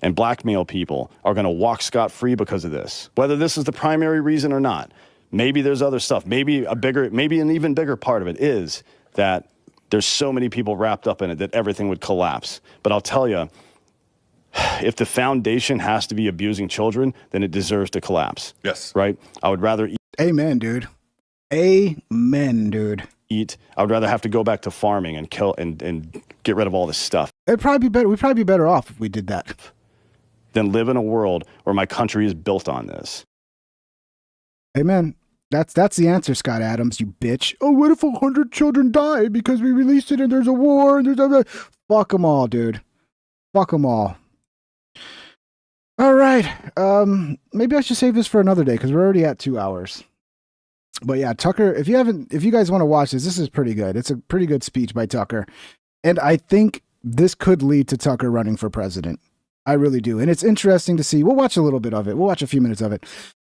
and blackmail people are going to walk scot-free because of this. Whether this is the primary reason or not, maybe there's other stuff. Maybe an even bigger part of it is that there's so many people wrapped up in it that everything would collapse. But I'll tell you, if the foundation has to be abusing children, then it deserves to collapse. Yes. Right? I would rather eat. Amen, dude. Amen, dude. I would rather have to go back to farming and kill and get rid of all this stuff. It'd probably be better. We'd probably be better off if we did that. Than live in a world where my country is built on this. Amen. That's the answer, Scott Adams, you bitch. Oh, what if 100 children die because we released it and there's a war and there's fuck them all, dude. Fuck them all. All right. Maybe I should save this for another day because we're already at 2 hours. But yeah, Tucker, if you guys want to watch this is pretty good. It's a pretty good speech by Tucker. And I think this could lead to Tucker running for president. I really do. And it's interesting to see. We'll watch a little bit of it. We'll watch a few minutes of it.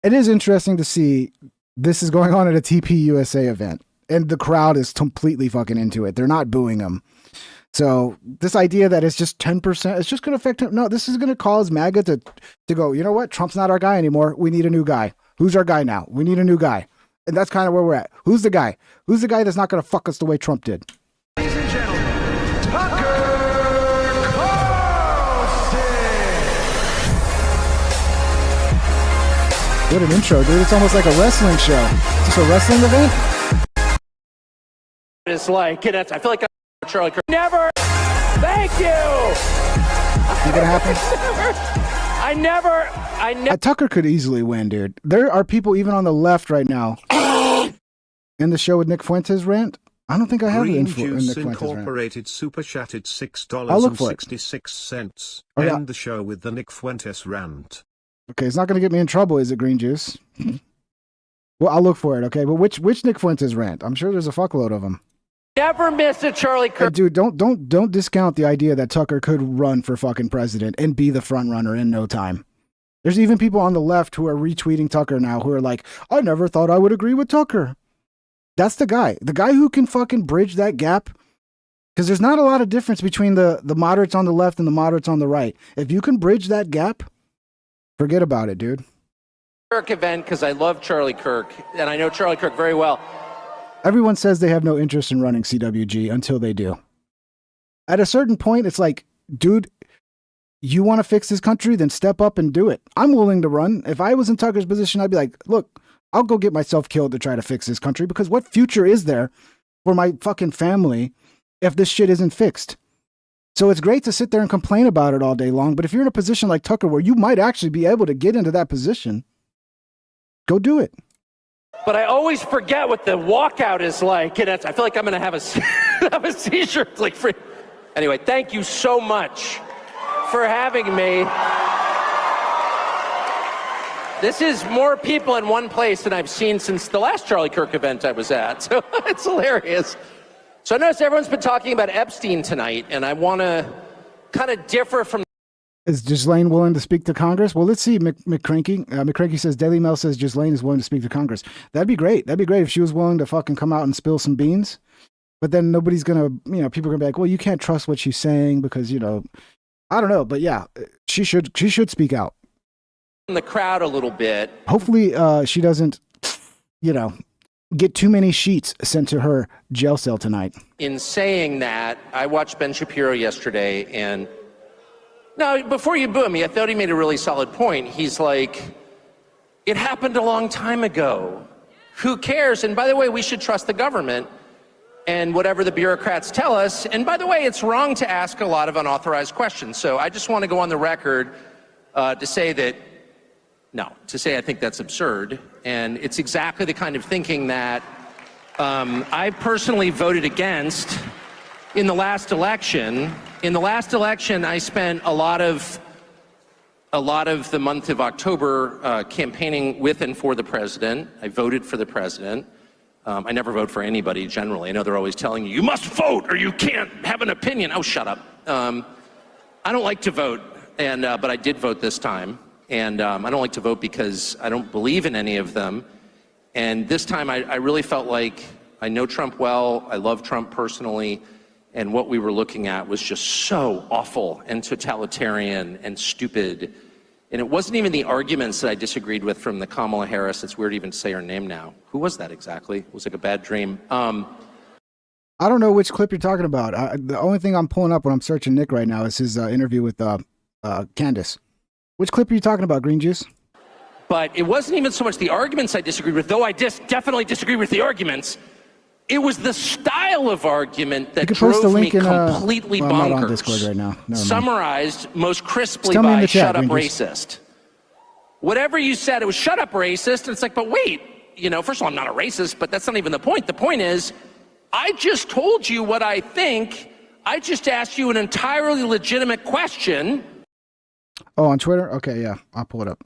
It is interesting to see this is going on at a TP USA event. And the crowd is completely fucking into it. They're not booing him. So this idea that it's just 10%, it's just going to affect him. No, this is going to cause MAGA to go, you know what? Trump's not our guy anymore. We need a new guy. Who's our guy now? We need a new guy. And that's kind of where we're at. Who's the guy? Who's the guy that's not going to fuck us the way Trump did? Ladies and gentlemen, Tucker Carlson. What an intro, dude. It's almost like a wrestling show. Is this a wrestling event? It's like, I feel like I'm Charlie Kirk. Never. Thank you. Ain't gonna happen? I never. Tucker could easily win, dude. There are people even on the left right now in the show with Nick Fuentes rant. I don't think I have Green it in Juice Nick Fuentes rant. Incorporated super chatted I'll look for it. $6.66. Oh, yeah. End the show with the Nick Fuentes rant. Okay, it's not going to get me in trouble, is it, Green Juice? Well, I'll look for it, okay? But which Nick Fuentes rant? I'm sure there's a fuckload of them. Never miss a Charlie Kirk. Dude, don't discount the idea that Tucker could run for fucking president and be the front runner in no time. There's even people on the left who are retweeting Tucker now who are like, I never thought I would agree with Tucker. That's the guy who can fucking bridge that gap. Because there's not a lot of difference between the moderates on the left and the moderates on the right. If you can bridge that gap, forget about it, dude. Kirk event because I love Charlie Kirk and I know Charlie Kirk very well. Everyone says they have no interest in running CWG until they do. At a certain point, it's like, dude, you want to fix this country? Then step up and do it. I'm willing to run. If I was in Tucker's position, I'd be like, look, I'll go get myself killed to try to fix this country because what future is there for my fucking family if this shit isn't fixed? So it's great to sit there and complain about it all day long, but if you're in a position like Tucker where you might actually be able to get into that position, go do it. But I always forget what the walkout is like, and I feel like I'm going to have a seizure. It's like free. Anyway, thank you so much for having me. This is more people in one place than I've seen since the last Charlie Kirk event I was at, so it's hilarious. So I noticed everyone's been talking about Epstein tonight, and I want to kind of differ from... Is Ghislaine willing to speak to Congress? Well, let's see. McCranky. McCranky says, Daily Mail says Ghislaine is willing to speak to Congress. That'd be great. That'd be great if she was willing to fucking come out and spill some beans. But then nobody's going to, people are going to be like, well, you can't trust what she's saying because, I don't know. But yeah, she should speak out. The crowd a little bit. Hopefully she doesn't, get too many sheets sent to her jail cell tonight. In saying that, I watched Ben Shapiro yesterday, and now before you boo me, I thought he made a really solid point. He's like, it happened a long time ago. Who cares? And by the way, we should trust the government and whatever the bureaucrats tell us. And by the way, it's wrong to ask a lot of unauthorized questions. So I just want to go on the record to say I think that's absurd. And it's exactly the kind of thinking that I personally voted against in the last election. In the last election, I spent a lot of the month of October campaigning with and for the president. I voted for the president. I never vote for anybody generally. I know they're always telling you must vote or you can't have an opinion. Oh, shut up. I don't like to vote, but I did vote this time. And I don't like to vote because I don't believe in any of them. And this time I really felt like I know Trump well. I love Trump personally. And what we were looking at was just so awful and totalitarian and stupid. And it wasn't even the arguments that I disagreed with from the Kamala Harris. It's weird even to say her name now. Who was that exactly? It was like a bad dream. I don't know which clip you're talking about. The only thing I'm pulling up when I'm searching Nick right now is his interview with Candace. Which clip are you talking about, Green Juice? But it wasn't even so much the arguments I disagreed with, though I definitely disagree with the arguments. It was the style of argument that drove me completely bonkers. I'm not on Discord right now. Summarized most crisply by shut up racist. Whatever you said, it was shut up racist. And it's like, but wait, first of all, I'm not a racist, but that's not even the point. The point is, I just told you what I think. I just asked you an entirely legitimate question. Oh, on Twitter? Okay, yeah, I'll pull it up.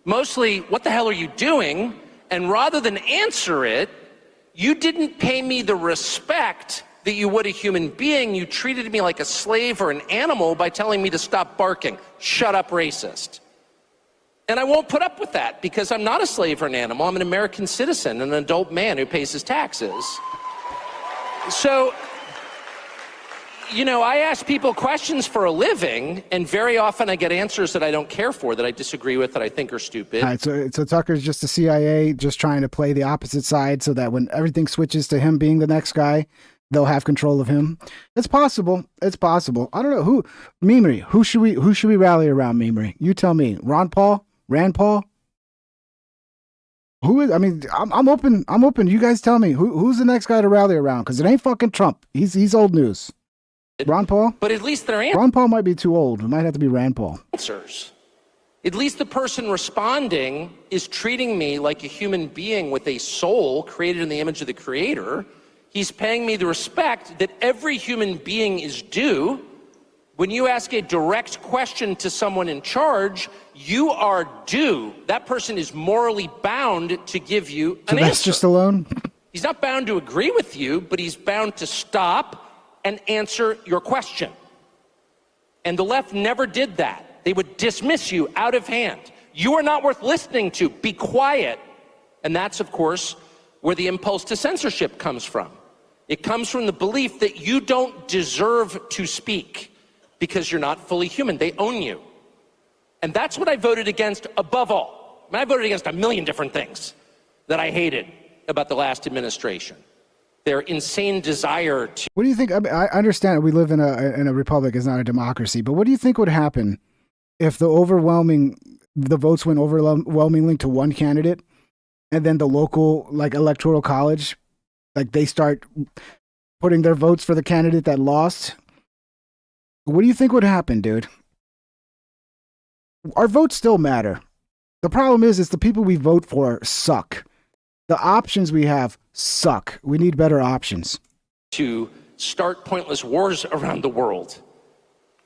Mostly, what the hell are you doing? And rather than answer it, you didn't pay me the respect that you would a human being. You treated me like a slave or an animal by telling me to stop barking. Shut up, racist. And I won't put up with that because I'm not a slave or an animal. I'm an American citizen, an adult man who pays his taxes. So you know, I ask people questions for a living, and very often I get answers that I don't care for, that I disagree with, that I think are stupid. All right, so Tucker's just the CIA, just trying to play the opposite side so that when everything switches to him being the next guy, they'll have control of him. It's possible. It's possible. I don't know who. Mimri, who should we rally around? Mimri, you tell me. Rand Paul. Who is? I mean, I'm open. I'm open. You guys tell me who's the next guy to rally around, because it ain't fucking Trump. He's old news. Ron Paul. But at least they're Ron Paul might be too old. It might have to be Rand Paul. answers. At least the person responding is treating me like a human being with a soul created in the image of the Creator. He's paying me the respect that every human being is due. When you ask a direct question to someone in charge, you are due. That person is morally bound to give you an answer. That's just alone? He's not bound to agree with you, but he's bound to stop and answer your question. And the left never did that. They would dismiss you out of hand. You are not worth listening to. Be quiet. And that's, of course, where the impulse to censorship comes from. It comes from the belief that you don't deserve to speak because you're not fully human. They own you. And that's what I voted against above all. I mean, I voted against a million different things that I hated about the last administration. Their insane desire to... What do you think? I mean, I understand we live in a republic, it's not a democracy, but what do you think would happen if the votes went overwhelmingly to one candidate, and then the local, like, electoral college, like, they start putting their votes for the candidate that lost? What do you think would happen, dude? Our votes still matter. The problem is the people we vote for suck. The options we have suck. We need better options. To start pointless wars around the world.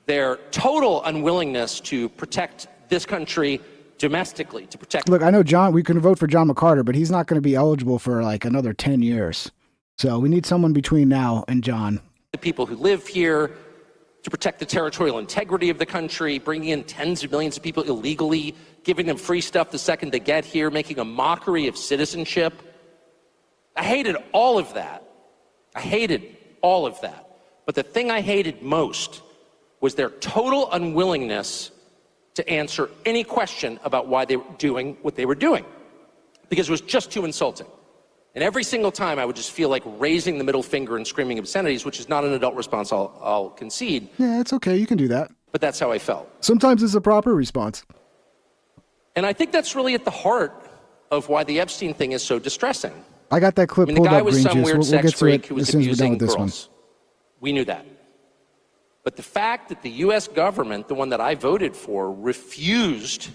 Their total unwillingness to protect this country domestically, to protect... Look, I know we can vote for John McCarter, but he's not going to be eligible for like another 10 years. So we need someone between now and John. The people who live here, to protect the territorial integrity of the country, bringing in tens of millions of people illegally, giving them free stuff the second they get here, making a mockery of citizenship. I hated all of that. I hated all of that. But the thing I hated most was their total unwillingness to answer any question about why they were doing what they were doing, because it was just too insulting. And every single time I would just feel like raising the middle finger and screaming obscenities, which is not an adult response, I'll concede. Yeah, it's okay. You can do that. But that's how I felt. Sometimes it's a proper response. And I think that's really at the heart of why the Epstein thing is so distressing. I got that clip I mean, pulled the guy up, was Green some Juice. weird We'll sex get to freak it who was as soon as we're done abusing with this girls. one. We knew that. But the fact that the U.S. government, the one that I voted for, refused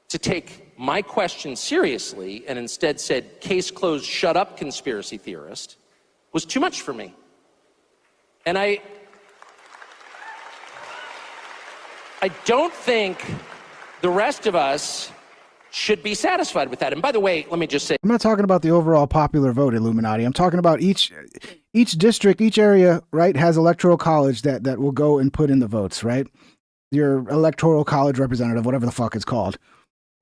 to take my question seriously and instead said, case closed, shut up, conspiracy theorist, was too much for me. And I don't think the rest of us should be satisfied with that. And by the way, let me just say, I'm not talking about the overall popular vote, Illuminati. I'm talking about each district, each area, right, has electoral college that will go and put in the votes, right? Your electoral college representative, whatever the fuck it's called,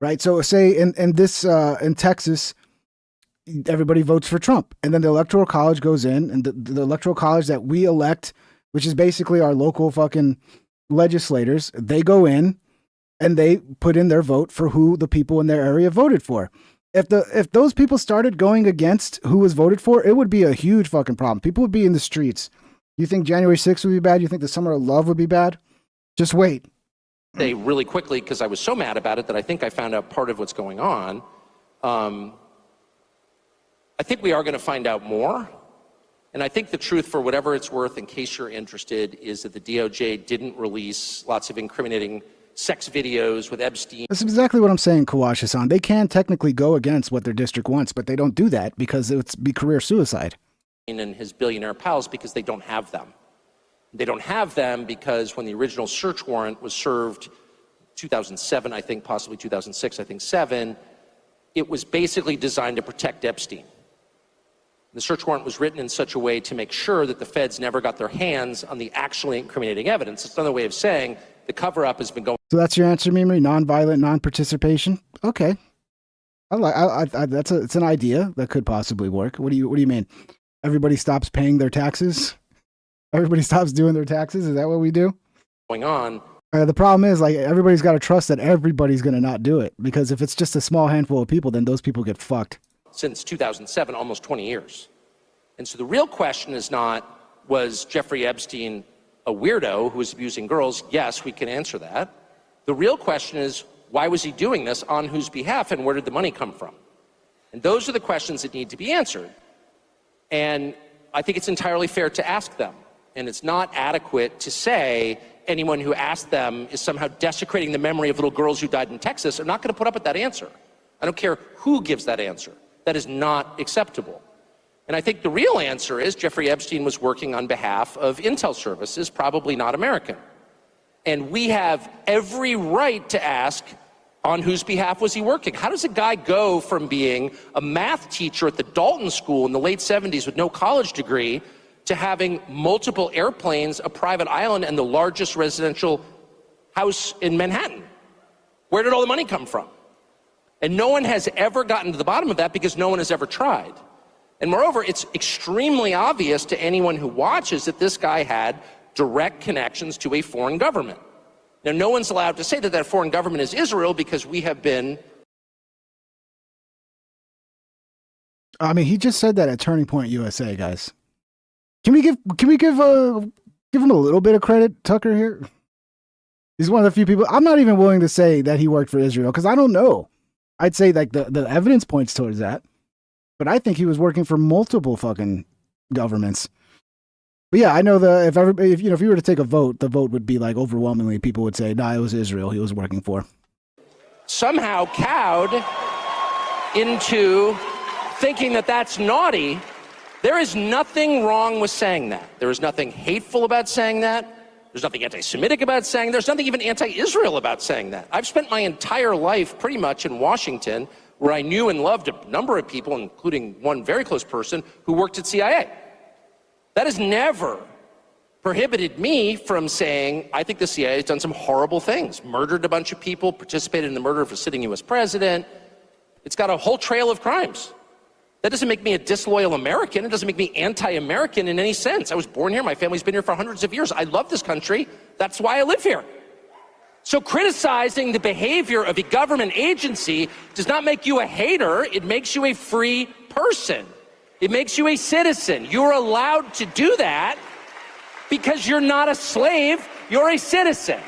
right? So say in Texas, everybody votes for Trump, and then the electoral college goes in, and the electoral college that we elect, which is basically our local fucking legislators, they go in and they put in their vote for who the people in their area voted for. If those people started going against who was voted for, it would be a huge fucking problem. People would be in the streets. You think January 6th would be bad? You think the Summer of Love would be bad? Just wait. Say really quickly, because I was so mad about it that I think I found out part of what's going on. I think we are going to find out more. And I think the truth, for whatever it's worth, in case you're interested, is that the DOJ didn't release lots of incriminating sex videos with Epstein. That's exactly what I'm saying, Kawash-san. They can technically go against what their district wants, but they don't do that because it would be career suicide. And his billionaire pals, because they don't have them. They don't have them because when the original search warrant was served, 2007, I think, possibly 2006, I think 7, it was basically designed to protect Epstein. The search warrant was written in such a way to make sure that the feds never got their hands on the actually incriminating evidence. It's another way of saying the cover-up has been going. So that's your answer, Mimri? Non-violent, non-participation? Okay. It's an idea that could possibly work. What do you mean? Everybody stops paying their taxes? Everybody stops doing their taxes. Is that what we do? Going on. The problem is, like, everybody's got to trust that everybody's going to not do it, because if it's just a small handful of people, then those people get fucked. Since 2007, almost 20 years. And so the real question is not, was Jeffrey Epstein a weirdo who was abusing girls? Yes, we can answer that. The real question is, why was he doing this, on whose behalf, and where did the money come from? And those are the questions that need to be answered. And I think it's entirely fair to ask them. And it's not adequate to say anyone who asked them is somehow desecrating the memory of little girls who died in Texas. I'm not going to put up with that answer. I don't care who gives that answer. That is not acceptable. And I think the real answer is Jeffrey Epstein was working on behalf of intel services, probably not American. And we have every right to ask, on whose behalf was he working? How does a guy go from being a math teacher at the Dalton School in the late 70s with no college degree to having multiple airplanes, a private island, and the largest residential house in Manhattan? Where did all the money come from? And no one has ever gotten to the bottom of that because no one has ever tried. And moreover, it's extremely obvious to anyone who watches that this guy had direct connections to a foreign government. Now, no one's allowed to say that that foreign government is Israel because we have been... I mean, he just said that at Turning Point USA, guys. Can we give him a little bit of credit, Tucker, here? He's one of the few people. I'm not even willing to say that he worked for Israel because I don't know. I'd say like the evidence points towards that, but I think he was working for multiple fucking governments. But yeah, I know if you were to take a vote, the vote would be like overwhelmingly people would say, nah, it was Israel he was working for. Somehow cowed into thinking that that's naughty. There is nothing wrong with saying that. There is nothing hateful about saying that. There's nothing anti-Semitic about saying that. There's nothing even anti-Israel about saying that. I've spent my entire life pretty much in Washington, where I knew and loved a number of people, including one very close person who worked at CIA. That has never prohibited me from saying, I think the CIA has done some horrible things, murdered a bunch of people, participated in the murder of a sitting US president. It's got a whole trail of crimes. That doesn't make me a disloyal American. It doesn't make me anti-American in any sense. I was born here. My family's been here for hundreds of years. I love this country. That's why I live here. So criticizing the behavior of a government agency does not make you a hater. It makes you a free person. It makes you a citizen. You're allowed to do that because you're not a slave. You're a citizen.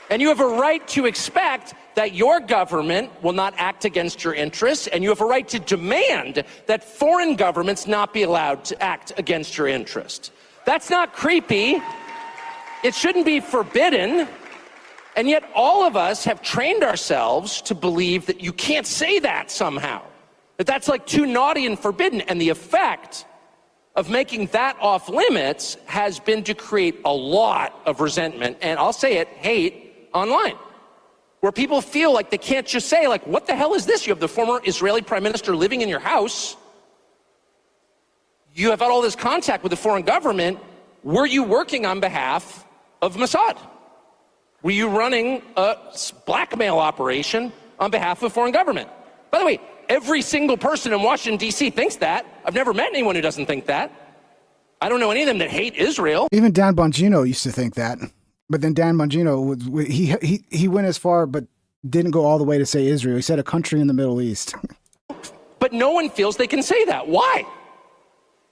And you have a right to expect that your government will not act against your interests, and you have a right to demand that foreign governments not be allowed to act against your interest. That's not creepy. It shouldn't be forbidden. And yet all of us have trained ourselves to believe that you can't say that somehow, that that's like too naughty and forbidden. And the effect of making that off limits has been to create a lot of resentment, and I'll say it, hate online. Where people feel like they can't just say, like, what the hell is this? You have the former Israeli prime minister living in your house. You have had all this contact with the foreign government. Were you working on behalf of Mossad? Were you running a blackmail operation on behalf of foreign government? By the way, every single person in Washington, D.C. thinks that. I've never met anyone who doesn't think that. I don't know any of them that hate Israel. Even Dan Bongino used to think that. But then Dan Bongino, he went as far, but didn't go all the way to say Israel. He said a country in the Middle East. But no one feels they can say that. Why?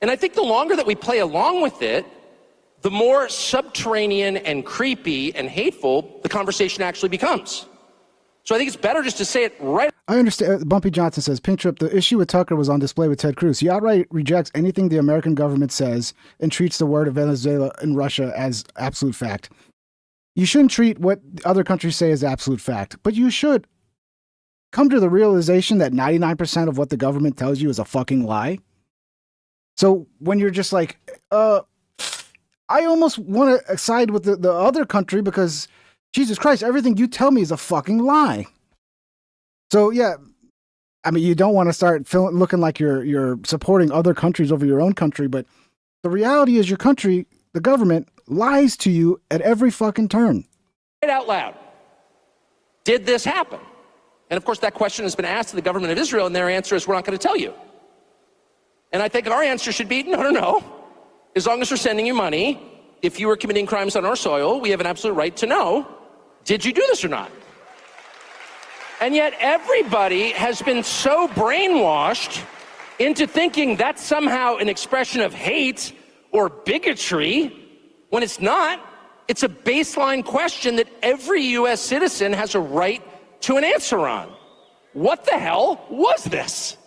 And I think the longer that we play along with it, the more subterranean and creepy and hateful the conversation actually becomes. So I think it's better just to say it right. I understand. Bumpy Johnson says, Pink Trip, the issue with Tucker was on display with Ted Cruz. He outright rejects anything the American government says and treats the word of Venezuela and Russia as absolute fact. You shouldn't treat what other countries say as absolute fact, but you should come to the realization that 99% of what the government tells you is a fucking lie. So when you're just like, I almost want to side with the other country because Jesus Christ, everything you tell me is a fucking lie. So yeah, I mean, you don't want to start looking like you're supporting other countries over your own country, but the reality is your country, the government, lies to you at every fucking turn. Right out loud. Did this happen? And of course, that question has been asked to the government of Israel, and their answer is, we're not going to tell you. And I think our answer should be, no. As long as we're sending you money, if you were committing crimes on our soil, we have an absolute right to know, did you do this or not? And yet everybody has been so brainwashed into thinking that's somehow an expression of hate or bigotry, when it's not. It's a baseline question that every U.S. citizen has a right to an answer on. What the hell was this?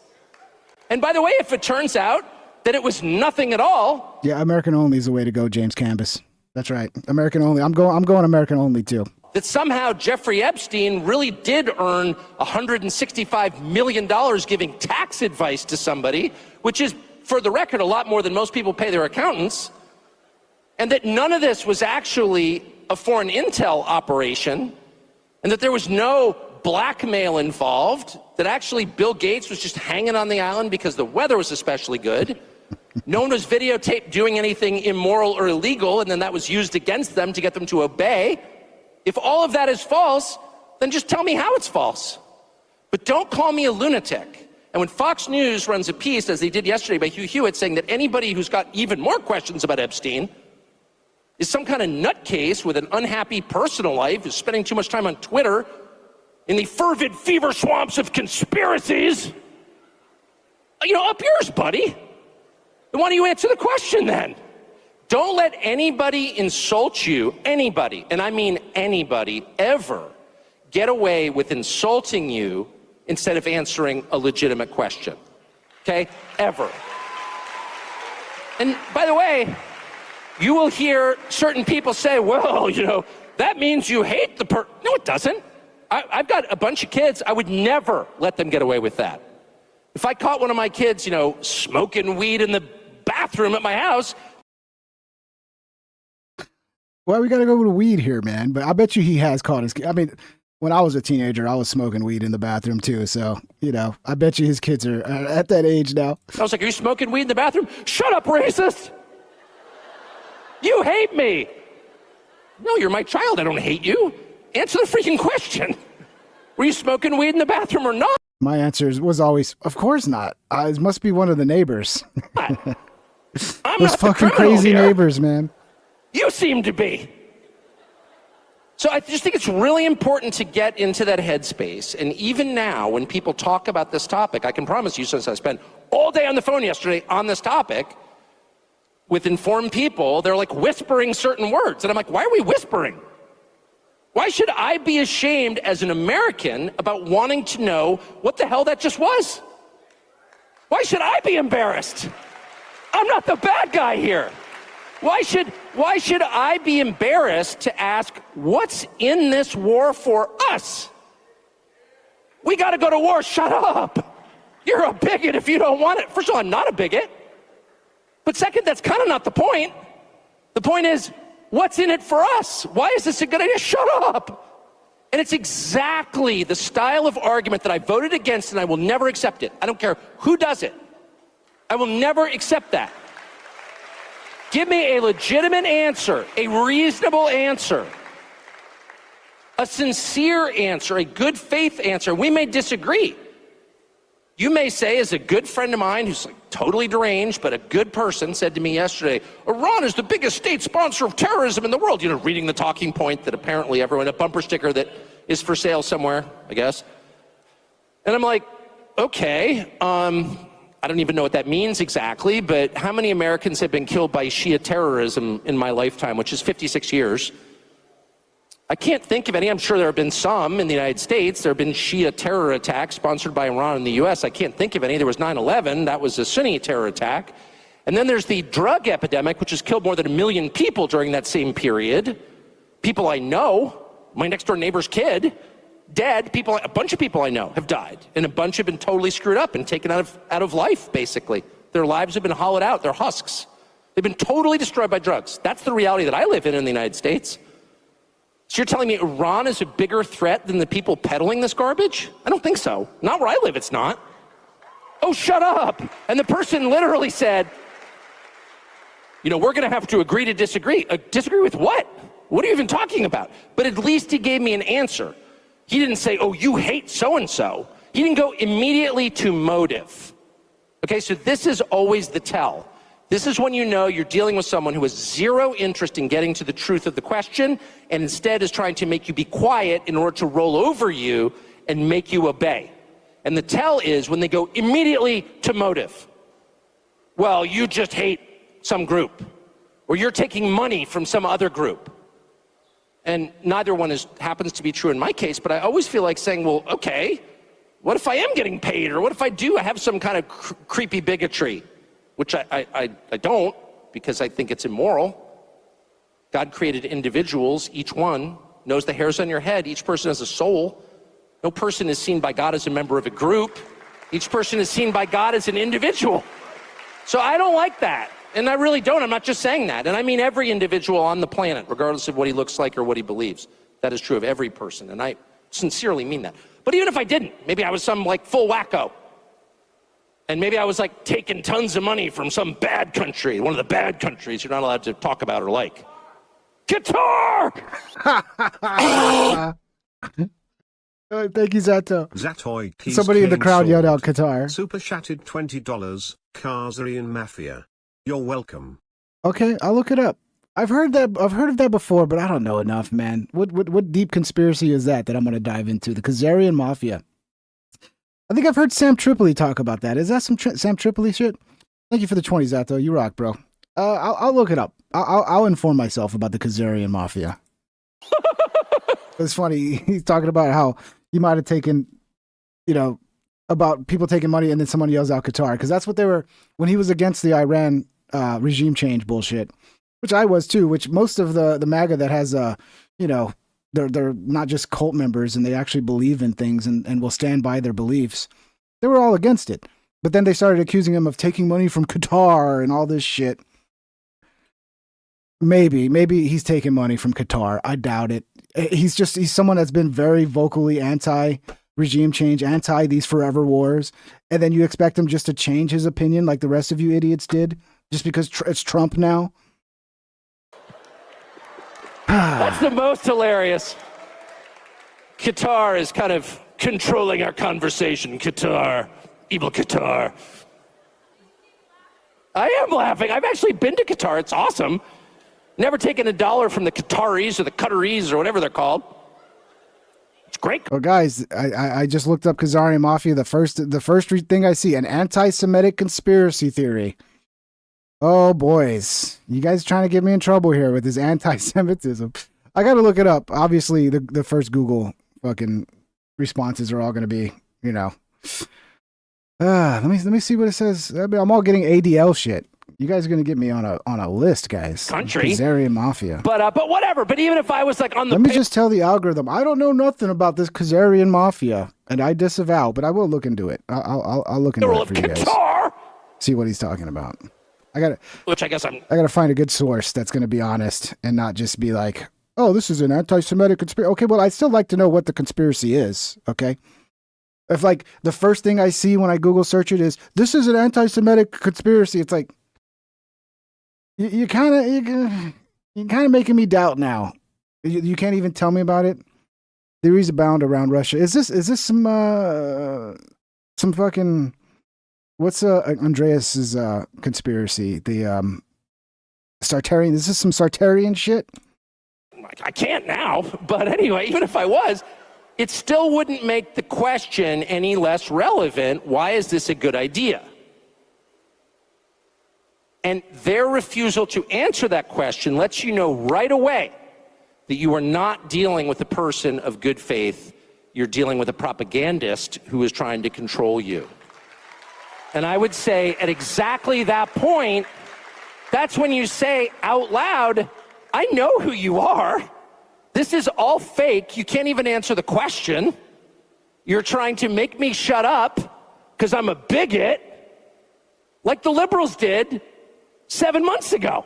And by the way, if it turns out that it was nothing at all. Yeah, American only is the way to go, James Canvas. That's right. American only. I'm going American only too. That somehow Jeffrey Epstein really did earn $165 million giving tax advice to somebody, which is, for the record, a lot more than most people pay their accountants. And that none of this was actually a foreign intel operation, and that there was no blackmail involved, that actually Bill Gates was just hanging on the island because the weather was especially good. No one was videotaped doing anything immoral or illegal, and then that was used against them to get them to obey. If all of that is false, then just tell me how it's false. But don't call me a lunatic. And when Fox News runs a piece, as they did yesterday by Hugh Hewitt, saying that anybody who's got even more questions about Epstein is some kind of nutcase with an unhappy personal life, who's spending too much time on Twitter in the fervid fever swamps of conspiracies, up yours, buddy. Then why don't you answer the question then? Don't let anybody insult you, anybody, and I mean anybody, ever get away with insulting you instead of answering a legitimate question, okay? Ever. And by the way, you will hear certain people say, well, that means you hate the person. No, it doesn't. I've got a bunch of kids. I would never let them get away with that. If I caught one of my kids, smoking weed in the bathroom at my house. Well, we got to go with weed here, man. But I bet you he has caught his. I mean, when I was a teenager, I was smoking weed in the bathroom too. So, I bet you his kids are at that age now. I was like, are you smoking weed in the bathroom? Shut up, racist. You hate me. No, you're my child. I don't hate you. Answer the freaking question. Were you smoking weed in the bathroom or not? My answer was always, of course not. It must be one of the neighbors. Those fucking crazy neighbors, man. You seem to be. So I just think it's really important to get into that headspace. And even now, when people talk about this topic, I can promise you, since I spent all day on the phone yesterday on this topic with informed people, they're like whispering certain words. And I'm like, why are we whispering? Why should I be ashamed as an American about wanting to know what the hell that just was? Why should I be embarrassed? I'm not the bad guy here. Why should I be embarrassed to ask what's in this war for us? We got to go to war. Shut up. You're a bigot if you don't want it. First of all, I'm not a bigot. But second, that's kind of not the point. The point is, what's in it for us? Why is this a good idea? Shut up. And it's exactly the style of argument that I voted against, and I will never accept it. I don't care who does it. I will never accept that. Give me a legitimate answer, a reasonable answer, a sincere answer, a good faith answer. We may disagree. You may say, as a good friend of mine who's like totally deranged, but a good person, said to me yesterday, Iran is the biggest state sponsor of terrorism in the world. Reading the talking point that apparently everyone, a bumper sticker that is for sale somewhere, I guess. And I'm like, okay, I don't even know what that means exactly, but how many Americans have been killed by Shia terrorism in my lifetime, which is 56 years? I can't think of any. I'm sure there have been some in the United States. There have been Shia terror attacks sponsored by Iran in the U.S. I can't think of any. There was 9/11. That was a Sunni terror attack. And then there's the drug epidemic, which has killed more than 1 million people during that same period. People I know, my next door neighbor's kid, dead. People, a bunch of people I know have died, and a bunch have been totally screwed up and taken out of life, basically. Their lives have been hollowed out. They're husks. They've been totally destroyed by drugs. That's the reality that I live in the United States. So you're telling me Iran is a bigger threat than the people peddling this garbage? I don't think so. Not where I live, it's not. Oh, shut up. And the person literally said, we're going to have to agree to disagree. Disagree with what? What are you even talking about? But at least he gave me an answer. He didn't say, oh, you hate so-and-so. He didn't go immediately to motive. Okay, so this is always the tell. This is when you know you're dealing with someone who has zero interest in getting to the truth of the question and instead is trying to make you be quiet in order to roll over you and make you obey. And the tell is when they go immediately to motive. Well, you just hate some group, or you're taking money from some other group. And neither one happens to be true in my case, but I always feel like saying, well, okay, what if I am getting paid? Or what if I do have some kind of creepy bigotry? Which I don't, because I think it's immoral. God created individuals, each one knows the hairs on your head. Each person has a soul. No person is seen by God as a member of a group. Each person is seen by God as an individual. So I don't like that. And I really don't. I'm not just saying that. And I mean every individual on the planet, regardless of what he looks like or what he believes. That is true of every person. And I sincerely mean that. But even if I didn't, maybe I was some like full wacko. And maybe I was like taking tons of money from some bad country, one of the bad countries you're not allowed to talk about or like. Qatar! Thank you, Zato. Zatoy Somebody in the crowd yelled out Qatar. Super chatted $20. Karzarian Mafia. You're welcome. Okay, I'll look it up. I've heard of that before, but I don't know enough, man. What deep conspiracy is that I'm going to dive into? The Khazarian Mafia. I think I've heard Sam Tripoli talk about that. Is that some Sam Tripoli shit? Thank you for the 20, Zato. You rock, bro. I'll look it up. I'll inform myself about the Khazarian Mafia. It's funny. He's talking about how he might have taken, about people taking money and then someone yells out Qatar. Because that's what they were, when he was against the Iran regime change bullshit, which I was too, which most of the MAGA that has, they're not just cult members and they actually believe in things and will stand by their beliefs. They were all against it. But then they started accusing him of taking money from Qatar and all this shit. Maybe he's taking money from Qatar. I doubt it. He's someone that's been very vocally anti-regime change, anti these forever wars. And then you expect him just to change his opinion like the rest of you idiots did just because it's Trump now? That's the most hilarious. Qatar is kind of controlling our conversation. Qatar, evil Qatar. I am laughing. I've actually been to Qatar. It's awesome. Never taken a dollar from the Qataris or the Qataris or whatever they're called. It's great. Well, guys, I just looked up Khazarian Mafia. The first thing I see, an anti-Semitic conspiracy theory. Oh, boys. You guys trying to get me in trouble here with this anti-Semitism. I got to look it up. Obviously, the first Google fucking responses are all going to be, let me see what it says. I'm all getting ADL shit. You guys are going to get me on a list, guys. Country. Khazarian Mafia. But whatever. But even if I was like on the... Let me just tell the algorithm. I don't know nothing about this Khazarian Mafia, and I disavow, but I will look into it. I'll look into it for you guys. Qatar. See what he's talking about. I gotta find a good source that's gonna be honest and not just be like, oh, this is an anti-Semitic conspiracy. Okay, well, I'd still like to know what the conspiracy is. Okay, if like the first thing I see when I Google search it is this is an anti-Semitic conspiracy, it's like you kind of making me doubt now. You can't even tell me about it. Theories abound around Russia. Is this some fucking? What's Andreas's conspiracy? The Sartarian. Is this some Sartarian shit? I can't now, but anyway, even if I was, it still wouldn't make the question any less relevant. Why is this a good idea? And their refusal to answer that question lets you know right away that you are not dealing with a person of good faith. You're dealing with a propagandist who is trying to control you. And I would say at exactly that point, that's when you say out loud, I know who you are. This is all fake. You can't even answer the question. You're trying to make me shut up because I'm a bigot, like the liberals did 7 months ago.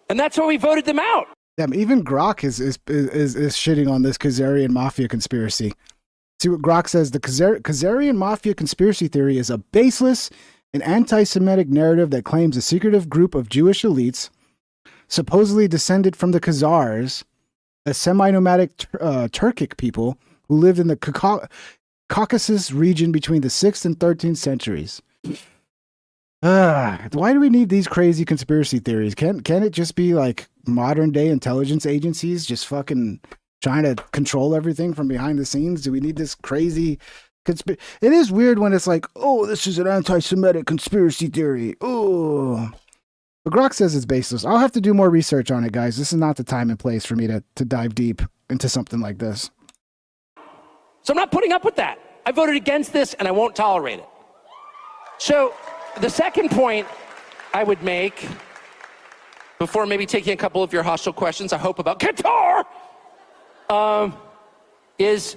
And that's why we voted them out. Yeah, even Grok is shitting on this Khazarian Mafia conspiracy. See what Grok says. The Khazarian Mafia conspiracy theory is a baseless and anti-Semitic narrative that claims a secretive group of Jewish elites, supposedly descended from the Khazars, a semi-nomadic Turkic people who lived in the Caucasus region between the 6th and 13th centuries. Why do we need these crazy conspiracy theories? Can it just be like modern day intelligence agencies just fucking trying to control everything from behind the scenes? Do we need this crazy it is weird when it's like, oh, this is an anti-Semitic conspiracy theory. Oh, but Grok says it's baseless. I'll have to do more research on it, guys. This is not the time and place for me to dive deep into something like this. So I'm not putting up with that. I voted against this and I won't tolerate it. So the second point I would make, before maybe taking a couple of your hostile questions, I hope about Qatar, is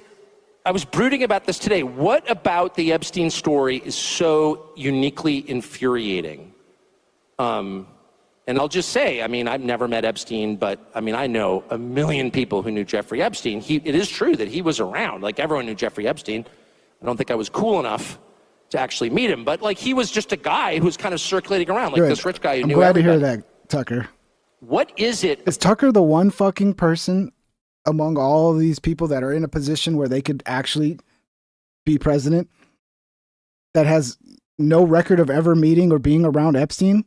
I was brooding about this today. What about the Epstein story is so uniquely infuriating? And I'll just say, I mean, I've never met Epstein, but I mean, I know a million people who knew Jeffrey Epstein. It is true that he was around. Like, everyone knew Jeffrey Epstein. I don't think I was cool enough to actually meet him, but like, he was just a guy who was kind of circulating around, like this rich guy who knew everybody. I'm glad to hear that, Tucker. What is it? Is Tucker the one fucking person among all of these people that are in a position where they could actually be president that has no record of ever meeting or being around Epstein?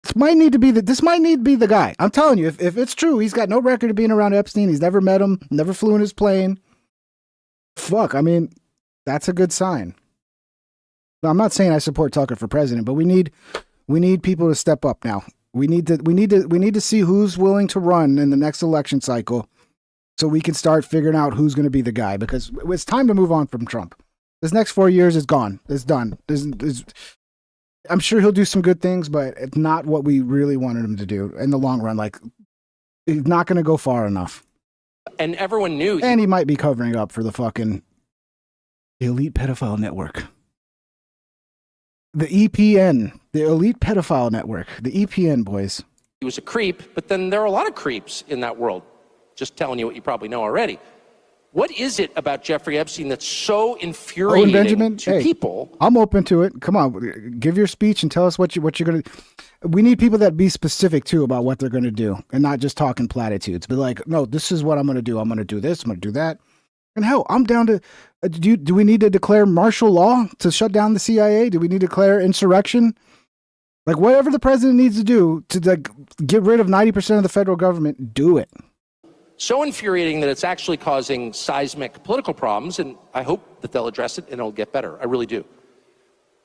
This might need to be the guy. I'm telling you, if it's true, he's got no record of being around Epstein. He's never met him, never flew in his plane. Fuck, I mean, that's a good sign. Now, I'm not saying I support Tucker for president, but we need people to step up now. We need to see who's willing to run in the next election cycle, so we can start figuring out who's going to be the guy, because it's time to move on from Trump. This next 4 years is gone. It's done. I'm sure he'll do some good things, but it's not what we really wanted him to do in the long run. Like, he's not going to go far enough. And everyone knew. And he might be covering up for the fucking elite pedophile network. The EPN, the elite pedophile network, the EPN boys. He was a creep, but then there are a lot of creeps in that world. Just telling you what you probably know already. What is it about Jeffrey Epstein that's so infuriating to people? I'm open to it. Come on, give your speech and tell us what you're going to. We need people that be specific too about what they're going to do, and not just talking platitudes. But like, no, this is what I'm going to do. I'm going to do this. I'm going to do that. And hell, I'm down to. Do we need to declare martial law to shut down the CIA? Do we need to declare insurrection? Like, whatever the president needs to do to like get rid of 90% of the federal government, do it. So infuriating that it's actually causing seismic political problems, and I hope that they'll address it and it'll get better. I really do.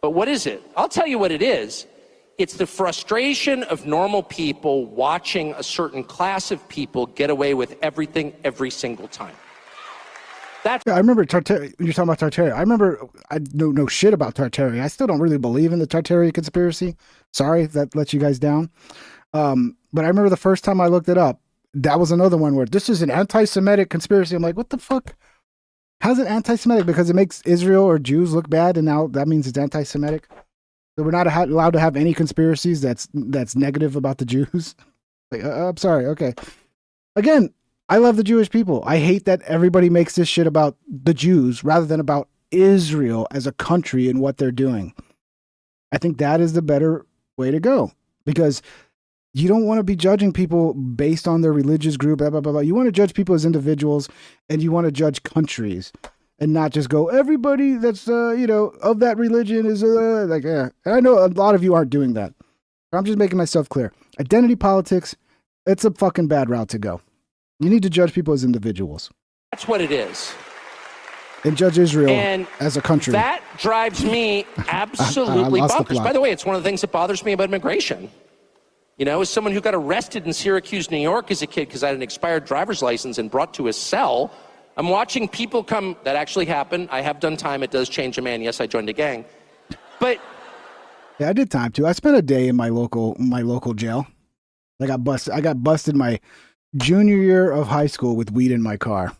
But what is it? I'll tell you what it is. It's the frustration of normal people watching a certain class of people get away with everything every single time. Yeah, I remember you're talking about Tartaria. I remember I know shit about Tartaria. I still don't really believe in the Tartaria conspiracy. Sorry if that lets you guys down. But I remember the first time I looked it up, that was another one where this is an anti-Semitic conspiracy. I'm like, what the fuck? How's it anti-Semitic? Because it makes Israel or Jews look bad, and now that means it's anti-Semitic. So we're not allowed to have any conspiracies that's negative about the Jews. Like, I'm sorry. Okay. Again, I love the Jewish people. I hate that everybody makes this shit about the Jews rather than about Israel as a country and what they're doing. I think that is the better way to go, because you don't want to be judging people based on their religious group, blah, blah, blah, blah. You want to judge people as individuals, and you want to judge countries and not just go, everybody that's, of that religion is like, yeah. And I know a lot of you aren't doing that. I'm just making myself clear. Identity politics, it's a fucking bad route to go. You need to judge people as individuals. That's what it is. And judge Israel as a country. That drives me absolutely bonkers. By the way, it's one of the things that bothers me about immigration. You know, as someone who got arrested in Syracuse, New York as a kid because I had an expired driver's license and brought to a cell, I'm watching people come, that actually happened. I have done time. It does change a man. Yes, I joined a gang. But yeah, I did time too. I spent a day in my local jail. I got busted my junior year of high school with weed in my car.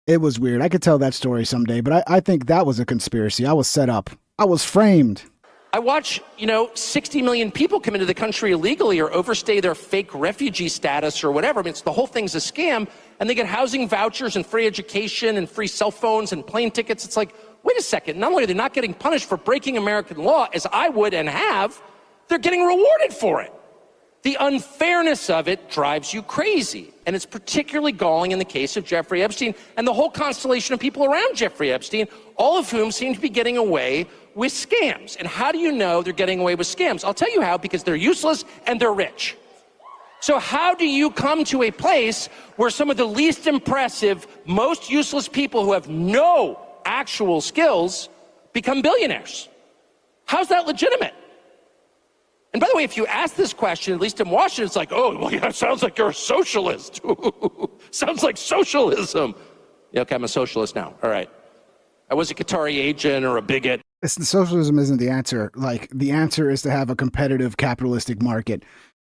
It was weird. I could tell that story someday, but I think that was a conspiracy. I was set up. I was framed. I watch, 60 million people come into the country illegally or overstay their fake refugee status or whatever. I mean, the whole thing's a scam, and they get housing vouchers and free education and free cell phones and plane tickets. It's like, wait a second. Not only are they not getting punished for breaking American law, as I would and have, they're getting rewarded for it. The unfairness of it drives you crazy. And it's particularly galling in the case of Jeffrey Epstein and the whole constellation of people around Jeffrey Epstein, all of whom seem to be getting away with scams. And how do you know they're getting away with scams? I'll tell you how, because they're useless and they're rich. So how do you come to a place where some of the least impressive, most useless people who have no actual skills become billionaires? How's that legitimate? And by the way, if you ask this question, at least in Washington, it's like, oh, well, yeah, sounds like you're a socialist. Sounds like socialism. Yeah, okay, I'm a socialist now. All right. I was a Qatari agent or a bigot. Socialism isn't the answer. Like, the answer is to have a competitive capitalistic market,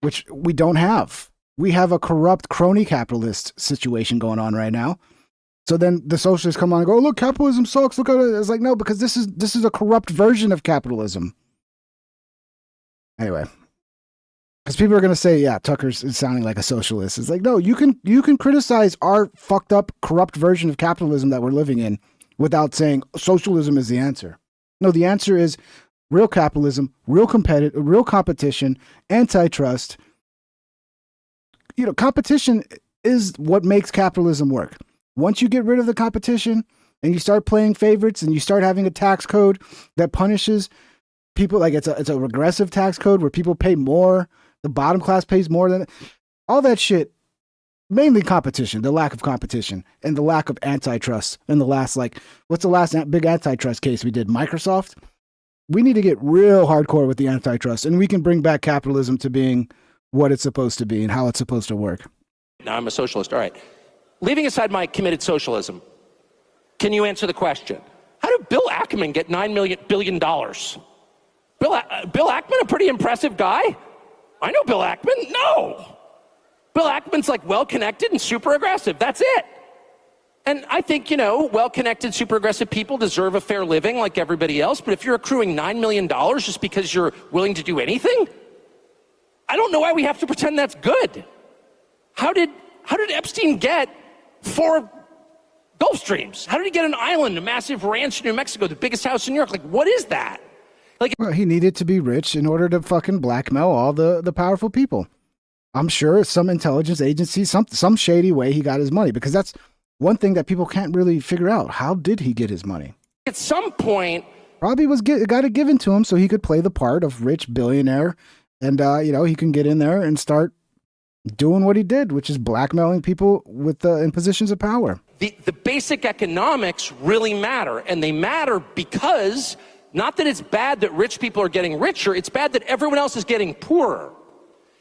which we don't have. We have a corrupt crony capitalist situation going on right now. So then the socialists come on and go, oh, look, capitalism sucks. Look at it. It's like, no, because this is a corrupt version of capitalism. Anyway, because people are going to say, yeah, Tucker's sounding like a socialist. It's like, no, you can criticize our fucked up, corrupt version of capitalism that we're living in without saying socialism is the answer. No, the answer is real capitalism, real competition, antitrust. You know, competition is what makes capitalism work. Once you get rid of the competition and you start playing favorites and you start having a tax code that punishes people, like it's a regressive tax code where people pay more, the bottom class pays more than all that shit. Mainly competition, the lack of competition and the lack of antitrust. And the last, like, what's the last big antitrust case we did? Microsoft? We need to get real hardcore with the antitrust, and we can bring back capitalism to being what it's supposed to be and how it's supposed to work. Now I'm a socialist. All right. Leaving aside my committed socialism, can you answer the question? How did Bill Ackman get $9 billion? Bill Ackman, a pretty impressive guy? I know Bill Ackman. No. Bill Ackman's like well-connected and super aggressive. That's it. And I think, you know, well-connected, super aggressive people deserve a fair living like everybody else. But if you're accruing $9 million just because you're willing to do anything, I don't know why we have to pretend that's good. How did Epstein get 4 Gulf Streams? How did he get an island, a massive ranch in New Mexico, the biggest house in New York? Like, what is that? Like, well, he needed to be rich in order to fucking blackmail all the powerful people. I'm sure some intelligence agency, some shady way he got his money, because that's one thing that people can't really figure out. How did he get his money? At some point, probably got it given to him so he could play the part of rich billionaire, and you know, he can get in there and start doing what he did, which is blackmailing people with in positions of power. The basic economics really matter, and they matter because not that it's bad that rich people are getting richer, it's bad that everyone else is getting poorer.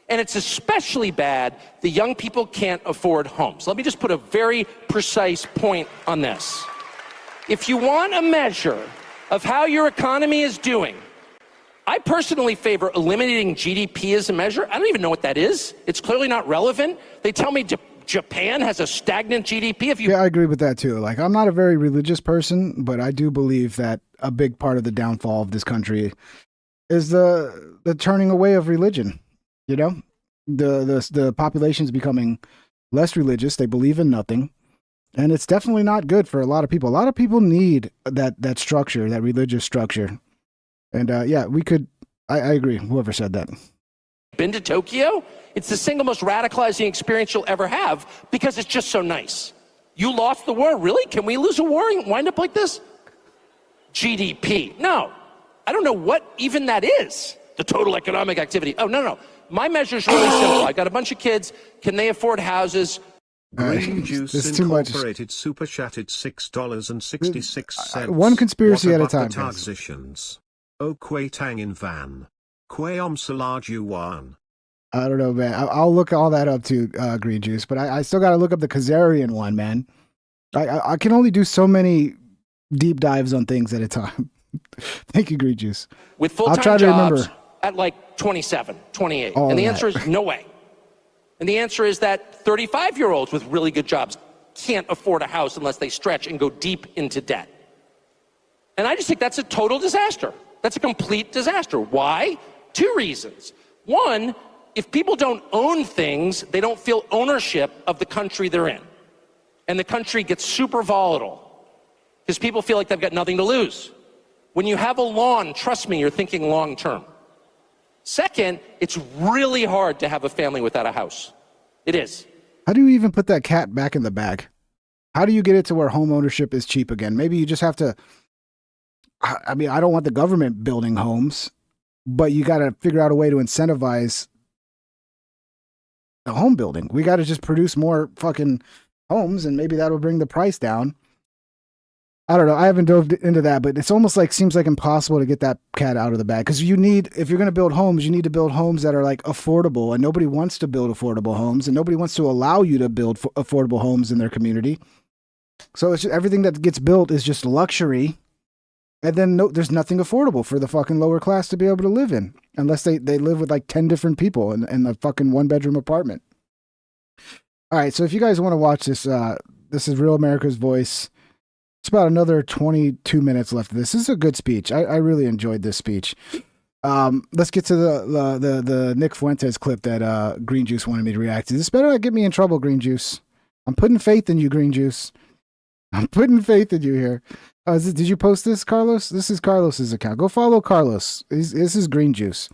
And it's especially bad that young people can't afford homes. Let me just put a very precise point on this. If you want a measure of how your economy is doing, I personally favor eliminating GDP as a measure. I don't even know what that is. It's clearly not relevant. They tell me Japan has a stagnant GDP. Yeah, I agree with that too. Like, I'm not a very religious person, but I do believe that a big part of the downfall of this country is the turning away of religion. You know, the population's becoming less religious. They believe in nothing. And it's definitely not good for a lot of people. A lot of people need that structure, that religious structure. And yeah, I agree, whoever said that. Been to Tokyo? It's the single most radicalizing experience you'll ever have because it's just so nice. You lost the war? Really? Can we lose a war and wind up like this? GDP. No. I don't know what even that is. The total economic activity. Oh, no. My measure is really simple. I got a bunch of kids. Can they afford houses? Green Juice Incorporated super chatted $6.66. One conspiracy what at a about time. The Targsitions? Oh, Quay Tang in Van. Quay Salaj Yuan. I don't know, man. I'll look all that up too, Green Juice. But I still got to look up the Khazarian one, man. I can only do so many deep dives on things at a time. Thank you, Green Juice. With full-time jobs at like 27, 28. And the answer is no way. And the answer is that 35-year-olds with really good jobs can't afford a house unless they stretch and go deep into debt. And I just think that's a total disaster. That's a complete disaster. Why? 2 reasons. One, if people don't own things, they don't feel ownership of the country they're in. And the country gets super volatile because people feel like they've got nothing to lose. When you have a lawn, trust me, you're thinking long term. Second, it's really hard to have a family without a house. It is. How do you even put that cat back in the bag? How do you get it to where home ownership is cheap again? Maybe you just have to, I mean, I don't want the government building homes, but you got to figure out a way to incentivize the home building. We got to just produce more fucking homes, and maybe that'll bring the price down. I don't know. I haven't dove into that, but it's almost like, seems like impossible to get that cat out of the bag. Because you need, if you're going to build homes, you need to build homes that are like affordable, and nobody wants to build affordable homes, and nobody wants to allow you to build affordable homes in their community. So it's just, everything that gets built is just luxury. And then there's nothing affordable for the fucking lower class to be able to live in, unless they live with like 10 different people in a fucking 1-bedroom apartment. All right. So if you guys want to watch this, this is Real America's Voice. It's about another 22 minutes left of this. This is a good speech. I really enjoyed this speech. Let's get to the Nick Fuentes clip that Green Juice wanted me to react to. This better not get me in trouble, Green Juice. I'm putting faith in you, Green Juice. I'm putting faith in you here. Did you post this, Carlos? This is Carlos's account. Go follow Carlos. This is Green Juice.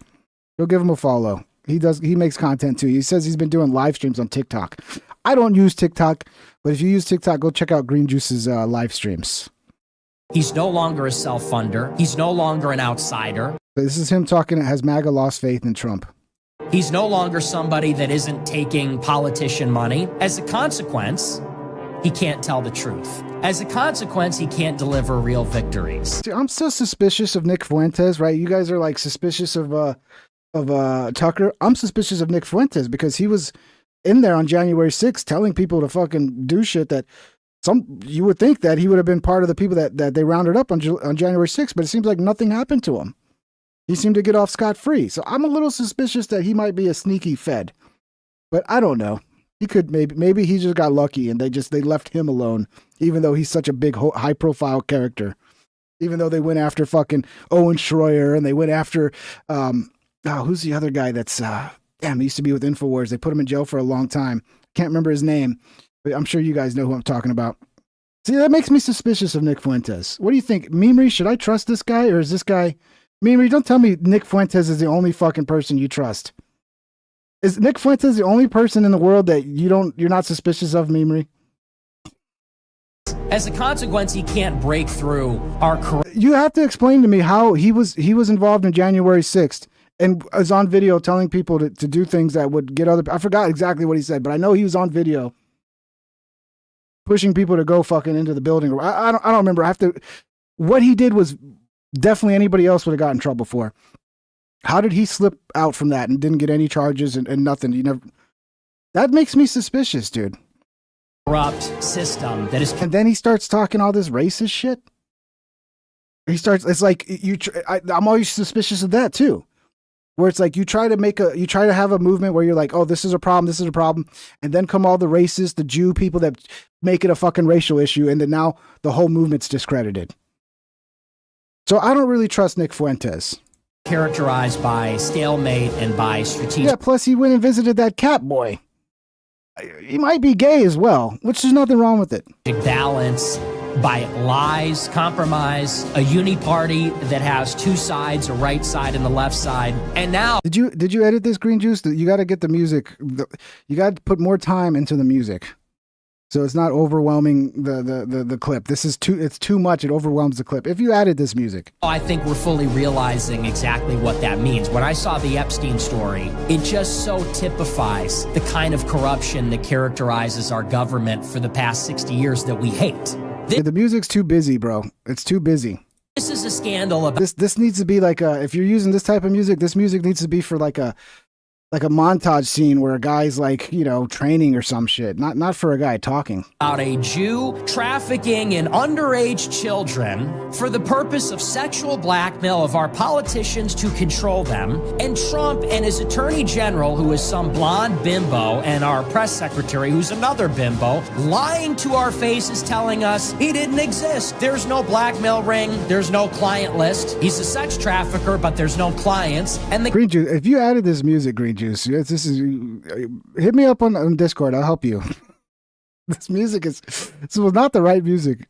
Go give him a follow. He makes content too. He says he's been doing live streams on TikTok. I don't use TikTok, but if you use TikTok, go check out Green Juice's live streams. He's no longer a self-funder. He's no longer an outsider. This is him talking. Has MAGA lost faith in Trump? He's no longer somebody that isn't taking politician money. As a consequence, he can't tell the truth. As a consequence, he can't deliver real victories. See, I'm still suspicious of Nick Fuentes, right? You guys are like suspicious of Tucker. I'm suspicious of Nick Fuentes because he was in there on January 6th telling people to fucking do shit that you would think that he would have been part of the people that they rounded up on January 6th, but it seems like nothing happened to him. He seemed to get off scot-free. So I'm a little suspicious that he might be a sneaky Fed, but I don't know. He could maybe he just got lucky and they left him alone, even though he's such a big high profile character. Even though they went after fucking Owen Schroyer and they went after who's the other guy that's he used to be with InfoWars. They put him in jail for a long time. Can't remember his name, but I'm sure you guys know who I'm talking about. See, that makes me suspicious of Nick Fuentes. What do you think, Mimri? Should I trust this guy, or is this guy Mimri? Don't tell me Nick Fuentes is the only fucking person you trust. Is Nick Fuentes the only person in the world that you're not suspicious of, Mimri? As a consequence, he can't break through our corrupt. You have to explain to me how he was involved in January 6th and was on video telling people to do things that would get other. I forgot exactly what he said, but I know he was on video pushing people to go fucking into the building. I don't remember. What he did was definitely anybody else would have gotten in trouble for. How did he slip out from that and didn't get any charges and nothing? That makes me suspicious, dude. Corrupt system that is. And then he starts talking all this racist shit. It's like I'm always suspicious of that too. Where it's like you try to have a movement where you're like, oh, this is a problem. And then come all the racists, the Jew people that make it a fucking racial issue. And then now the whole movement's discredited. So I don't really trust Nick Fuentes. Characterized by stalemate and by strategic. Yeah, plus he went and visited that cat boy. He might be gay as well, which is nothing wrong with it. Balance by lies, compromise, a uni-party that has two sides, a right side and the left side. And now... Did you edit this, Green Juice? You got to get the music. You got to put more time into the music. So it's not overwhelming the clip. It's too much. It overwhelms the clip. If you added this music. I think we're fully realizing exactly what that means. When I saw the Epstein story, it just so typifies the kind of corruption that characterizes our government for the past 60 years that we hate. The music's too busy, bro. It's too busy. This is a scandal about this needs to be like if you're using this type of music, this music needs to be for like a montage scene where a guy's like, training or some shit. Not for a guy talking. About a Jew trafficking in underage children for the purpose of sexual blackmail of our politicians to control them. And Trump and his attorney general, who is some blonde bimbo, and our press secretary, who's another bimbo, lying to our faces, telling us he didn't exist. There's no blackmail ring. There's no client list. He's a sex trafficker, but there's no clients. And the Green Juice, if you added this music, Green Juice, hit me up on Discord. I'll help you. This music is not the right music.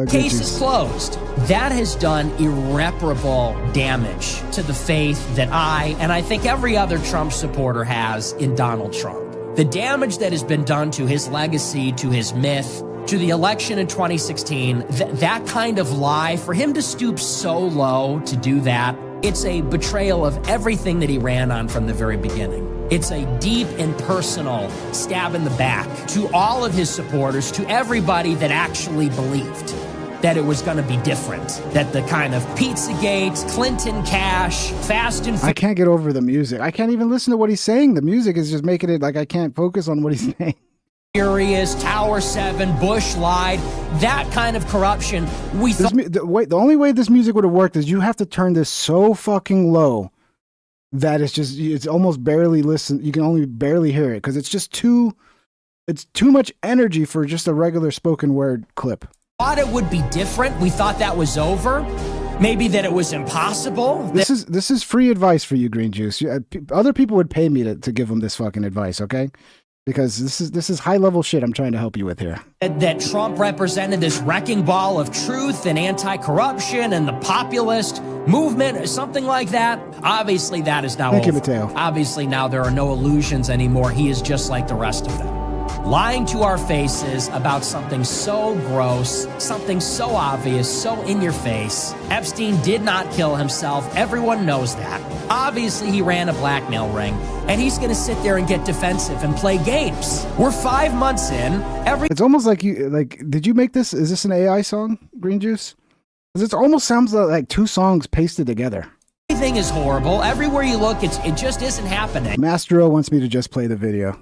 Case is closed. That has done irreparable damage to the faith that I, and I think every other Trump supporter has in Donald Trump. The damage that has been done to his legacy, to his myth, to the election in 2016, that kind of lie, for him to stoop so low to do that, it's a betrayal of everything that he ran on from the very beginning. It's a deep and personal stab in the back to all of his supporters, to everybody that actually believed that it was going to be different, that the kind of Pizzagate, Clinton cash, Fast and I can't get over the music. I can't even listen to what he's saying. The music is just making it like I can't focus on what he's saying. Furious, Tower 7, Bush lied, that kind of corruption. The only way this music would have worked is you have to turn this so fucking low that it's almost barely listen. You can only barely hear it because it's too much energy for just a regular spoken word clip. Thought it would be different. We thought that was over. Maybe that it was impossible. This is free advice for you, Green Juice. Other people would pay me to give them this fucking advice, okay? Because this is high level shit I'm trying to help you with here. That Trump represented this wrecking ball of truth and anti-corruption and the populist movement or something like that. Obviously, that is now over. Thank you, Mateo. Obviously, now there are no illusions anymore. He is just like the rest of them. Lying to our faces about something so gross, something so obvious, so in your face. Epstein did not kill himself. Everyone knows that. Obviously, he ran a blackmail ring, and he's going to sit there and get defensive and play games. We're 5 months in. It's almost like did you make this? Is this an AI song, Green Juice? Because it almost sounds like two songs pasted together. Everything is horrible. Everywhere you look, it just isn't happening. Mastro wants me to just play the video.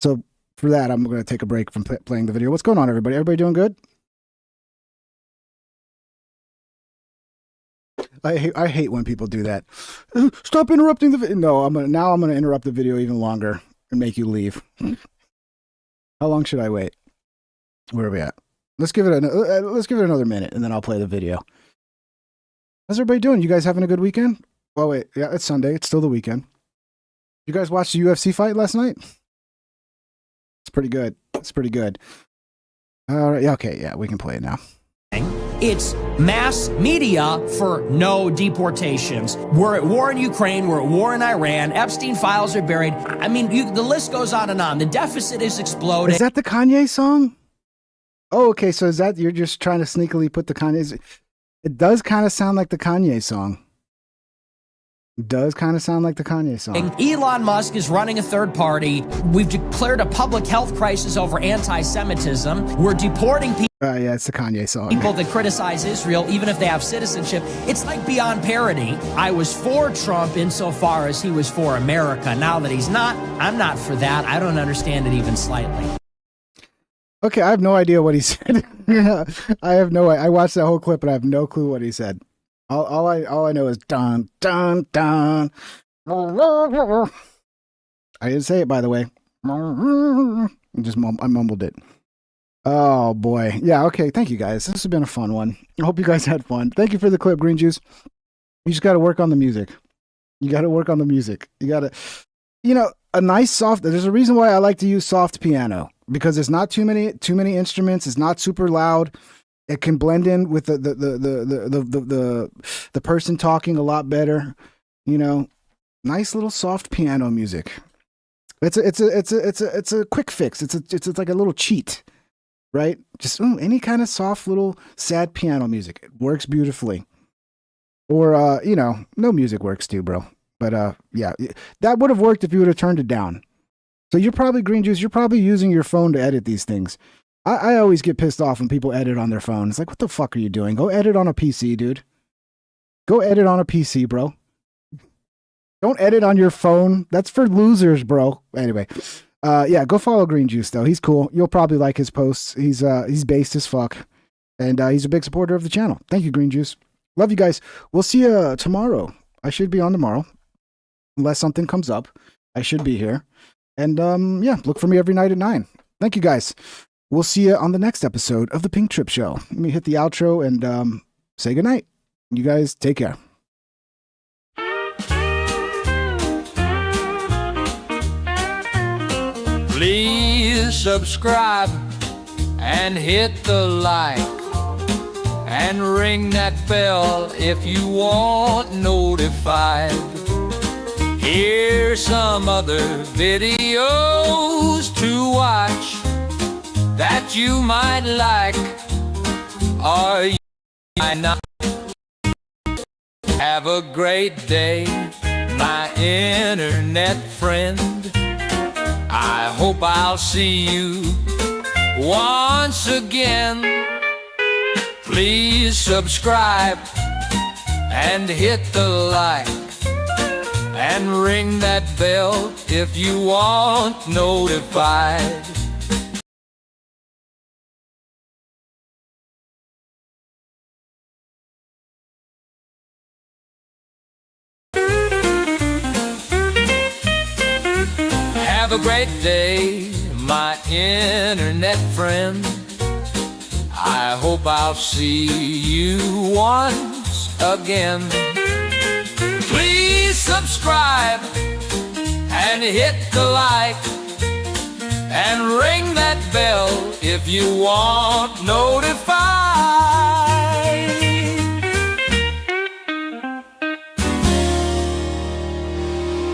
So for that, I'm going to take a break from playing the video. What's going on, everybody? Everybody doing good? I hate when people do that. Stop interrupting the video. No, I'm going to interrupt the video even longer and make you leave. How long should I wait? Where are we at? Let's give it another minute, and then I'll play the video. How's everybody doing? You guys having a good weekend? Oh wait, yeah, it's Sunday. It's still the weekend. You guys watch the UFC fight last night? It's pretty good. It's pretty good. All right. Yeah. Okay. Yeah, we can play it now. It's mass media for no deportations. We're at war in Ukraine. We're at war in Iran. Epstein files are buried. I mean, the list goes on and on. The deficit is exploding. Is that the Kanye song? Oh, okay. So is that you're just trying to sneakily put the Kanye? It does kind of sound like the Kanye song. Does kind of sound like the Kanye song. And Elon Musk is running a third party. We've declared a public health crisis over anti-Semitism. We're deporting people. Yeah, it's the Kanye song. People that criticize Israel, even if they have citizenship. It's like beyond parody. I was for Trump insofar as he was for America. Now that he's not, I'm not for that. I don't understand it even slightly. Okay, I have no idea what he said. I watched that whole clip and I have no clue what he said. All I know is dun dun dun. I didn't say it, by the way. I mumbled it. Oh boy, yeah. Okay, thank you guys. This has been a fun one. I hope you guys had fun. Thank you for the clip, Green Juice. You just got to work on the music. You got to work on the music. You got to, a nice soft. There's a reason why I like to use soft piano because there's not too many instruments. It's not super loud. It can blend in with the person talking a lot better, Nice little soft piano music. It's a quick fix. It's like a little cheat, right? Just any kind of soft little sad piano music. It works beautifully. Or no music works too, bro. But yeah, that would have worked if you would have turned it down. So you're probably Green Juice. You're probably using your phone to edit these things. I always get pissed off when people edit on their phone. It's like, what the fuck are you doing? Go edit on a PC, dude. Go edit on a PC, bro. Don't edit on your phone. That's for losers, bro. Anyway, yeah, go follow Green Juice, though. He's cool. You'll probably like his posts. He's based as fuck. And he's a big supporter of the channel. Thank you, Green Juice. Love you guys. We'll see you tomorrow. I should be on tomorrow. Unless something comes up. I should be here. And yeah, look for me every night at 9. Thank you, guys. We'll see you on the next episode of The Pink Trip Show. Let me hit the outro and say goodnight. You guys take care. Please subscribe and hit the like, and ring that bell if you want notified. Here's some other videos to watch that you might like, or you might not. Have a great day, my internet friend. I hope I'll see you once again. Please subscribe and hit the like, and ring that bell if you want notified. Have a great day, my internet friend. I hope I'll see you once again. Please subscribe and hit the like, and ring that bell if you want notified.